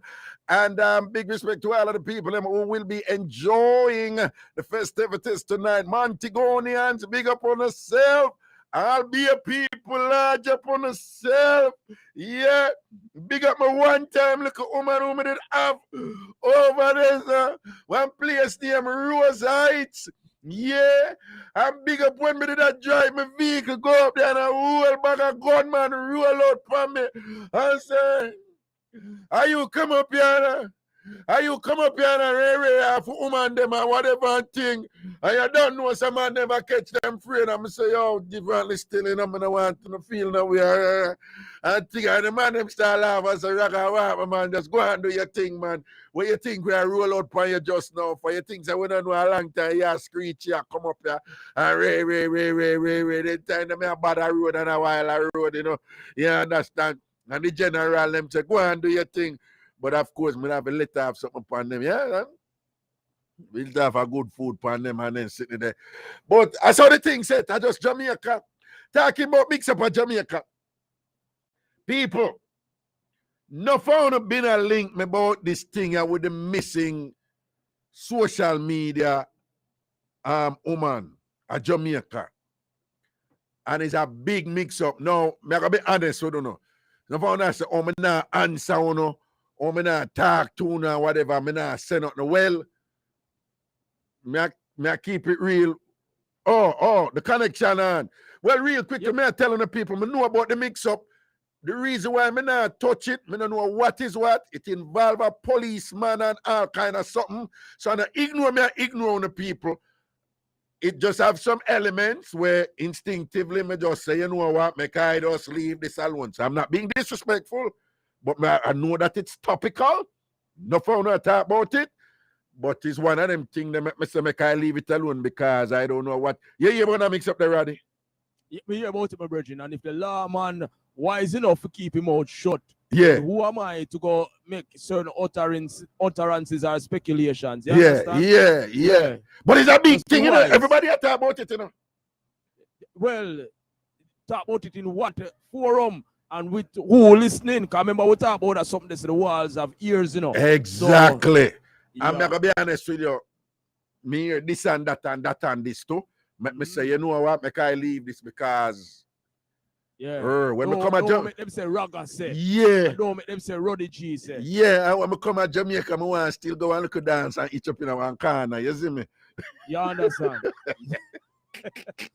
And big respect to all of the people who will be enjoying the festivities tonight. Montegonians, big up on yourself. I'll be a people large up on yourself. Yeah. Big up my one time little woman who did have over there. One place named Rose Heights. Yeah, I'm big up when me did that drive my vehicle, go up there and a whole bag of gunman roll out for me. I say, are you come up here? Are you come up here and a for woman them and whatever thing, and you don't know some man never catch them free, and I'm say, yo, differently still, and I'm gonna want to feel now we are. And think, and the man them start laugh and say, Raga, man, just go and do your thing, man. What you think we are roll out for you just now? For you think that we don't know a long time, you screech, you come up here and ray. The time them a bad road and a while a road, you know. You understand? And the general them say, go and do your thing. But of course, we have a little have something upon them. Yeah, we'll have a good food upon them and then sitting there. But I saw the thing said, I just Jamaica. Talking about mix up of Jamaica. People, no found been a link about this thing with the missing social media woman at Jamaica. And it's a big mix up. Now, I'm gonna be honest, I don't know. No found I say, oh, me not answer, you know. Or me not talk to or whatever, me not say nothing. Well, me I keep it real. Oh, the connection on. Well, real quick, me I telling the people, me know about the mix-up. The reason why me not touch it, me don't know what is what. It involve a policeman and all kind of something. So I ignore the people. It just have some elements where instinctively me just say, you know what, make I just leave this alone. So I'm not being disrespectful. But I know that it's topical. No fun to talk about it. But it's one of them things that make me say, make I leave it alone because I don't know what. You want to mix up the Roddy? Yeah, we hear about it, my brethren. And if the lawman wise enough to keep him out shut, yeah, who am I to go make certain utterances or speculations? You yeah. But it's a big Just thing, you know. wise. Everybody talk about it, you know. Well, talk about it in what forum? And with who listening? Because remember, we talk about that something that's the walls of ears, you know. Exactly. So, I'm not going to be honest with you. Me hear this and that and that and this too. Make me say, you know what? Make I leave this because when we come at don't make them say Raga say. Yeah. And don't make them say Roddy G say. Yeah, and when we come at Jamaica, I want to still go and look at dance and eat up in one corner. You see me? You understand?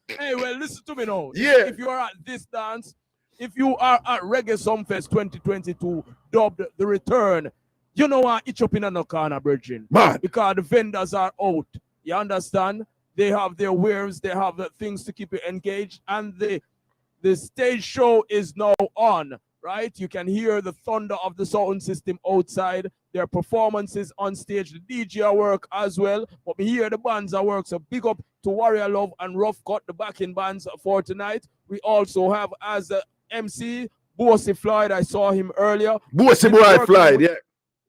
Hey, well, listen to me now. Yeah. If you are at this dance, if you are at Reggae Sumfest 2022, dubbed The Return, you know what? Each up in a corner, Virgin. Man. Because the vendors are out. You understand? They have their wares, they have the things to keep you engaged, and the stage show is now on, right? You can hear the thunder of the sound system outside. Their performances on stage. The DJ are work as well. But we hear the bands are work. So big up to Warrior Love and Rough Cut, the backing bands for tonight. We also have as a MC, Bossy Floyd. I saw him earlier. Bossy Boy Floyd, yeah.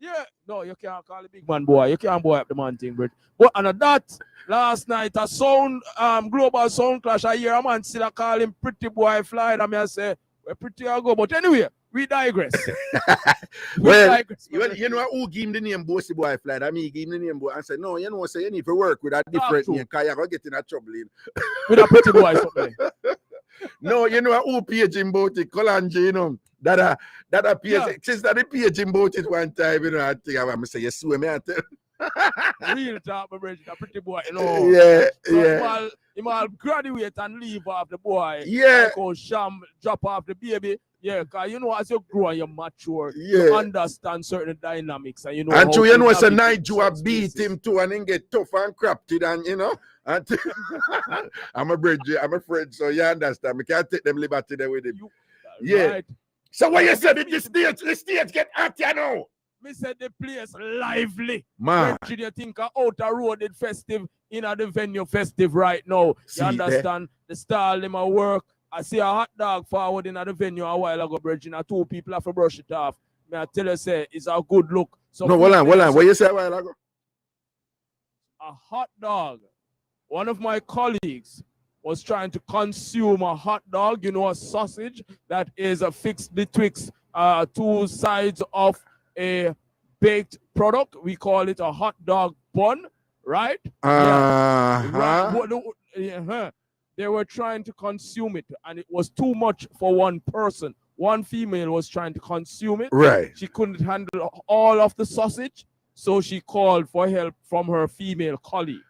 Yeah, no, you can't call it big man boy. You can't boy up the man thing, bro. But and that last night a sound global sound clash. I hear a man still call him Pretty Boy Floyd. I mean I say we're pretty I go. But anyway, we digress. You know who gave him the name Bossy Boy Floyd? I mean he gave him the name boy and said, no, you know, say you need to work with a different name because you're gonna get in a trouble. With a pretty boy something. No, you know who page him about it, Kolanji, you know. That a page, since that the page him about it one time, you know, I think I'm gonna say you swear me I tell. Real talk, my brother, a pretty boy, you know. Yeah. He might graduate and leave off the boy. Yeah. Like how Sham drop off the baby. Yeah, because you know, as you grow and you mature, Yeah. you understand certain dynamics. And you know, And how you know, to it's a navigate night you have beat him too and then get tough and crafted and you know. And I'm a bridge, I'm a friend, so you understand. We can't take them liberty there with him. Yeah. Right. So what you said, the stage get hot, you know. Me said the place lively. Man. When you think a outer road is festive, in the venue festive right now. See You understand? The style them a work. I see a hot dog forward in the venue a while ago, Bridging. Two people have to brush it off. Me I tell you, say it's a good look. So no, hold on. What you say a while ago? A hot dog. One of my colleagues was trying to consume a hot dog, you know, a sausage that is fixed betwixt two sides of a baked product. We call it a hot dog bun, right? They were trying to consume it, and it was too much for one person. One female was trying to consume it. Right. She couldn't handle all of the sausage, so she called for help from her female colleague.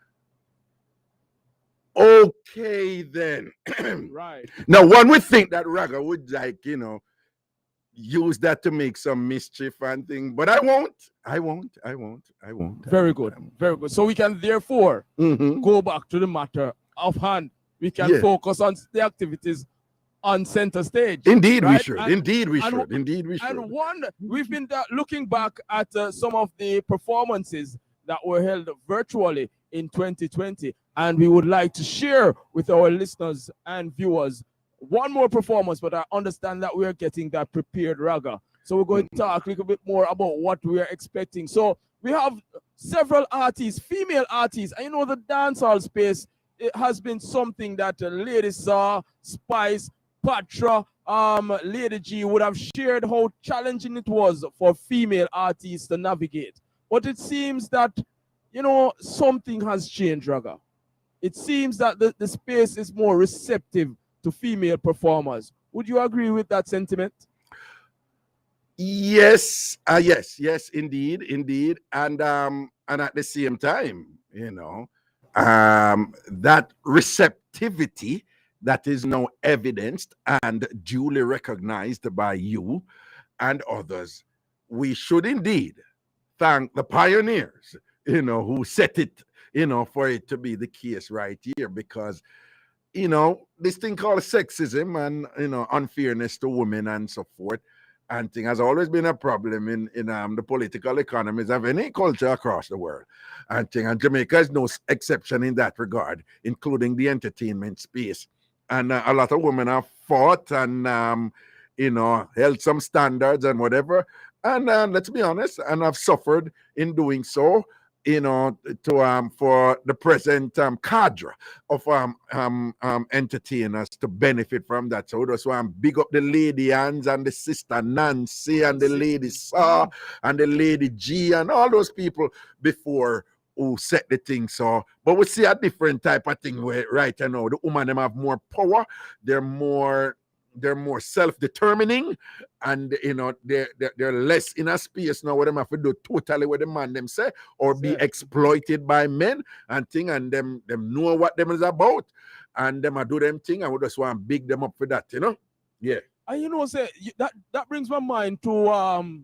Okay, then. Right. Now, one would think that Raga would, like, you know, use that to make some mischief and thing. But I won't. Very good. Very good. So we can therefore go back to the matter of hand. We can focus on the activities on center stage. Indeed, right? we should. Indeed, we should. Indeed, we should. And one, we've been looking back at some of the performances that were held virtually in 2020, and we would like to share with our listeners and viewers one more performance, but I understand that we are getting that prepared, Raga. So we're going to talk a little bit more about what we are expecting. So we have several artists, female artists, and you know the dancehall space, it has been something that Lady Saw, Spice, Patra, Lady G would have shared how challenging it was for female artists to navigate. But it seems that, you know, something has changed, Raga. It seems that the space is more receptive to female performers. Would you agree with that sentiment? Yes, yes, indeed. And at the same time, you know, that receptivity that is now evidenced and duly recognized by you and others, we should indeed thank the pioneers, you know, who set it, you know, for it to be the case right here, because, you know, this thing called sexism and, you know, unfairness to women and so forth, and thing has always been a problem in the political economies of any culture across the world. And Jamaica is no exception in that regard, including the entertainment space. And a lot of women have fought and, you know, held some standards and whatever. And let's be honest, and I've suffered in doing so, you know, to for the present cadre of entertainers to benefit from that. So that's why I'm big up the lady Anns and the sister Nancy and the lady Saw and the lady G and all those people before who set the thing. So, but we see a different type of thing where right now the women them have more power, they're more self-determining, and you know they're less in a space now where them have to do totally what the man them say or be exploited by men and thing, and them know what them is about, and them a do them thing, and we just want to big them up for that, you know. Yeah. And you know, say that brings my mind to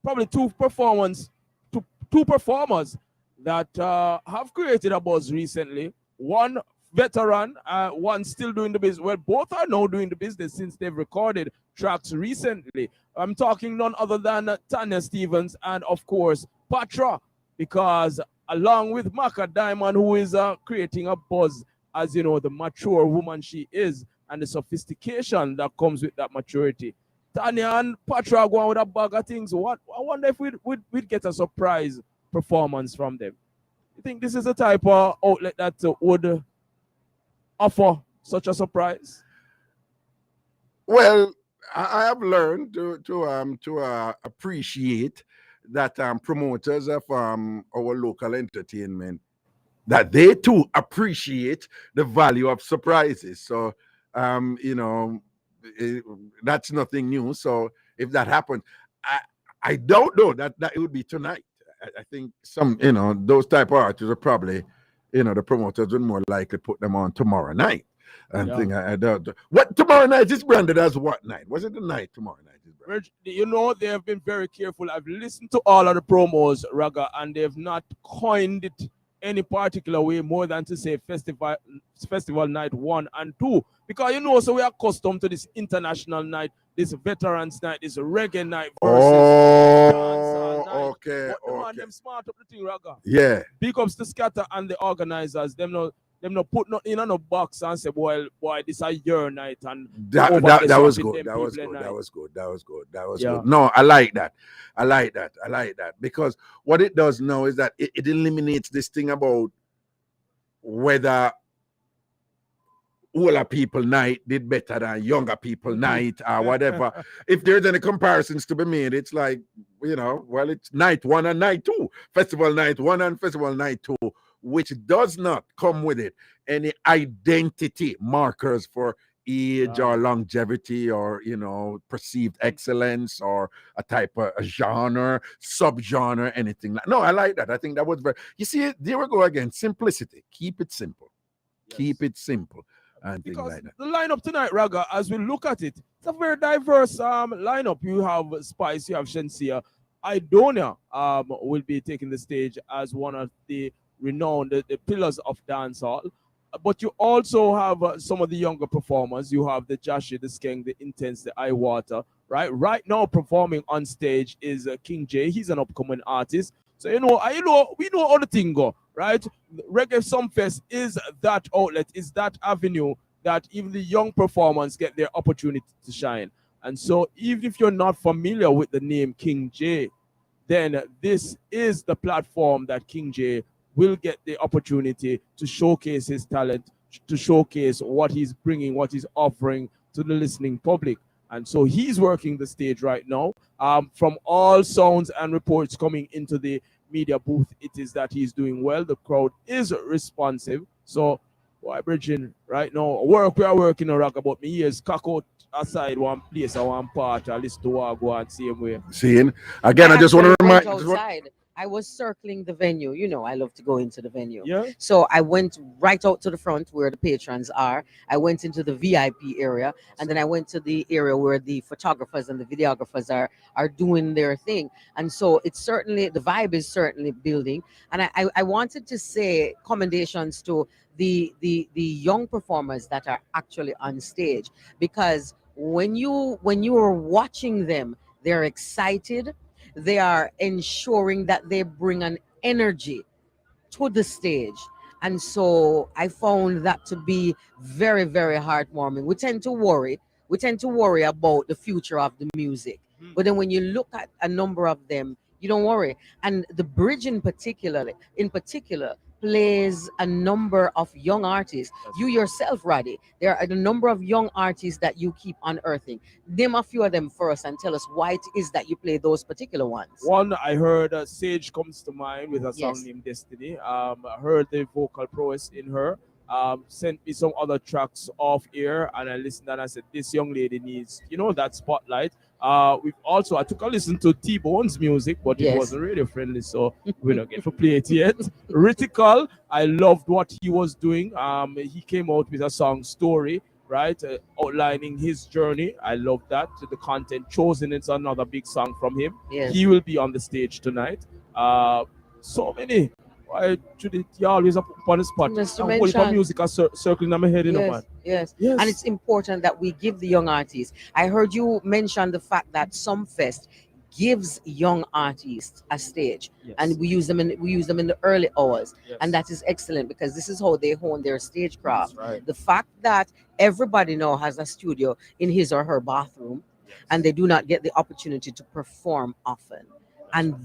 probably two performers that have created a buzz recently. One veteran, one still doing the business. Well, both are now doing the business since they've recorded tracks recently. I'm talking none other than Tanya Stevens and, of course, Patra, because along with Maka Diamond, who is creating a buzz as, you know, the mature woman she is and the sophistication that comes with that maturity. Tanya and Patra going with a bag of things. I wonder if we'd get a surprise performance from them. You think this is a type of outlet that would offer such a surprise? Well, I have learned to appreciate that promoters of our local entertainment, that they too appreciate the value of surprises. So you know, that's nothing new. So if that happened, I don't know that it would be tonight. I think some, you know, those type of artists are probably, you know, the promoters would more likely put them on tomorrow night. And think I don't. What tomorrow night is branded as what night? Was it the night tomorrow night? You know, they have been very careful. I've listened to all of the promos, Raga, and they have not coined it any particular way more than to say festival night 1 and 2. Because, you know, so we are accustomed to this international night, this veterans night, this reggae night versus dancehall night. Okay. But the man, them smart up the thing, Raga. Yeah. Big ups to Scatter and the organizers. Them no put nothing in no box and say, boy, this a your night. And that was good. That was good. No, I like that. Because what it does now is that it eliminates this thing about whether older people night did better than younger people night or whatever. If there's any comparisons to be made, it's like, you know, well, it's night 1 and night 2, festival night 1 and festival night 2, which does not come with it any identity markers for age or longevity or, you know, perceived excellence or a type of a genre, subgenre, anything like. No, I like that. I think that was very. You see, there we go again. Simplicity. Keep it simple. Keep it simple. and things because like that. the lineup tonight, Raga, as we look at it, it's a very diverse lineup. You have Spice, you have Shensia. Idonia will be taking the stage as one of the renowned, the pillars of dancehall. But you also have some of the younger performers. You have the Jashi, the Skeng, the Intense, the Eye Water. Right now performing on stage is King J. He's an upcoming artist. So we know how the thing go, right? Reggae Sumfest is that outlet, is that avenue that even the young performers get their opportunity to shine. And so even if you're not familiar with the name King J, then this is the platform that King J will get the opportunity to showcase his talent, to showcase what he's bringing, what he's offering to the listening public. And so he's working the stage right now. From all sounds and reports coming into the media booth, it is that he's doing well. The crowd is responsive. So, why, Bridging, right now, we are working a rock about me years, cock out aside one place or one part, I listen to what go and same way. Seeing again, I just want to remind. Outside. I was circling the venue. You know, I love to go into the venue. Yeah. So I went right out to the front where the patrons are. I went into the VIP area, and then I went to the area where the photographers and the videographers are doing their thing. And so it's certainly, the vibe is certainly building. And I wanted to say commendations to the young performers that are actually on stage, because when you are watching them, they're excited. They are ensuring that they bring an energy to the stage. And so I found that to be very, very heartwarming. We tend to worry. We tend to worry about the future of the music. But then when you look at a number of them, you don't worry. And the bridge in particular, plays a number of young artists. You yourself, Roddy, there are a number of young artists that you keep unearthing. Name a few of them for us and tell us why it is that you play those particular ones. One, I heard Sage comes to mind with a song Yes. named Destiny. I heard the vocal prowess in her. Sent me some other tracks off air, and I listened and I said, this young lady needs, that spotlight. I took a listen to T-Bone's music, but it Yes. wasn't radio friendly, so we're not going to play it yet. Ritical, I loved what he was doing. He came out with a song, Story, right? Outlining his journey. I love that. The content chosen, it's another big song from him. Yes. He will be on the stage tonight. So many. Why should it you always up on the spot? Just to And whole heap of mention- music are circling in my head, Yes, man. yes, Yes. and it's important that we give the young artists. I heard you mention the fact that Sumfest gives young artists a stage, Yes. and we use them in the early hours, Yes. and that is excellent because this is how they hone their stagecraft. That's right. The fact that everybody now has a studio in his or her bathroom, and they do not get the opportunity to perform often. And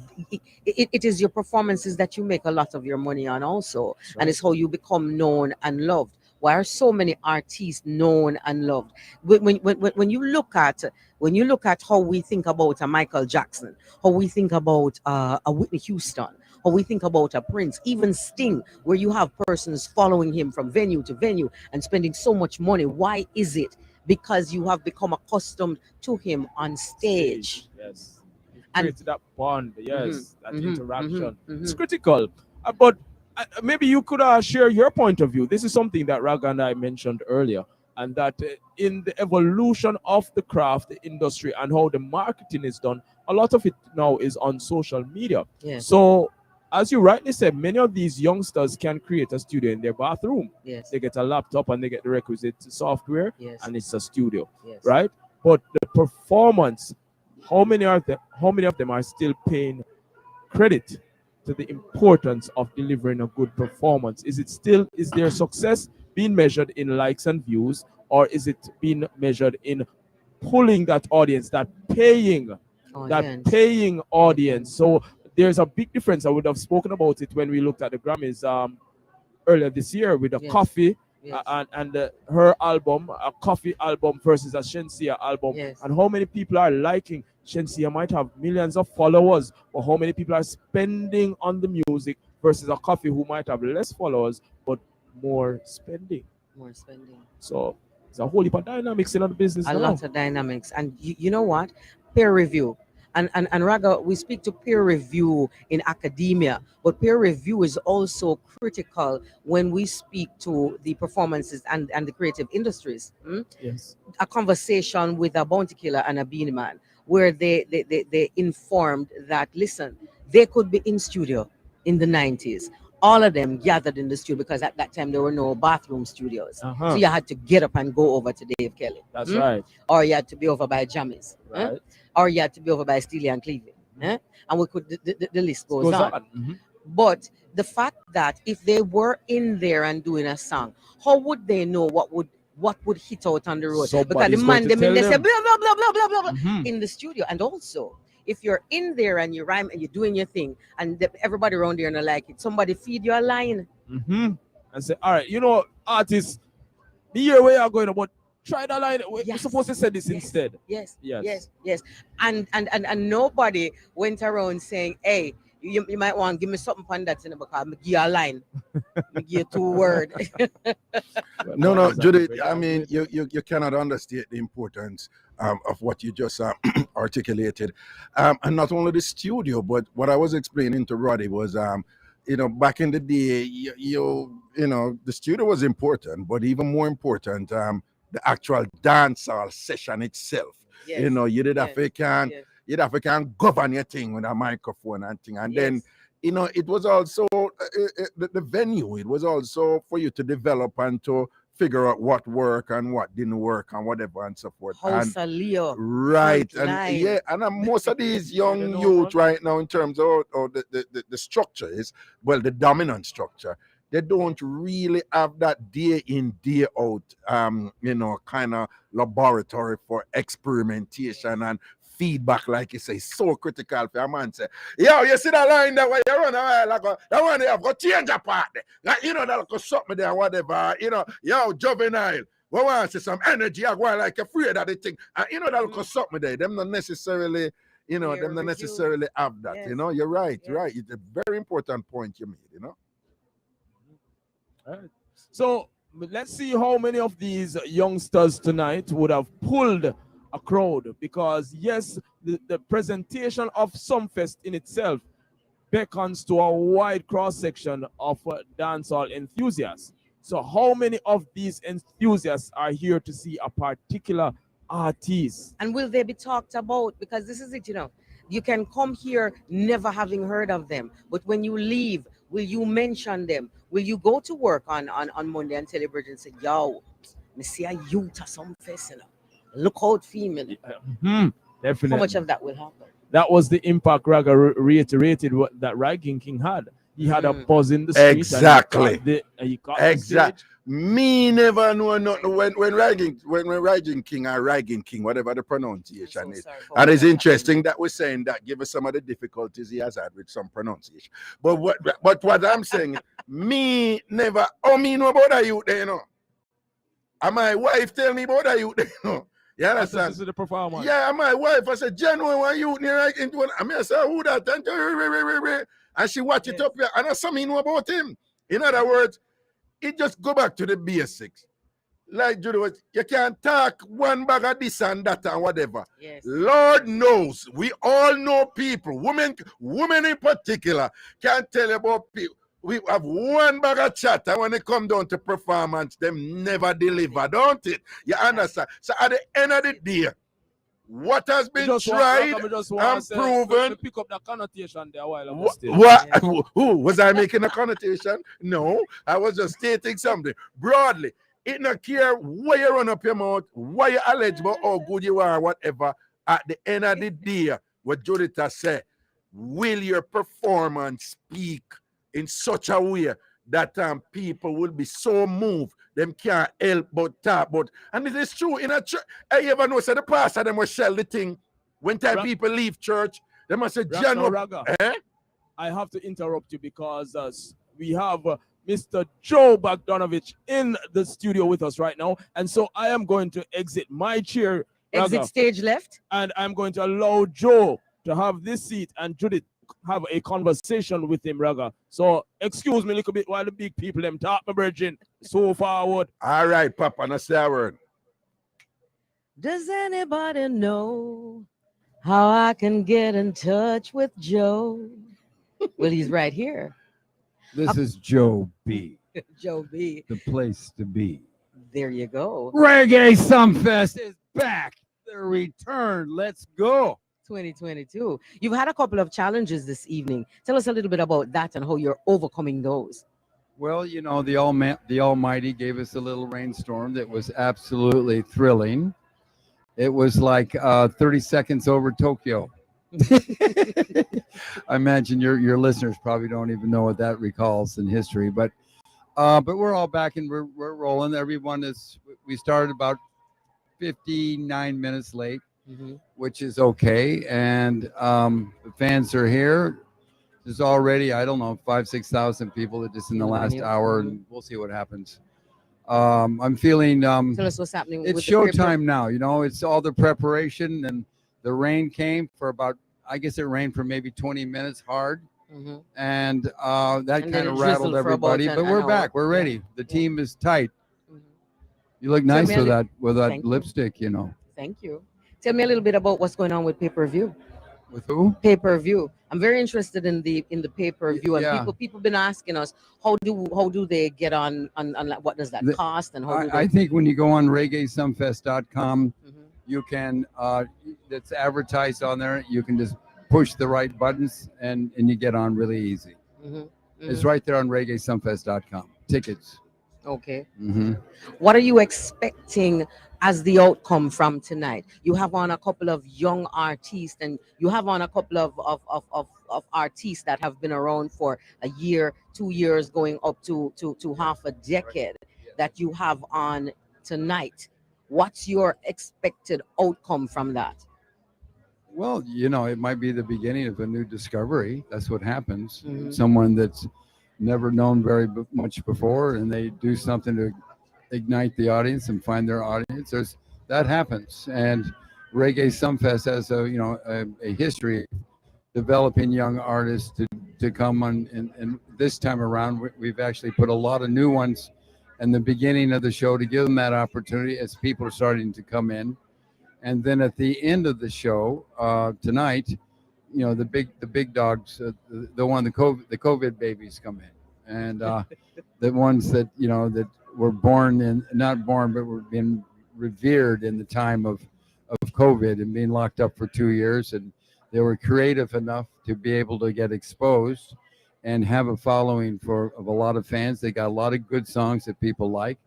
it is your performances that you make a lot of your money on also. And it's how you become known and loved. Why are so many artists known and loved? When you look at how we think about a Michael Jackson, how we think about a Whitney Houston, how we think about a Prince, even Sting, where you have persons following him from venue to venue and spending so much money. Why is it? Because you have become accustomed to him on stage. Yes. And- Created that bond, yes, that mhm, interaction. mhm, It's mhm. critical. But maybe you could share your point of view. This is something that Raga and I mentioned earlier, and that in the evolution of the craft, the industry, and how the marketing is done, a lot of it now is on social media. Yes. So, as you rightly said, many of these youngsters can create a studio in their bathroom. Yes. They get a laptop and they get the requisite software, Yes. and it's a studio, Yes. right? But the performance, how many of them are still paying credit to the importance of delivering a good performance? Is their success being measured in likes and views, or is it being measured in pulling that audience, that paying audience? So there's a big difference. I would have spoken about it when we looked at the Grammys earlier this year with the Yes. Coffee Yes. and her album, a Coffee album versus a Shensia album, Yes. and how many people are liking. Shensia might have millions of followers, but how many people are spending on the music versus a Coffee who might have less followers but more spending. More spending. So it's a whole heap of dynamics in the business A now. lot of dynamics. And you know what? Peer review. And Raga, we speak to peer review in academia, but peer review is also critical when we speak to the performances and the creative industries. Yes. A conversation with a bounty killer and a beanie man, where they informed that, listen, they could be in studio in the 90s. All of them gathered in the studio because at that time there were no bathroom studios. Uh-huh. So you had to get up and go over to Dave Kelly. That's right. Or you had to be over by Jammies. Right. Or you had to be over by Steely and Clevie. And we could, the list goes on. Mhm. But the fact that if they were in there and doing a song, how would they know what would hit out on the road? Because Somebody's the man, going to they say tell blah them. blah blah blah blah blah blah Mhm. in the studio. And also, if you're in there and you rhyme and you're doing your thing, and everybody around there don't like it, somebody feed you a line. Mm-hmm. And say, all right, you know, artists, the year where you're going, but try that line. We're supposed to say this instead. Yes. Yes. And nobody went around saying, hey, you might want to give me something on that, because I give you a line. I give you 2 words. No, Judith, I mean, you cannot understate the importance of what you just articulated. And not only the studio, but what I was explaining to Roddy was, back in the day, you know, the studio was important, but even more important, the actual dancehall session itself. Yes. You know, you did have Yes. to Yes. you'd have to govern your thing with a microphone and thing. And then, Yes. you know, it was also the venue. It was also for you to develop and to figure out what worked and what didn't work and whatever and so forth. House And, of Leo. right. Front And line. yeah, and most of these young know, youth right now, in terms of the structure is, well, the dominant structure, they don't really have that day in, day out, kind of laboratory for experimentation and feedback, like you say, so critical for a man say, yo, you see that line that way you run away, like that one they have got change a part there. Like, you know, that'll go something there, whatever, you know, yo, juvenile. We want to see some energy, I go like afraid of the thing. And you know, that'll go something there. Them not necessarily, them not necessarily have that. You know, you're right, right. It's a very important point you made, you know. All right. So let's see how many of these youngsters tonight would have pulled a crowd, because yes, the presentation of Sumfest in itself beckons to a wide cross section of dancehall enthusiasts. So how many of these enthusiasts are here to see a particular artist? And will they be talked about? Because this is it, you know. You can come here never having heard of them, but when you leave, will you mention them? Will you go to work on Monday and tell your brother and say, yo, me see a youth or some face, you know. Look out, female. Definitely. How much of that will happen? That was the impact Raga reiterated what that Ragging King had. He had a buzz in the street. Exactly. And he got Exactly. Me never know nothing when Ragging King or Ragging King, whatever the pronunciation is. And it's interesting that we're saying that, given some of the difficulties he has had with some pronunciation. But what I'm saying, me never, me know about that youth there, you know. And my wife tell me about that youth there, you know. You understand? This is the performance. Yeah, my wife, I said, Jen, when you near right into one, I mean, I said, who that? And she watch it up here, and that's something know about him. In other words, it just go back to the basics. Like Judy was, you can't talk one bag of this and that and whatever. Yes. Lord knows, we all know people, women in particular, can't tell about people. We have one bag of chat, and when it come down to performance, them never deliver, don't it? You understand? So at the end of the day, what has been tried and proven. Pick up the connotation there while I was still. What? Who was I making a connotation? No, I was just stating something broadly. It not care where you run up your mouth, why you allege about how good you are, whatever. At the end of the day, what Judith said, will your performance speak in such a way that people will be so moved, them can't help but talk about. And it is true in a church. I ever know, say the pastor, them will shell the thing. When people leave church, they must say, Raga, I have to interrupt you because we have Mr. Joe Bogdanovich in the studio with us right now. And so I am going to exit my chair. Exit stage left. And I'm going to allow Joe to have this seat and Judith have a conversation with him, Raga. So excuse me a little bit while the big people them talk, my virgin. So forward. All right, Papa, now say a word. Does anybody know how I can get in touch with Joe. Well, he's right here. This is Joe B, Joe B. the place to be. There you go. Reggae Sumfest is back. The return. Let's go. 2022. You've had a couple of challenges this evening. Tell us a little bit about that and how you're overcoming those. Well, you know, the Almighty gave us a little rainstorm that was absolutely thrilling. It was like 30 seconds over Tokyo. I imagine your listeners probably don't even know what that recalls in history, but we're all back and we're rolling. We started about 59 minutes late, which is okay, and the fans are here. There's already, I don't know, 5,000-6,000 people that just in the last hour, and we'll see what happens. I'm feeling Tell us what's happening. it's with the showtime now. You know, it's all the preparation, and the rain came for about, I guess it rained for maybe 20 minutes hard, and that And then kind it of drizzled rattled for about everybody. But an we're hour. back. We're ready. Yeah. The team is tight. You look Tell nice me a with li- that Thank you. lipstick. You know, Thank you. Tell me a little bit about what's going on with pay-per-view. with who? Pay-per-view. I'm very interested in the pay-per-view, and yeah. people been asking us how do they get on like, what does that cost and how do they I think when you go on reggaesumfest.com, you can it's advertised on there. You can just push the right buttons and you get on really easy. It's right there on reggaesumfest.com. Tickets. Okay. Mm-hmm. What are you expecting as the outcome from tonight? You have on a couple of young artists, and you have on a couple of artists that have been around for a year, 2 years, going up to half a decade that you have on tonight. What's your expected outcome from that? Well, you know, it might be the beginning of a new discovery. That's what happens. Mhm. Someone that's never known very much before, and they do something to ignite the audience and find their audience. That happens, and Reggae Sumfest has a history of developing young artists to come on. And this time around, we've actually put a lot of new ones in the beginning of the show to give them that opportunity as people are starting to come in. And then at the end of the show tonight, you know, the big dogs, the COVID babies come in, and the ones that that were born in not born but were being revered in the time of COVID and being locked up for 2 years, and they were creative enough to be able to get exposed and have a following of a lot of fans. They got a lot of good songs that people like.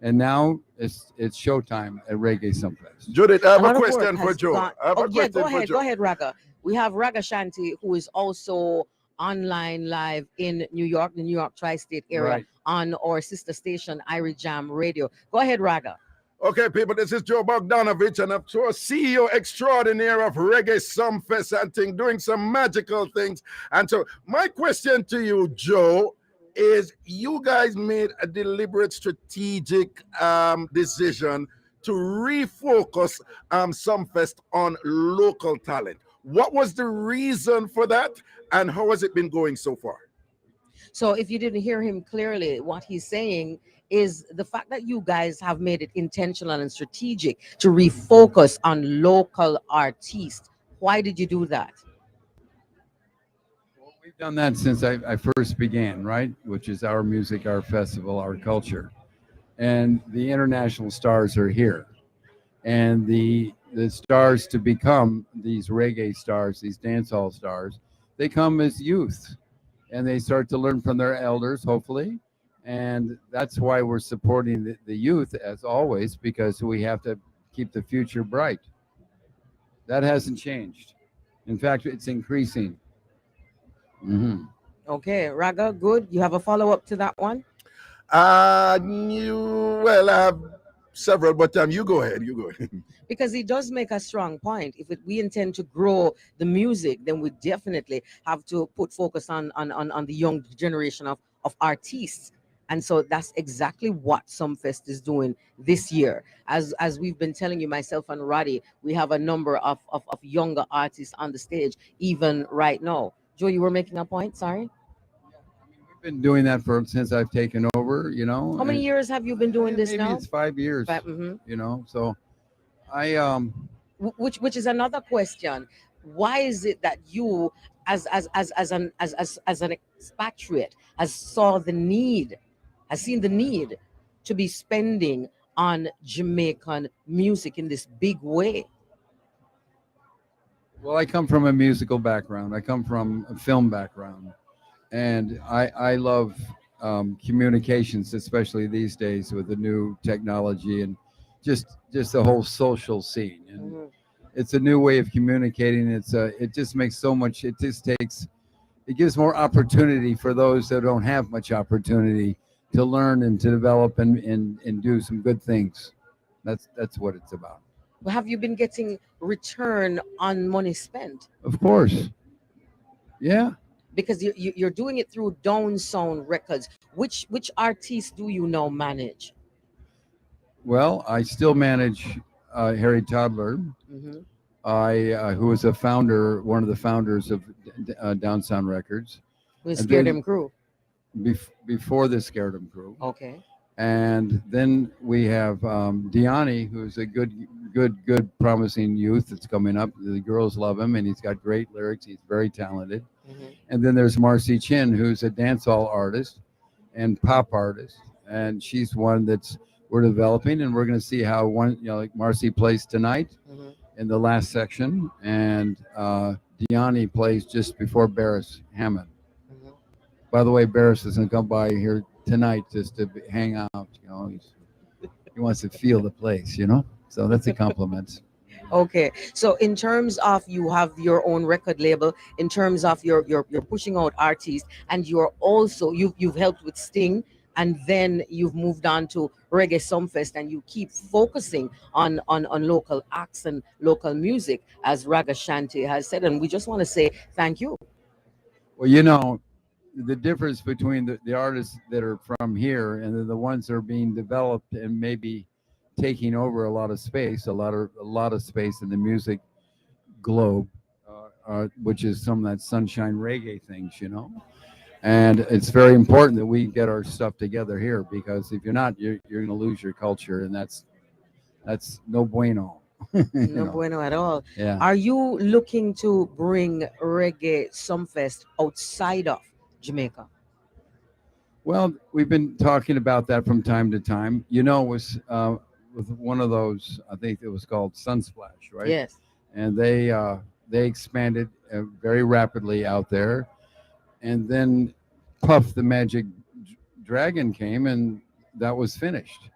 And now it's showtime at Reggae Sumfest. Judith, I have a lot of work question for has Joe. gone- I have Oh, a yeah, question go for ahead. Joe. Go ahead, Raga. We have Ragashanti, who is also online live in New York, the New York tri-state area, Right. on our sister station, Irie Jam Radio. Go ahead, Raga. Okay, people, this is Joe Bogdanovich, and I'm so CEO extraordinaire of Reggae Sumfest and thing, doing some magical things. And so my question to you, Joe, is you guys made a deliberate strategic decision to refocus Sumfest on local talent. What was the reason for that, and how has it been going so far? So if you didn't hear him clearly, what he's saying is the fact that you guys have made it intentional and strategic to refocus on local artists. Why did you do that? We've done that since I first began, right? Which is our music, our festival, our culture. And the international stars are here. And the stars to become these reggae stars, these dancehall stars, they come as youth. And they start to learn from their elders, hopefully. And that's why we're supporting the youth, as always, because we have to keep the future bright. That hasn't changed. In fact, it's increasing. Mm-hmm. Okay, Raga, good. You have a follow-up to that one? I have several, but you go ahead. You go ahead. Because he does make a strong point. If we intend to grow the music, then we definitely have to put focus on the young generation of artists. And so that's exactly what Sumfest is doing this year. As we've been telling you, myself and Roddy, we have a number of younger artists on the stage, even right now. Joe, you were making a point, sorry? We've been doing that since I've taken over, you know. How many and years have you been doing this maybe now? it's 5 years, Mhm. you know. So I which is another question. Why is it that you, as an expatriate, has seen the need to be spending on Jamaican music in this big way? Well, I come from a musical background. I come from a film background, and I love communications, especially these days with the new technology and just the whole social scene. And it's a new way of communicating. It just makes so much. It gives more opportunity for those that don't have much opportunity to learn and to develop and do some good things. That's what it's about. Well, have you been getting return on money spent? Of course. Yeah. Because you're doing it through Down Sound Records. Which artists do you now manage? Well, I still manage Harry Toddler. Mhm. Who was a founder, one of the founders of Down Sound Records. We And Scared then Him Crew. Before the Scared Him Crew. Okay. And then we have Diani, who's a good, promising youth that's coming up. The girls love him, and he's got great lyrics. He's very talented. And then there's Marcy Chin, who's a dancehall artist and pop artist, and she's one that's we're developing, and we're going to see how like Marcy plays tonight in the last section, and Diani plays just before Barris Hammond. By the way, Barris is going to come by here tonight just to hang out. He wants to feel the place, So that's a compliment. Okay, so in terms of you have your own record label, in terms of you're pushing out artists, and you're also you've helped with Sting, and then you've moved on to Reggae Sumfest, and you keep focusing on local acts and local music, as Ragashanti has said, and we just want to say thank you. Well, the difference between the artists that are from here and the ones that are being developed and maybe taking over a lot of space, a lot of space in the music globe, which is some of that sunshine reggae things, And it's very important that we get our stuff together here, because if you're not, you're going to lose your culture, and that's no bueno. No bueno at all. Yeah. Are you looking to bring Reggae Sumfest outside of Jamaica? Well, we've been talking about that from time to time. It was with one of those, I think it was called Sunsplash, right? Yes. And they expanded very rapidly out there, and then Puff the Magic Dragon came, and that was finished.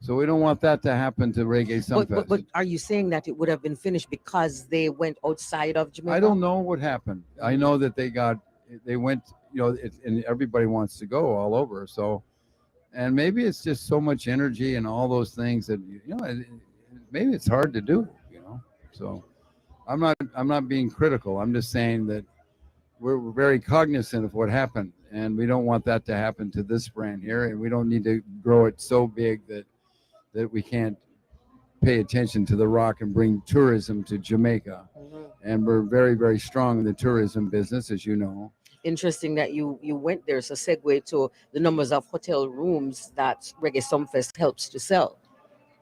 So we don't want that to happen to Reggae Sumfest. But are you saying that it would have been finished because they went outside of Jamaica? I don't know what happened. I know that they went, and everybody wants to go all over. So, and maybe it's just so much energy and all those things that maybe it's hard to do. So, I'm not being critical. I'm just saying that we're very cognizant of what happened, and we don't want that to happen to this brand here, and we don't need to grow it so big that we can't pay attention to the rock and bring tourism to Jamaica. And we're very, very strong in the tourism business, as you know. Interesting that you went there. So segue to the numbers of hotel rooms that Reggae Sumfest helps to sell.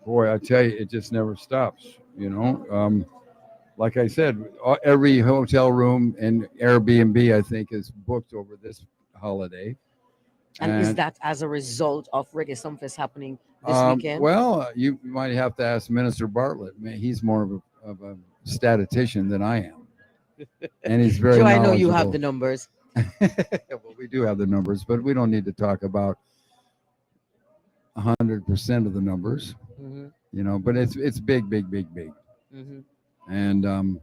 Boy, I tell you, it just never stops. Like I said, every hotel room and Airbnb, I think, is booked over this holiday. And is that as a result of Reggae Sumfest happening this weekend? Well, you might have to ask Minister Bartlett. Man, he's more of a statistician than I am, and he's very. Joe, I knowledgeable. know you have the numbers. Well, we do have the numbers, but we don't need to talk about 100% of the numbers. But it's big. And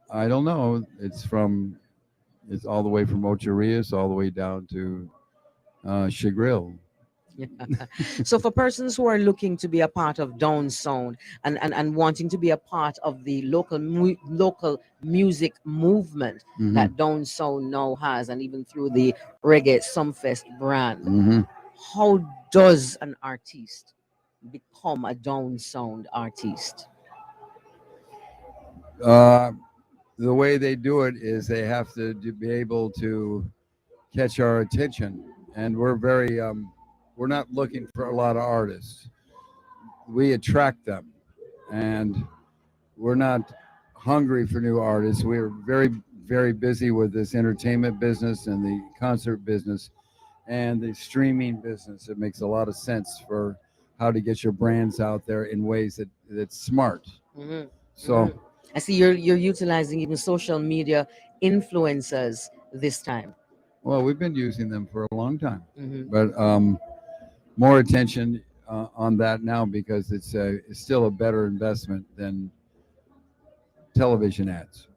I don't know. It's all the way from Ocho Rios all the way down to Chigril. So for persons who are looking to be a part of Down Sound and wanting to be a part of the local music movement that Down Sound now has, and even through the Reggae Sumfest brand, how does an artist become a Down Sound artist? The way they do it is they have to be able to catch our attention, and we're very we're not looking for a lot of artists. We attract them, and we're not hungry for new artists. We're very busy with this entertainment business and the concert business and the streaming business. It makes a lot of sense for how to get your brands out there in ways that's smart. Mm-hmm. So Mm-hmm. I see you're utilizing even social media influencers this time. well, we've been using them for a long time, Mhm. but more attention on that now because it's still a better investment than television ads.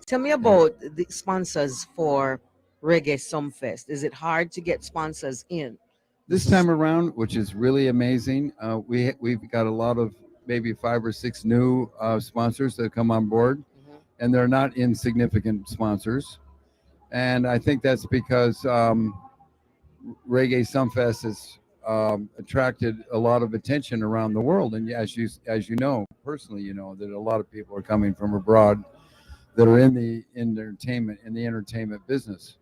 Tell me about the sponsors for Reggae Sumfest. Is it hard to get sponsors in? This time around, which is really amazing, we've got a lot of maybe 5 or 6 new sponsors that come on board, and they're not insignificant sponsors. And I think that's because Reggae Sumfest has attracted a lot of attention around the world. And as you know, personally, you know that a lot of people are coming from abroad that are in the entertainment business.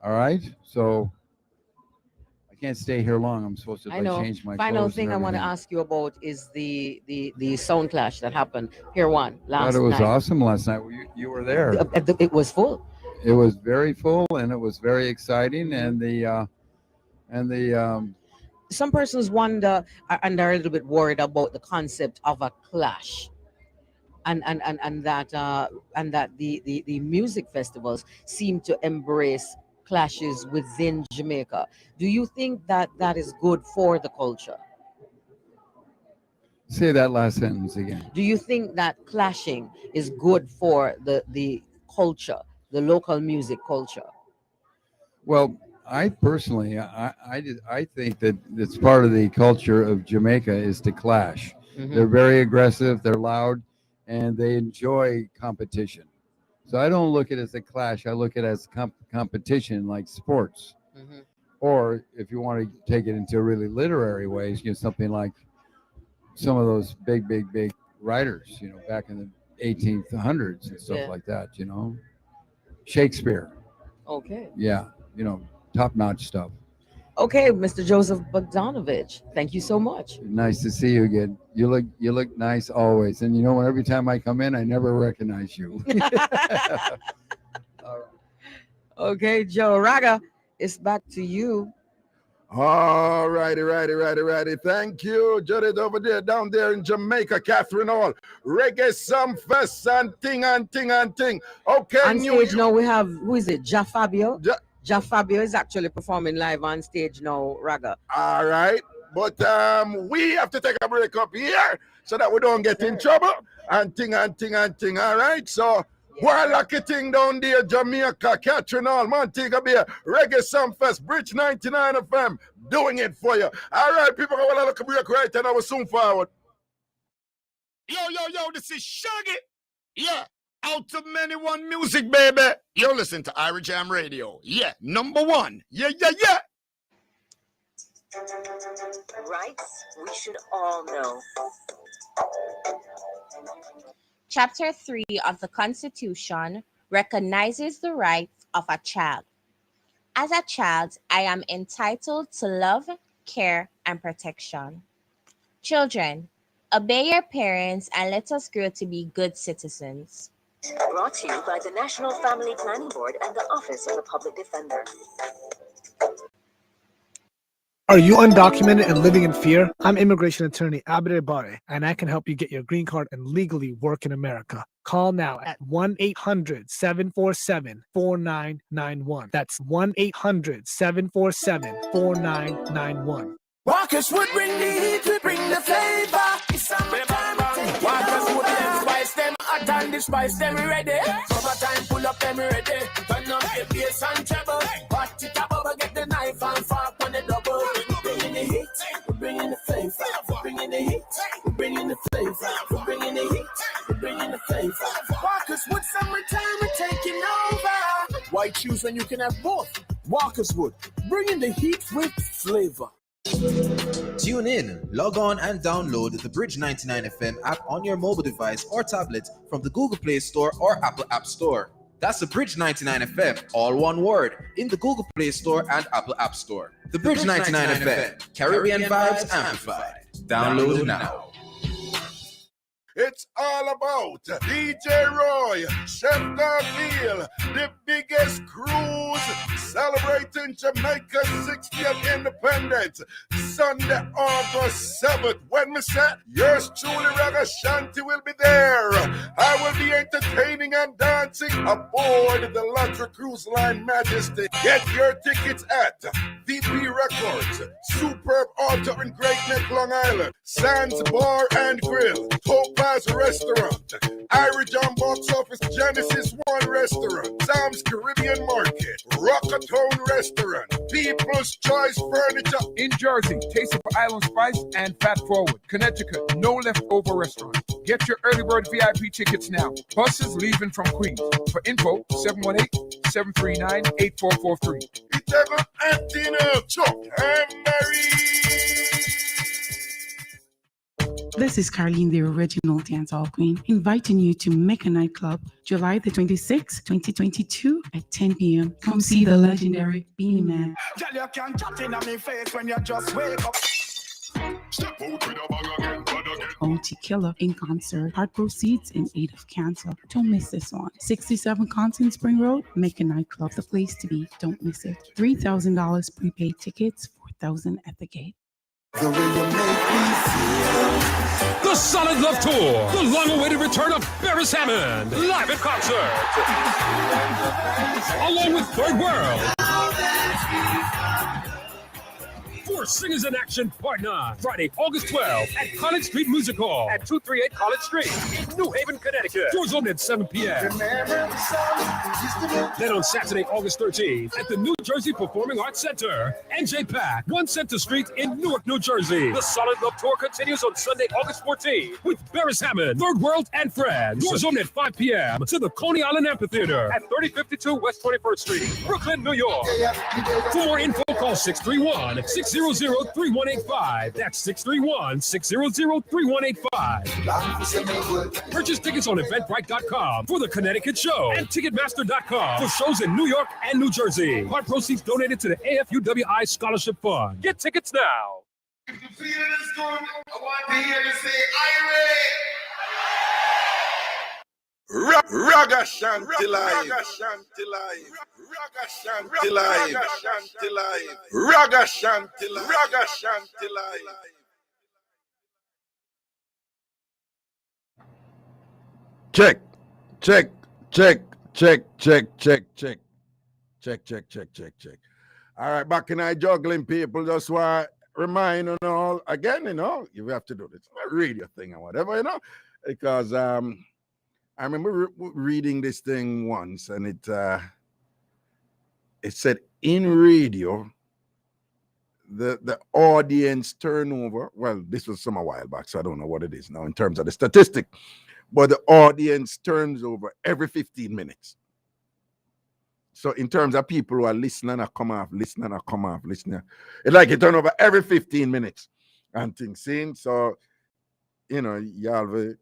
All right, so I can't stay here long. I'm supposed to I know. change my Final clothes thing and I want to everything. ask you about is the sound clash that happened Pier 1 last Thought it was night. awesome last night. You were there. It was full. It was very full and it was very exciting. And Some persons wonder and are a little bit worried about the concept of a clash. And that the music festivals seem to embrace clashes within Jamaica. Do you think that is good for the culture? say that last sentence again. Do you think that clashing is good for the culture, the local music culture? Well, I personally, I think that it's part of the culture of Jamaica is to clash. Mhm. They're very aggressive, they're loud, and they enjoy competition. So I don't look at it as a clash. I look at it as competition, like sports. Mhm. Or if you want to take it into really literary ways, something like some of those big writers, back in the 1800s and stuff Yeah. like that. Shakespeare. Okay. Yeah, top-notch stuff. Okay, Mr. Joseph Bogdanovich, thank you so much. Nice to see you again. You look nice always, and every time I come in, I never recognize you. Okay, Joe Raga, it's back to you. All righty. Thank you, Judith over there, down there in Jamaica, Catherine Hall. Reggae Sumfest and ting. Okay, On stage now we have, who is it? Ja Fabio. Ja Fabio is actually performing live on stage now, Raga. All right, but we have to take a break up here so that we don't get in trouble and ting. All right, so while lucky thing down there, Jamaica, Catherine Hall, Montego Bay, Reggae Sumfest, Bridge 99 FM, doing it for you. All right, people, I want to break right now. We're soon forward. Yo, this is Shaggy. Yeah. Out to many one music, baby. You're listening to Irie Jam Radio. Yeah, number one. Yeah. Rights we should all know. Chapter 3 of the Constitution recognizes the rights of a child. As a child, I am entitled to love, care, and protection. Children, obey your parents and let us grow to be good citizens. Brought to you by the National Family Planning Board and the Office of the Public Defender. Are you undocumented and living in fear? I'm immigration attorney Abir Bare, and I can help you get your green card and legally work in America. Call now at 1-800-747-4991. That's 1-800-747-4991. Walkers would bring the heat, we bring the flavor. It's summertime. Walkers would them spice them hot and the spice them ready. Summertime pull up them ready. Turn up the bass and treble. Hot it up over, get the knife and fork on the double. We're bringing the heat, we're bringing the flavor. We're bringing the heat, we're bringing the flavor. We're bringing the heat, we're bringing the flavor. Walkers would summertime, we're taking over. Why choose when you can have both? Walkers would bringing the heat with flavor. Tune in, log on and download the Bridge 99 FM app on your mobile device or tablet from the Google Play Store or Apple App Store. That's the Bridge 99 FM, all one word, in the Google Play Store and Apple App Store. The Bridge 99 FM, Caribbean vibes amplified. Download it now. It's all about DJ Roy, Chef Garfield, the biggest cruise celebrating Jamaica's 60th independence. Sunday, August 7th. When we say yours truly, Ragashanti will be there. I will be entertaining and dancing aboard the Luxury Cruise Line Majesty. Get your tickets at VP Records, Superb Auto in Great Neck, Long Island, Sands Bar and Grill, Topaz Restaurant, Irie John Box Office, Genesis One Restaurant, Sam's Caribbean Market, Rockatown Restaurant, People's Choice Furniture. In Jersey, Taste of Island Spice and Fat Forward. Connecticut, No Leftover Restaurant. Get your early bird VIP tickets now. Buses leaving from Queens. For info, 718-739-8443. Itego Antino, Chuck and Mary. This is Carlene, the original dancehall queen, inviting you to Mecca Nightclub, July the 26th, 2022 at 10 p.m. Come see the legendary Beanie Man. Girl, you can't chat in my face when you just wake up. Step out with a bang again, bang again. OT Killer in concert. Heart proceeds in aid of cancer. Don't miss this one. 67 Constance Spring Road, Mecca Nightclub, the place to be. Don't miss it. $3,000 prepaid tickets, $4,000 at the gate. The way you make me feel. The Solid Love Tour, the long-awaited return of Beres Hammond, live in concert, along with Third World. For Singers in Action Part 9, Friday, August 12th at College Street Music Hall at 238 College Street in New Haven, Connecticut. Doors open at 7 p.m. Then on Saturday, August 13th at the New Jersey Performing Arts Center, NJ Pack, 1 Center Street in Newark, New Jersey. The Solid Love Tour continues on Sunday, August 14th with Beres Hammond, Third World, and Friends. Doors open at 5 p.m. to the Coney Island Amphitheater at 3052 West 21st Street, Brooklyn, New York. For more info, call 631-600-3185. That's 631-600-3185. Purchase tickets on Eventbrite.com for the Connecticut show and Ticketmaster.com for shows in New York and New Jersey. Part proceeds donated to the AFUWI Scholarship Fund. Get tickets now. If the feeling is good, I want to hear you say Irie. Ragashanti live. Ragashanti live. Ragashanti live. Check. All right, back in our juggling people, just want to remind you all again, you have to do this. Not radio thing or whatever, because I remember reading this thing once, and it said in radio, the audience turnover. Well, this was some a while back, so I don't know what it is now in terms of the statistic. But the audience turns over every 15 minutes. So in terms of people who are listening or come off, it's like you turn over every 15 minutes and things seen. So, you have to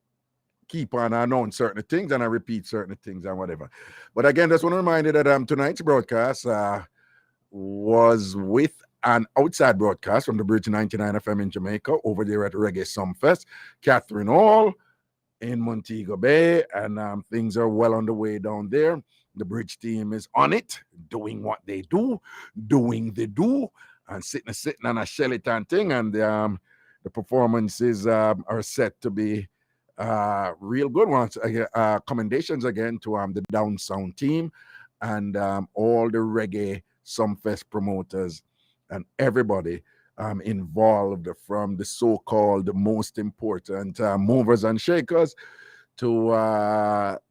keep on announce certain things and I repeat certain things and whatever. But again, just want to remind you that tonight's broadcast was with an outside broadcast from the Bridge 99 FM in Jamaica over there at Reggae Sumfest, Catherine Hall in Montego Bay, and things are well on the way down there. The Bridge team is on it, doing what they do, and sitting on a skeleton thing, and the performances are set to be real good ones. Commendations again to the Down Sound team and all the Reggae Sumfest promoters and everybody involved, from the so-called most important movers and shakers to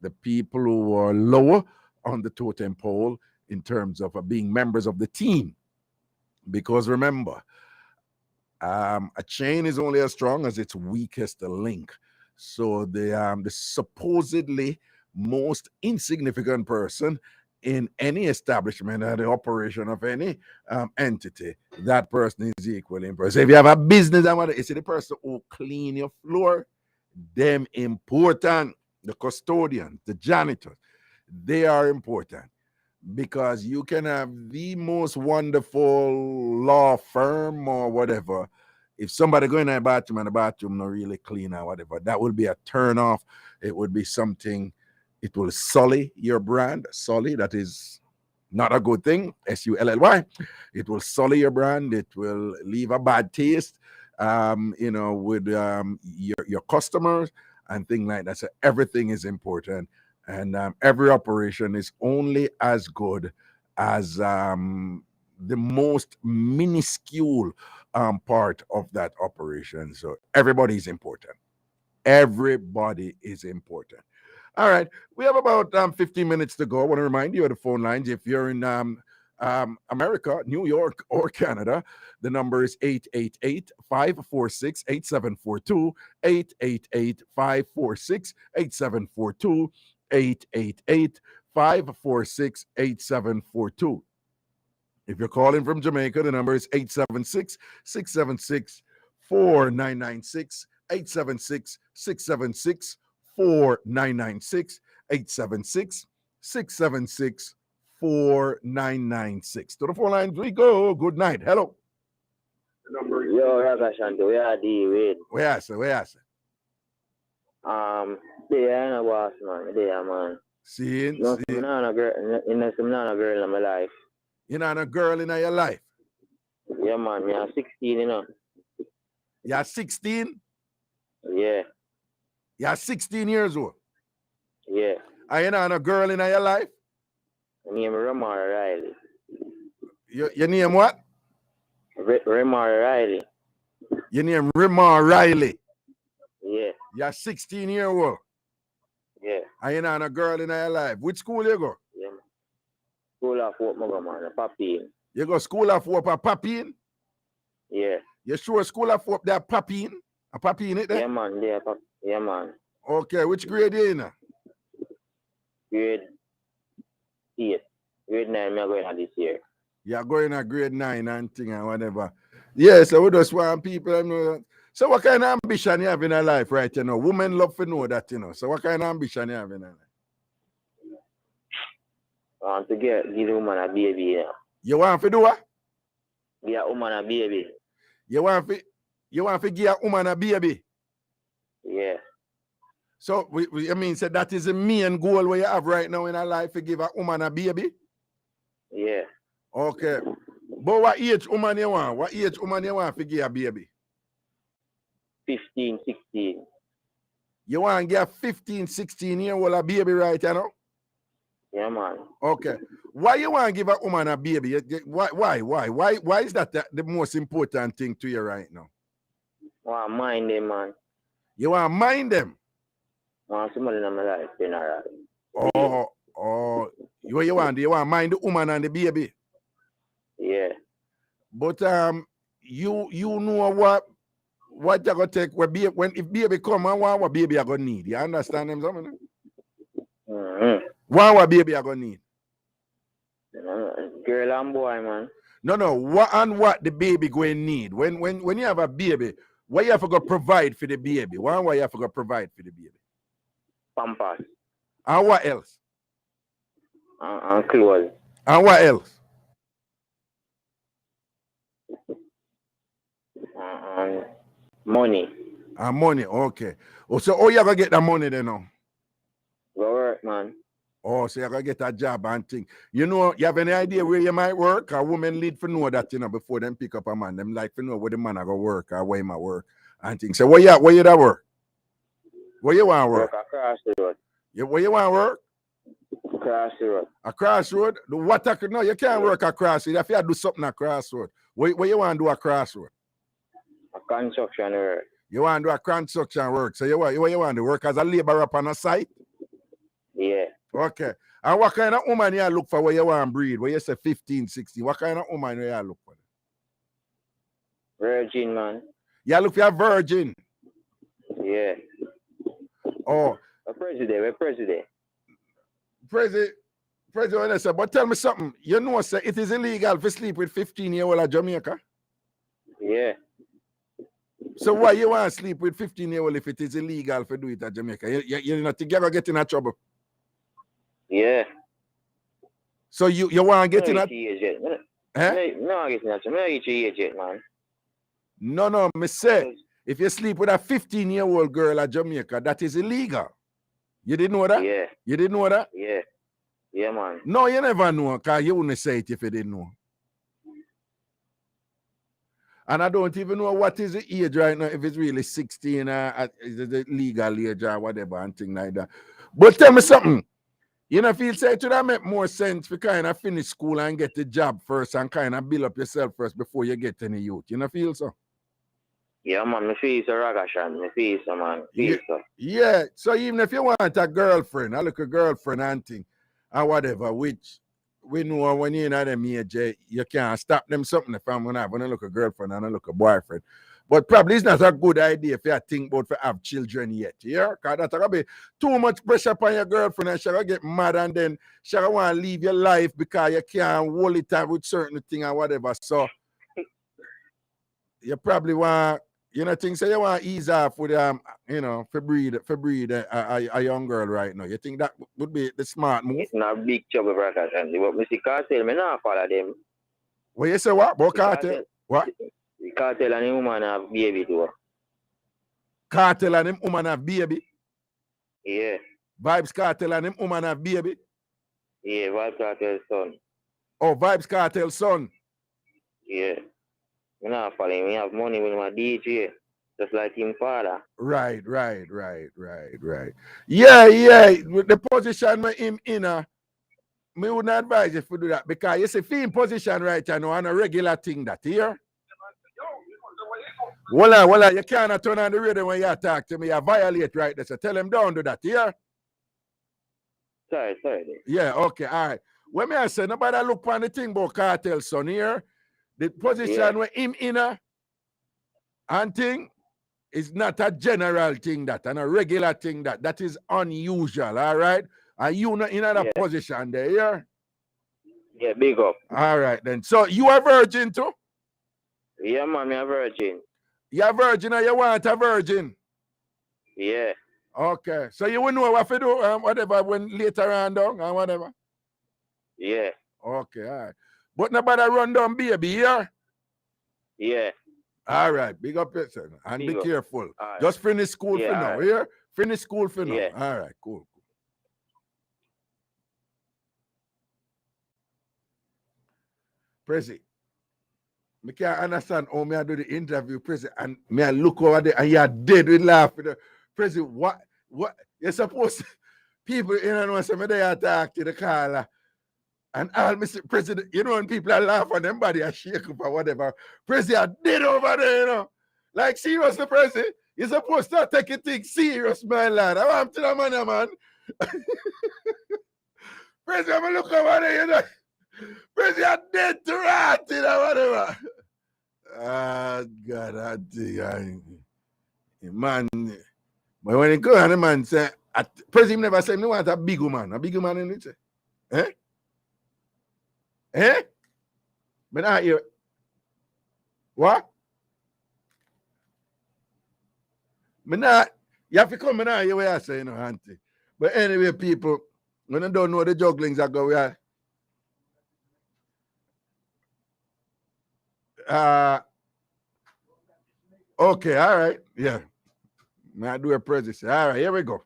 the people who are lower on the totem pole in terms of being members of the team. Because remember, a chain is only as strong as its weakest link. So the supposedly most insignificant person in any establishment or the operation of any entity, that person is equally important. So if you have a business, you see the person who clean your floor, them important. The custodians, the janitors, they are important, because you can have the most wonderful law firm or whatever. if somebody go in the bathroom and the bathroom not really clean or whatever, that will be a turn off. It would be something, it will sully your brand. Sully, that is not a good thing. SULLY. It will sully your brand. It will leave a bad taste, with your customers and things like that. So everything is important, and every operation is only as good as the most minuscule part of that operation. So everybody is important. Everybody is important. All right, we have about 15 minutes to go. I want to remind you of the phone lines. If you're in America, New York, or Canada, the number is 888-546-8742, 888-546-8742, 888-546-8742. If you're calling from Jamaica, the number is 876-676-4996, 876-676-4996, 876-676-4996. To the phone lines we go. Good night. Hello. Yo, Ragashanti, we are the Where is it? There, no boss, man. There, man. Seeing? No, I'm not a girl. I'm not a girl in my life. You're not a girl in your life? Yeah, man. I'm 16, You're 16? Yeah. You're 16 years old? Yeah. Are you not a girl in your life? My name is Remar Riley. Your name what? Remar Riley. Your name Remar Riley? Yeah. You're 16 years old? Yeah. Are you not a girl in your life? Which school you go? Yeah, man. School of Hope, man. Papine. You go School of Hope at Papine? Yeah. You sure School of Hope there Papine? A Papine it there? Yeah, man. Yeah, man. Okay, which grade you in? Grade 8. Grade 9, I'm going to this year. You're going to grade 9 and thing and whatever. Yeah, so we just want people to know that. So what kind of ambition you have in your life right now? Women love to know that, So what kind of ambition you have in your life? I want to give the woman a baby, You want to do what? Give a woman a baby. You want to give a woman a baby? Yeah. So I mean, so that is the main goal where you have right now in your life, to give a woman a baby? Yeah. Okay. But what age woman you want? What age woman you want to give a baby? 15, 16. You want to give 15, 16 year old a baby right now? Yeah, man. Okay. Why you want to give a woman a baby? Why is that the most important thing to you right now? I want to mind them, man. You want to mind them? I want somebody in my life, general. You want to mind the woman and the baby? Yeah. But you know what you're gonna take when if baby come and what baby are gonna need. You understand them something? Mm-hmm. What baby are gonna need? Girl and boy, man. No. What the baby going to need? When you have a baby, what you have to go provide for the baby? What you have to go provide for the baby? Pampers. And what else? And clothes. And what else? Money. And money, okay. Oh, so how you gonna get the money then now? Go work, man. Oh, so you're gonna get a job and thing. You know, you have any idea where you might work? A woman need to know that, before them pick up a man. Them like to know where the man are gonna work or where he might work and things. So where you that work? Where you want to work? Across the road. Where you want to work? Across the road. Across the road? No, you can't work across the road. If you do something across the road. Where you want to do across the road? A construction work. You want to do a construction work. So you want to work as a laborer on a site? Yeah. Okay. And what kind of woman you look for where you want to breed? Where you say 15, 16? What kind of woman you look for? Virgin, man. You look for a virgin? Yeah. Oh. A president. President, but tell me something. You know, sir, it is illegal to sleep with 15-year-old at Jamaica? Yeah. So why you want to sleep with 15-year-old if it is illegal to do it at Jamaica? You not think you're going to get in trouble? Yeah. So you want to get in a... No, I get in trouble. No, I get yet, man. No, me say, if you sleep with a 15-year-old girl at Jamaica, that is illegal. You didn't know that? Yeah. You didn't know that? Yeah. Yeah, man. No, you never know, because you wouldn't say it if you didn't know. And I don't even know what is the age right now, if it's really 16 or is it the legal age or whatever and thing like that. But tell me something. You know, feel say to that make more sense for kind of finish school and get the job first and kind of build up yourself first before you get any youth. You know, feel so? Yeah, man. Me feel so Ragashanti. Me feel so, man. Feel so. Yeah. So even if you want a girlfriend, I look a girlfriend and thing or whatever, which we know when you're in them age, you can't stop them something if I'm gonna look a girlfriend and I look a boyfriend. But probably it's not a good idea if you think about to have children yet, yeah? Because that's gonna be too much pressure upon your girlfriend and she's gonna get mad and then she's gonna want to leave your life because you can't hold it up with certain thing or whatever. So you probably want, you know, things say you want to ease off with you know, for breed a young girl right now. You think that would be the smart move? It's not big trouble, Ragashanti. But me see cartel, me not follow them. Well, you say what? About cartel? What? The cartel and the woman have baby too. Cartel and them woman have baby? Yeah. Vibes Cartel and them woman have baby? Yeah, Vibes Cartel son. Oh, Vibes Cartel son. Yeah. Me not follow him. We have money with my DJ. Just like him father. Right. Yeah. With the position with him in me wouldn't advise you to do that because you see, if in position right now on a regular thing that here. Well, you cannot turn on the radio when you talk to me. You violate right there. So tell him don't do that here. Sorry. Yeah, okay, all right. When me I say nobody look on the thing about cartel son here. The position with him in and thing is not a general thing that and a regular thing that is unusual, all right? And you not in another position there, yeah? Yeah, big up. All right then. So you are virgin too? Yeah, man, I'm a virgin. You're a virgin or you want a virgin? Yeah. Okay. So you will know what to do, whatever, when later on down or whatever? Yeah. Okay, all right. But nobody run down baby, yeah? Yeah. All right, big up yourself and Big be up. careful. Right. Just finish school for now, right. yeah? Finish school for now. Yeah. All right, cool. Prezi, I can't understand how me I do the interview, Prezi, and me I look over there and you're dead with laughing. Prezi, what? You're supposed to, people, you know, somebody they attack to the caller. And all Mr. President, you know, when people are laughing, them body are shake up or whatever. President are dead over there, you know. Like, seriously, President, you're supposed to take it thing serious, my lad. I want to the man. President, I'm look over there, you know. President are dead to rat, you know, whatever. Ah, God, I think man. But when it goes on, the man say, President never said, no want a big woman in it. Eh? Eh? But not you. What? Me not, you have to come in here where I say, you know, auntie. But anyway, people, when I don't know the jugglings I go, we are. Okay, all right. Yeah. May I do a presence? All right, here we go.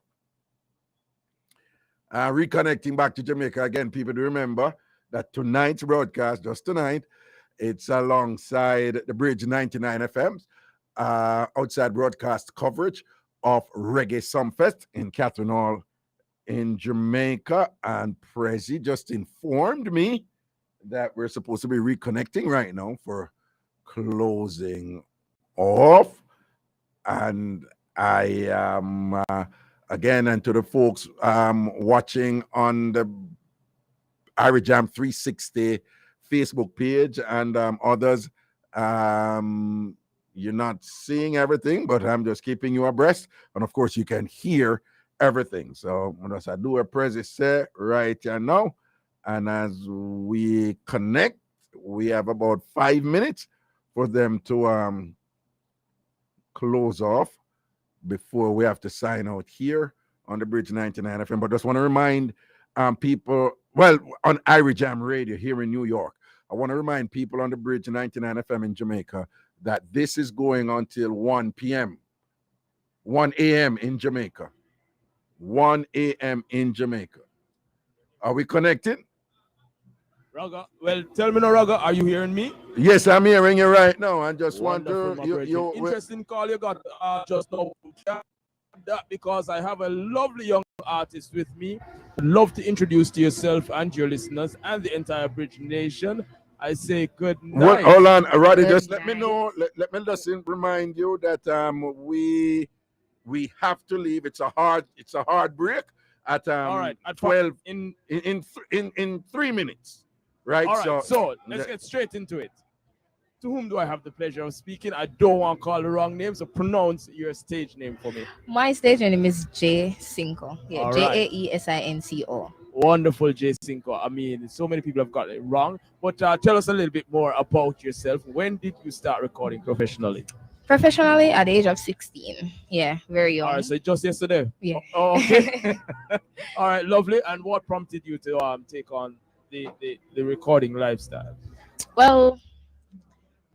Reconnecting back to Jamaica again, people, to remember that tonight's broadcast, just tonight, it's alongside the Bridge 99 FM's outside broadcast coverage of Reggae Sumfest in Catherine Hall in Jamaica. And Prezi just informed me that we're supposed to be reconnecting right now for closing off. And I am, again, and to the folks watching on the Irie Jam 360 Facebook page and others, you're not seeing everything, but I'm just keeping you abreast. And of course, you can hear everything. So as I do a presence right here now, and as we connect, we have about 5 minutes for them to close off before we have to sign out here on the Bridge 99 FM. But just want to remind people, well, on Irie Jam Radio here in New York, I want to remind people on the Bridge 99 FM in Jamaica that this is going until 1 p.m., 1 a.m. in Jamaica. 1 a.m. in Jamaica. Are we connected? Raga, well, tell me now, Raga, are you hearing me? Yes, I'm hearing you right now. I just Wonderful, want my to brethren. Interesting call you got just now. That because I have a lovely young artist with me. I'd love to introduce to yourself and your listeners and the entire Bridge Nation. I say good night. Hold on, Roddy. Good Just let me know. Let me just remind you that we have to leave. It's a hard break at All right, at 12 in 3 minutes, right? All right, so let's get straight into it. To whom do I have the pleasure of speaking? I don't want to call the wrong name, so pronounce your stage name for me. My stage name is J5. Yeah, All right. Jaesinco. Wonderful, J5. I mean, so many people have got it wrong, but tell us a little bit more about yourself. When did you start recording professionally? Professionally, at the age of 16. Yeah, very young. All right, so just yesterday. Yeah. Oh, okay. All right, lovely. And what prompted you to take on the recording lifestyle? Well,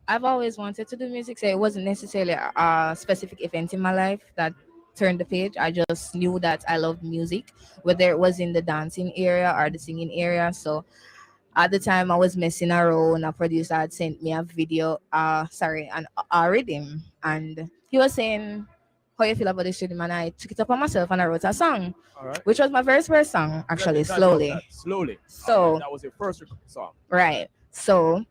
I've always wanted to do music, so it wasn't necessarily a specific event in my life that turned the page. I just knew that I loved music, whether it was in the dancing area or the singing area. So at the time, I was messing around. A producer had sent me a video, a rhythm, and he was saying, "How you feel about this rhythm?" And I took it upon myself and I wrote a song, All right. which was my very first song, actually, I love slowly. that. Slowly. So All right, that was your first song. right, so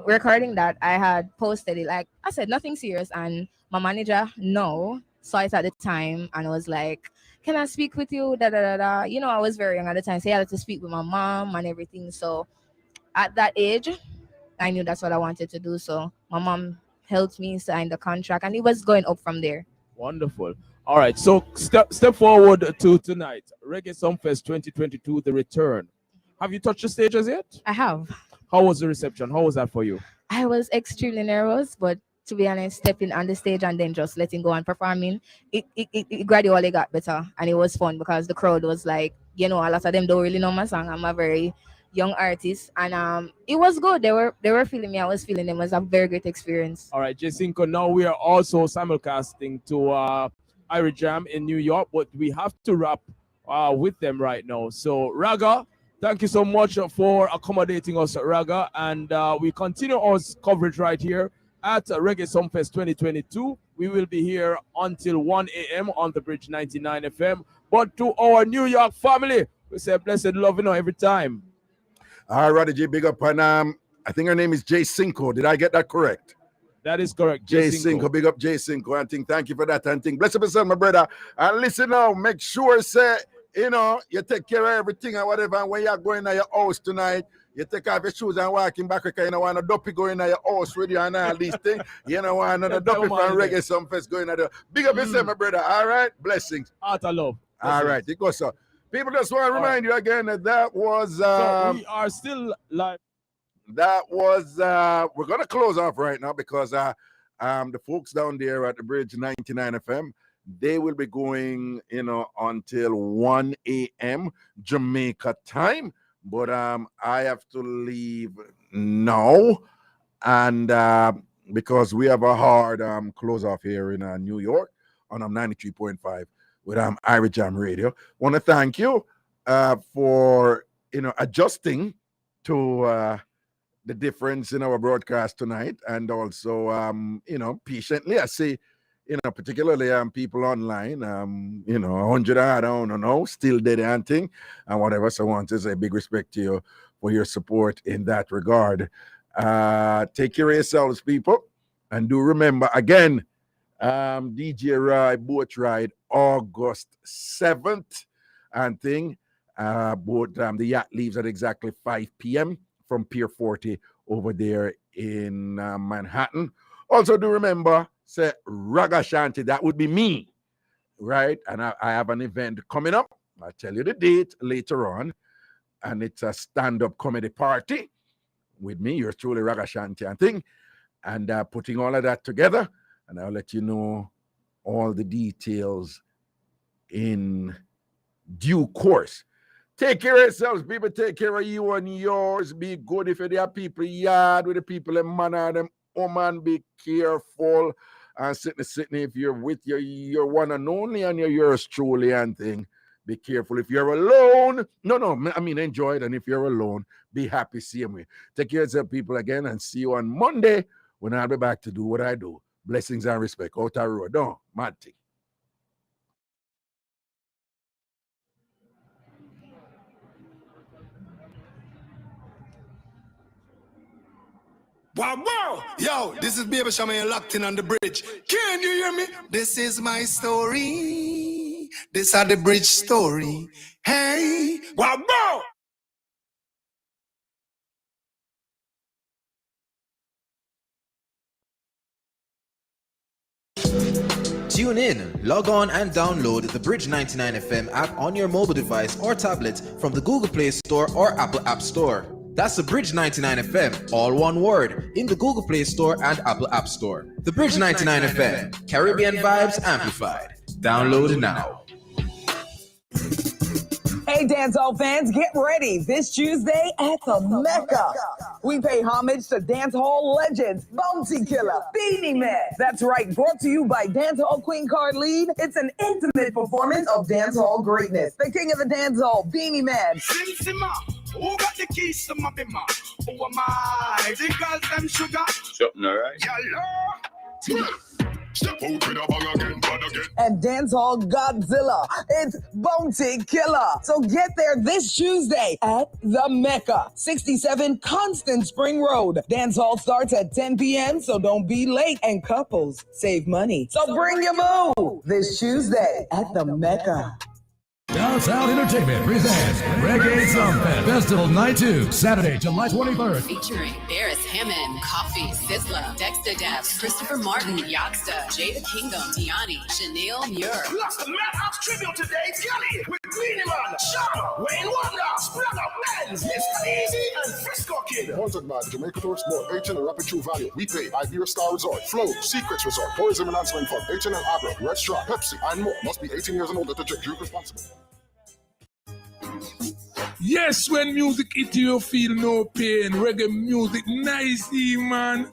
recording that, I had posted it, like I said, nothing serious, and my manager saw it at the time and was like, "Can I speak with you?" Da da da da. You know, I was very young at the time, so I had to speak with my mom and everything. So at that age, I knew that's what I wanted to do. So my mom helped me sign the contract, and it was going up from there. Wonderful. All right, so step forward to tonight, Reggae Sumfest 2022, the return. Have you touched the stages yet? I have. How was the reception? How was that for you? I was extremely nervous, but to be honest, stepping on the stage and then just letting go and performing, it gradually got better, and it was fun because the crowd was like, a lot of them don't really know my song. I'm a very young artist, and it was good. They were feeling me. I was feeling them. It was a very great experience. All right, J5, now we are also simulcasting to Irie Jam in New York, but we have to wrap with them right now. So Raga, thank you so much for accommodating us, Raga, and we continue our coverage right here at Reggae Sumfest 2022. We will be here until 1 a.m. on the Bridge 99 FM. But to our New York family, we say blessed love, every time. All right, J, big up. And I think her name is J5. Did I get that correct? That is correct. J5, big up J5. And thank you for that. And bless up yourself, my brother. And listen now, make sure, you take care of everything and whatever. And when you're going to your house tonight, you take off your shoes and walking back. You know, want a dopey going to your house with you and all these things. You know, want another dopey from Reggae Sumfest going to the big up yourself, my brother. All right, blessings. Heart of love. All right, it goes so. People just want to remind you again that was. So we are still live. That was. We're gonna close off right now because the folks down there at the Bridge 99 FM, they will be going, until 1 a.m. Jamaica time. But I have to leave now, and because we have a hard close off here in New York on 93.5 with Irie Jam Radio. Want to thank you for adjusting to the difference in our broadcast tonight, and also patiently I see particularly people online 100 I don't know still did anything and whatever. So I want to say big respect to you for your support in that regard. Take care of yourselves, people, and do remember again, DJ Ride boat ride August 7th and thing. Boat the yacht leaves at exactly 5 p.m. from Pier 40 over there in Manhattan. Also do remember, say Ragashanti, that would be me, right? And I have an event coming up. I'll tell you the date later on. And it's a stand-up comedy party with me, yours truly, Ragashanti and thing. And putting all of that together. And I'll let you know all the details in due course. Take care of yourselves, people. Take care of you and yours. Be good if you're there, people yard with the people in manner them woman, be careful. And Sydney, if you're with your one and only and you're yours truly and thing, be careful. If you're alone, I mean, enjoy it. And if you're alone, be happy, same way. Take care of yourself, people, again, and see you on Monday when I'll be back to do what I do. Blessings and respect. Out the road. Don't, mad thing. Wow. Yo, this is Baby Shaman locked in on the bridge. Can you hear me? This is my story. This is the bridge story. Hey. Wow. Tune in, log on and download the Bridge 99 FM app on your mobile device or tablet from the Google Play Store or Apple App Store. That's the Bridge 99 FM, all one word, in the Google Play Store and Apple App Store. The Bridge 99 FM, Caribbean vibes amplified. Download it now. Hey, dancehall fans, get ready. This Tuesday at the Mecca, we pay homage to dancehall legends, Bounty Killer, Beanie Man. That's right, brought to you by dancehall queen card lead. It's an intimate performance of dancehall greatness. The king of the dancehall, Beanie Man. Simsima, who got the keys to my bima? Who am I? Because them sugar. Something all right. Yellow. Step out with a bag again, bad again. And dancehall Godzilla. It's Bounty Killer. So get there this Tuesday at the Mecca, 67 Constant Spring Road. Dancehall starts at 10 p.m., so don't be late. And couples save money. So bring your boo this Tuesday at the Mecca. Downtown Entertainment presents Reggae Sunfest Festival Night 2, Saturday, July 23rd. Featuring Barris Hammond, Coffee, Sizzla, Dexter Daps, Christopher Martin, Youngsta, Jada Kingdom, Tiani, Chanel Muir. Plus the Madhouse tribute today, Kelly, with Beanie Man, Sharma, Wayne Wonder, Spragga, Benz, Mr. Easy, and Frisco Kid. Sponsored by Jamaica Tourist Board, H&L Rapid True Value, We Pay, Iberia Star Resort, Flow, Secrets Resort, Tourism and Answering Fund, H&L Abra, Red Straw, Pepsi, and more. Must be 18 years and older to drink. Drink responsibly. Yes, when music hit you feel no pain. Reggae music, nice, man.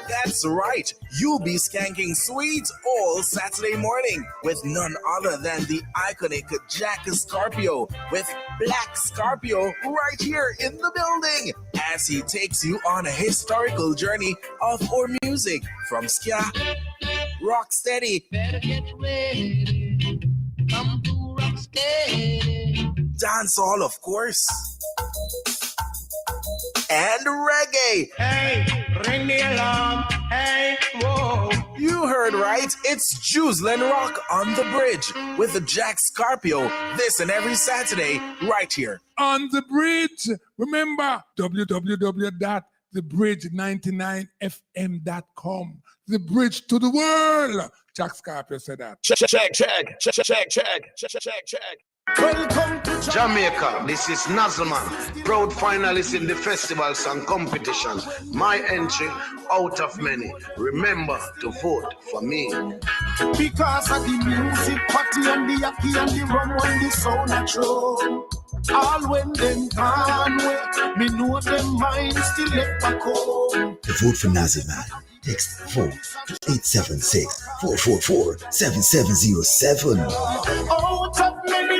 That's right. You'll be skanking sweet all Saturday morning with none other than the iconic Jack Scorpio with Black Scorpio right here in the building as he takes you on a historical journey of our music from ska, rock steady, better get ready. Come to rock steady, dancehall, of course, and reggae. Hey, ring the alarm. Hey, whoa. You heard right. It's Juiceland Rock on the Bridge with the Jack Scorpio this and every Saturday right here. On the Bridge. Remember, www.thebridge99fm.com. The bridge to the world. Jack Scorpio said that. Check. Welcome to Jamaica. This is Nazelman, proud finalist in the festival song competition. My entry out of many. Remember to vote for me. Because of the music, party and the yaki and the rum when the sound a true. All when them gone way, me know them mind still left back home. To vote for Nazelman, text vote 876-444-7707. Out of many.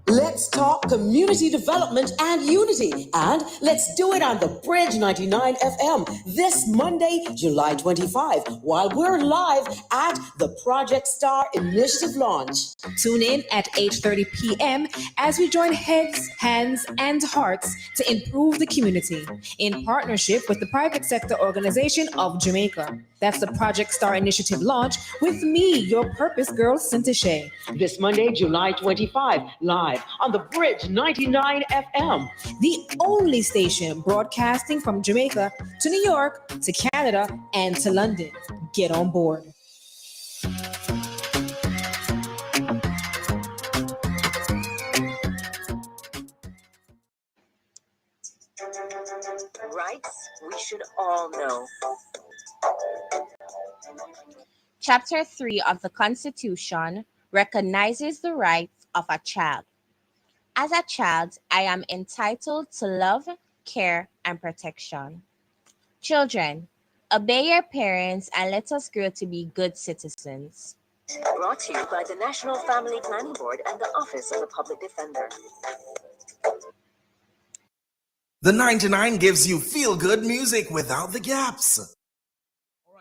Let's talk community development and unity, and let's do it on the Bridge 99 FM this Monday, July 25, while we're live at the Project Star Initiative launch. Tune in at 8:30 p.m. as we join heads, hands, and hearts to improve the community in partnership with the private sector organization of Jamaica. That's the Project Star Initiative launch with me, your purpose girl, Cynthia Shea. This Monday, July 25, live on the Bridge 99 FM. The only station broadcasting from Jamaica to New York to Canada and to London. Get on board. Rights we should all know. Chapter 3 of the Constitution recognizes the rights of a child. As a child, I am entitled to love, care, and protection. Children, obey your parents and let us grow to be good citizens. Brought to you by the National Family Planning Board and the Office of the Public Defender. The 99 gives you feel-good music without the gaps.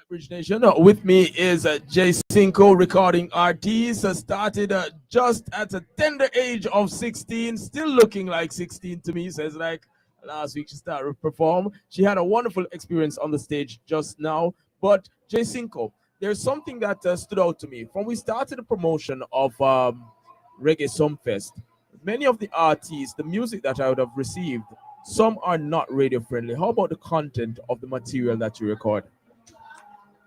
Bridge Nation. With me is J Cinco, recording artist. Started just at a tender age of 16, still looking like 16 to me. Says like last week she started to perform. She had a wonderful experience on the stage just now. But J Cinco, there's something that stood out to me when we started the promotion of Reggae Sumfest. Many of the artists, the music that I would have received, some are not radio friendly. How about the content of the material that you record?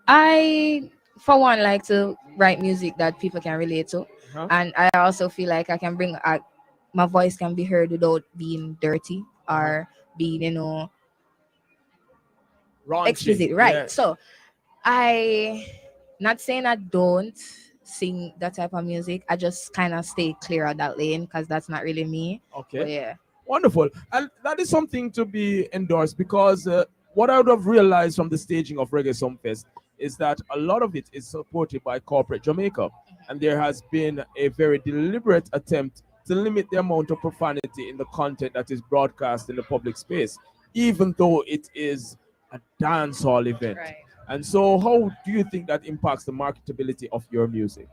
I, for one, like to write music that people can relate to, and I also feel like I can bring my voice can be heard without being dirty or being, raunchy, explicit, right? yeah. So, I, not saying I don't sing that type of music. I just kind of stay clear of that lane because that's not really me. Okay. But yeah. Wonderful. And that is something to be endorsed because what I would have realized from the staging of Reggae Sumfest is that a lot of it is supported by corporate Jamaica. And there has been a very deliberate attempt to limit the amount of profanity in the content that is broadcast in the public space, even though it is a dance hall event. Right. And so how do you think that impacts the marketability of your music?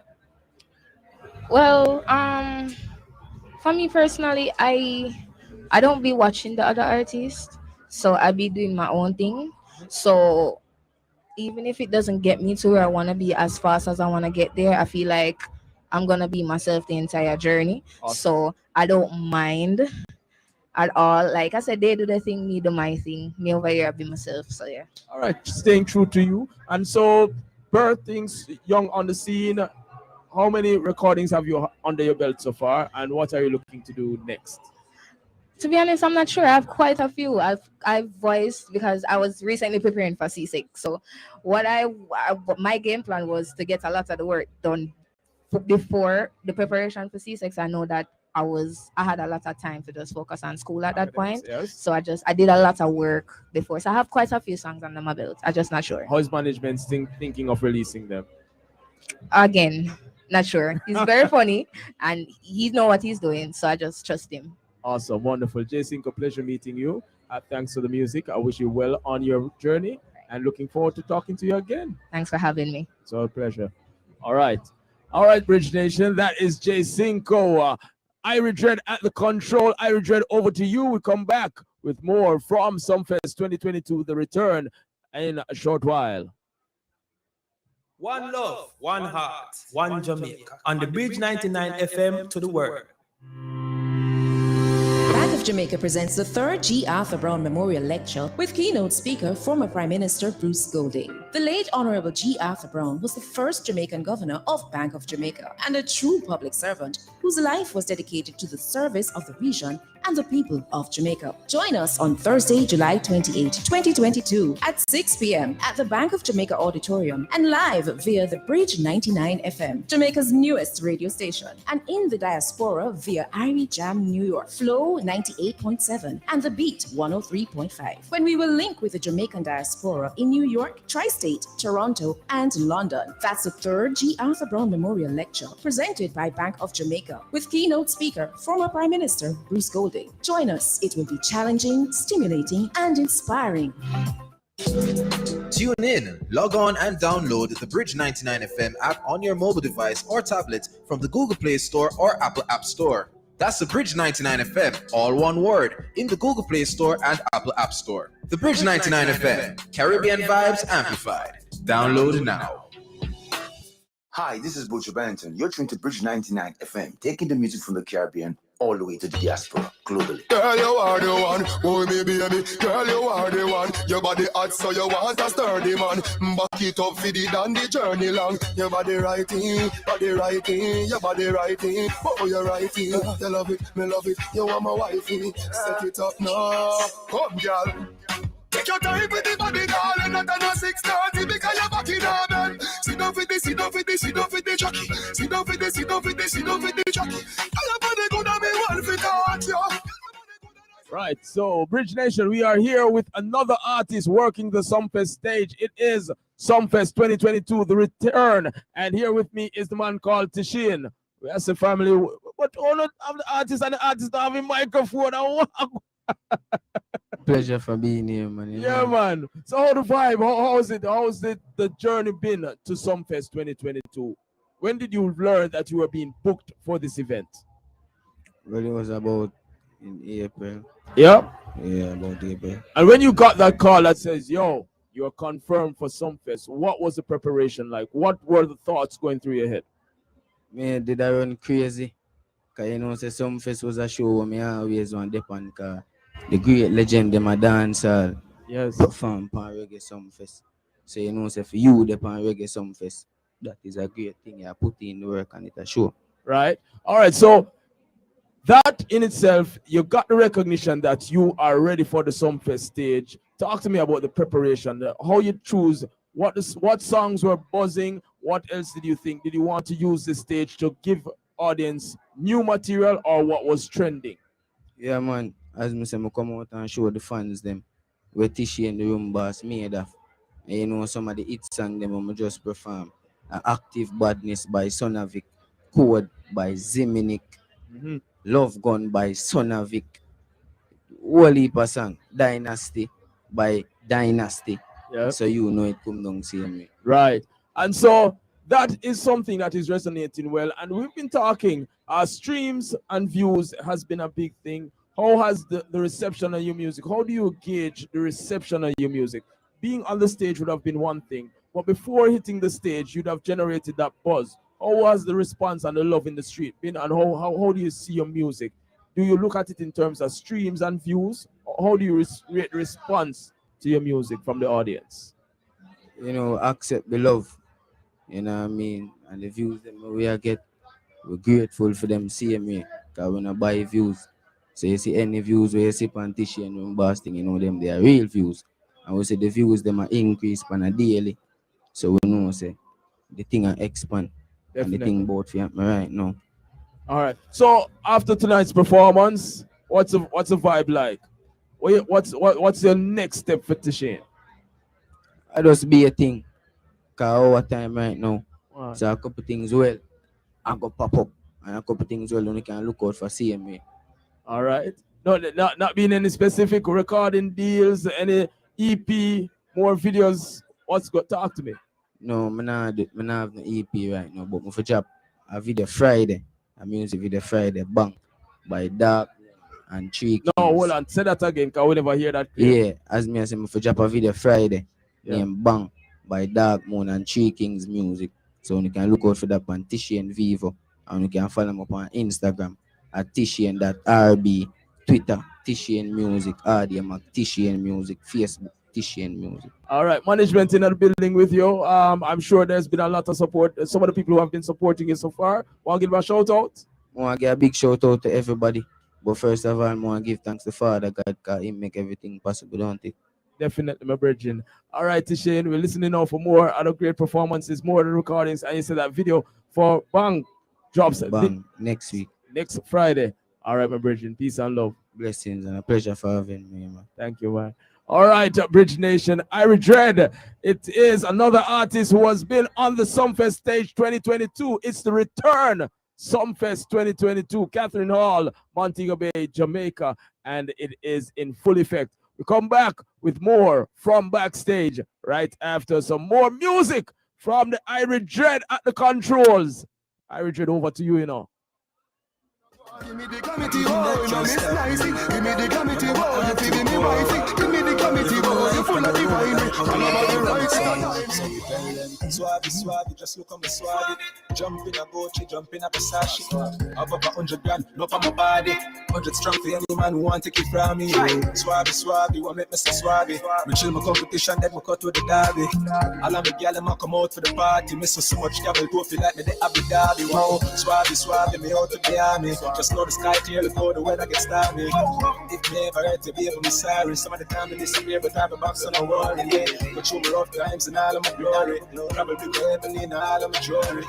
Well, for me personally, I don't be watching the other artists, so I be doing my own thing. So even if it doesn't get me to where I want to be as fast as I want to get there, I feel like I'm gonna be myself the entire journey. Awesome. So I don't mind at all. Like I said, they do their thing, me do my thing. Me over here, I be myself. So yeah. All right, staying true to you. And so, Things Young on the Scene, how many recordings have you under your belt so far, and what are you looking to do next? To be honest, I'm not sure. I have quite a few. I've voiced because I was recently preparing for C6. So what my game plan was to get a lot of the work done before the preparation for C6. I know that I had a lot of time to just focus on school at that point. Yes. So I did a lot of work before. So I have quite a few songs under my belt. I'm just not sure. How is management thinking of releasing them? Again, not sure. He's very funny and he know what he's doing. So I just trust him. Awesome, wonderful. Jason, a pleasure meeting you. Thanks for the music. I wish you well on your journey and looking forward to talking to you again. Thanks for having me. It's our pleasure. All right, Bridge Nation. That is J Cinco. Irie Dread at the control. Irie Dread, over to you. We come back with more from Sumfest 2022, the return, in a short while. One love, one heart, one Jamaica. On the Bridge 99 FM to the world. Bank of Jamaica presents the third G. Arthur Brown Memorial Lecture with keynote speaker, former Prime Minister Bruce Golding. The late Honorable G. Arthur Brown was the first Jamaican governor of Bank of Jamaica and a true public servant whose life was dedicated to the service of the region and the people of Jamaica. Join us on Thursday, July 28, 2022 at 6 p.m. at the Bank of Jamaica Auditorium and live via the Bridge 99 FM, Jamaica's newest radio station, and in the diaspora via Irie Jam New York, Flow 98.7 and The Beat 103.5. When we will link with the Jamaican diaspora in New York, Tri-State, Toronto, and London. That's the third G. Arthur Brown Memorial Lecture presented by Bank of Jamaica with keynote speaker, former Prime Minister Bruce Golding. Join us. It will be challenging, stimulating, and inspiring. Tune in, log on and download the Bridge 99 FM app on your mobile device or tablet from the Google Play Store or Apple App Store. That's the Bridge 99 FM, all one word, in the Google Play Store and Apple App Store. The Bridge 99 FM, Caribbean vibes amplified. Download now. Hi, this is Butcher Bennington. You're tuned to Bridge 99 FM, taking the music from the Caribbean all the way to the diaspora globally. Girl, you are the one. Oh, me baby. Girl, you are the one. Your body hot, so you want a sturdy man. Back it up for the down the journey long. Your body writing, your body writing. Oh, you're writing. You love it, me love it. You want my wifey. Set it up now. Come, girl. Take your time with the body, darling, not on a 6:30 because you're back in our bed. Sit down for this, sit down for this, sit down for the jockey. Sit down for this, sit down for this, sit down for the jockey. All your body good and me one fit all. Right, so Bridge Nation, we are here with another artist working the Sumfest stage. It is Sumfest 2022, the return. And here with me is the man called Tishin. We as a family, but all of the artists and the artists don't have a microphone. Pleasure for being here, man. Yeah, man. So how the vibe? How's it? How's the journey been to Sumfest 2022? When did you learn that you were being booked for this event? Well, it was about in April. Yeah? Yeah, about April. And when you got that call that says, yo, you're confirmed for Sumfest, what was the preparation like? What were the thoughts going through your head? Man, did I run crazy? Because you know, say Sumfest was a show where me always want to depend, because the great legend, them a dancer, yes, perform on reggae Sumfest. So you know, say for you, depend reggae Sumfest, that is a great thing. You put in the work and it a show. Right? All right, so that in itself, you got the recognition that you are ready for the Sumfest stage. Talk to me about the preparation, how you choose, what songs were buzzing, what else did you think? Did you want to use the stage to give audience new material, or what was trending? Yeah, man, as me say, I come out and show the fans them where Tishy and the room boss made of. And you know, some of the hit songs them I just perform. Active Badness by Sonavik, Code by Ziminik, Love Gun by Sonavik, Whole heap of song, Dynasty by Dynasty. Yeah. So you know it come down see me. Right. And so that is something that is resonating well. And we've been talking, streams and views has been a big thing. How has the reception of your music? How do you gauge the reception of your music? Being on the stage would have been one thing, but before hitting the stage, you'd have generated that buzz. How was the response and the love in the street been? And how do you see your music? Do you look at it in terms of streams and views? How do you rate the response to your music from the audience? You know, accept the love. You know what I mean? And the views that we get, we're grateful for them seeing me. Because when I buy views, so you see any views where you see Pantishi and Boston, you know them, they are real views. And we say the views them are increased on a daily. So we know say the thing are expand. Definitely. And the thing about for me right now. All right. So after tonight's performance, what's the vibe like? What's your next step for Tishin? I just be a thing. Cause our time right now. Right. So a couple things well, I go pop up, and a couple things well, you can look out for seeing me. All right. No, not being any specific recording deals, any EP, more videos. What's got talk to me? No, I not have no EP right now, but for job a video Friday, a music video Friday, Bang by Dark and Three Kings. No, hold on, say that again, cause we never hear that. Clear. Yeah, as me I say, for job a video Friday, named Bang by Dark Moon and Three Kings music. So you can look out for that on Tishian Vivo, and you can follow me up on Instagram at Tishian.rb, Twitter Tishian Music, RDM Tishian Music, Facebook Tishian Music. All right, management in the building with you. I'm sure there's been a lot of support. Some of the people who have been supporting you so far. Want to give a shout out? I want to give a big shout out to everybody. But first of all, I want to give thanks to Father God, because He make everything possible, don't it? Definitely, my brethren. All right, Tishin, we're listening now for more other great performances, more of the recordings, and you said that video for Bang drops next week. Next Friday. All right, my brethren. Peace and love. Blessings and a pleasure for having me, man. Thank you, man. All right, Bridge Nation. Irie Dread. It is another artist who has been on the Sumfest stage 2022. It's the return. Sumfest 2022, Catherine Hall, Montego Bay, Jamaica, and it is in full effect. We come back with more from backstage right after some more music from the Irie Dread at the controls. Irie Dread, over to you, you know. Give me the glamity, boy, you know Miss Nicey. Give me the glamity, boy, you feeling me wifey. Give me the glamity, boy, you full of divine. All about the right side. Swabby, swabby, just look on me swabby. Jump in a Gucci, jump in a Versace. Have over 100 grand, no for my body. 100 strong for any man who want to take it from me. Swabby, swabby, want make me say swabby. Me chill my competition, then me cut with the derby. All of me gal, them a come out for the party. Me so much travel, go feel like me the Abu Dhabi. Wow, swabby, swabby, me out to the army. Just know the sky clear before the weather gets stormy. If me ever hurt to be able to be sorry. Some of the time I disappear, but I have a box on a wall. Yeah, but through my rough times and all of my glory. Probably go heavenly in all of my jewelry.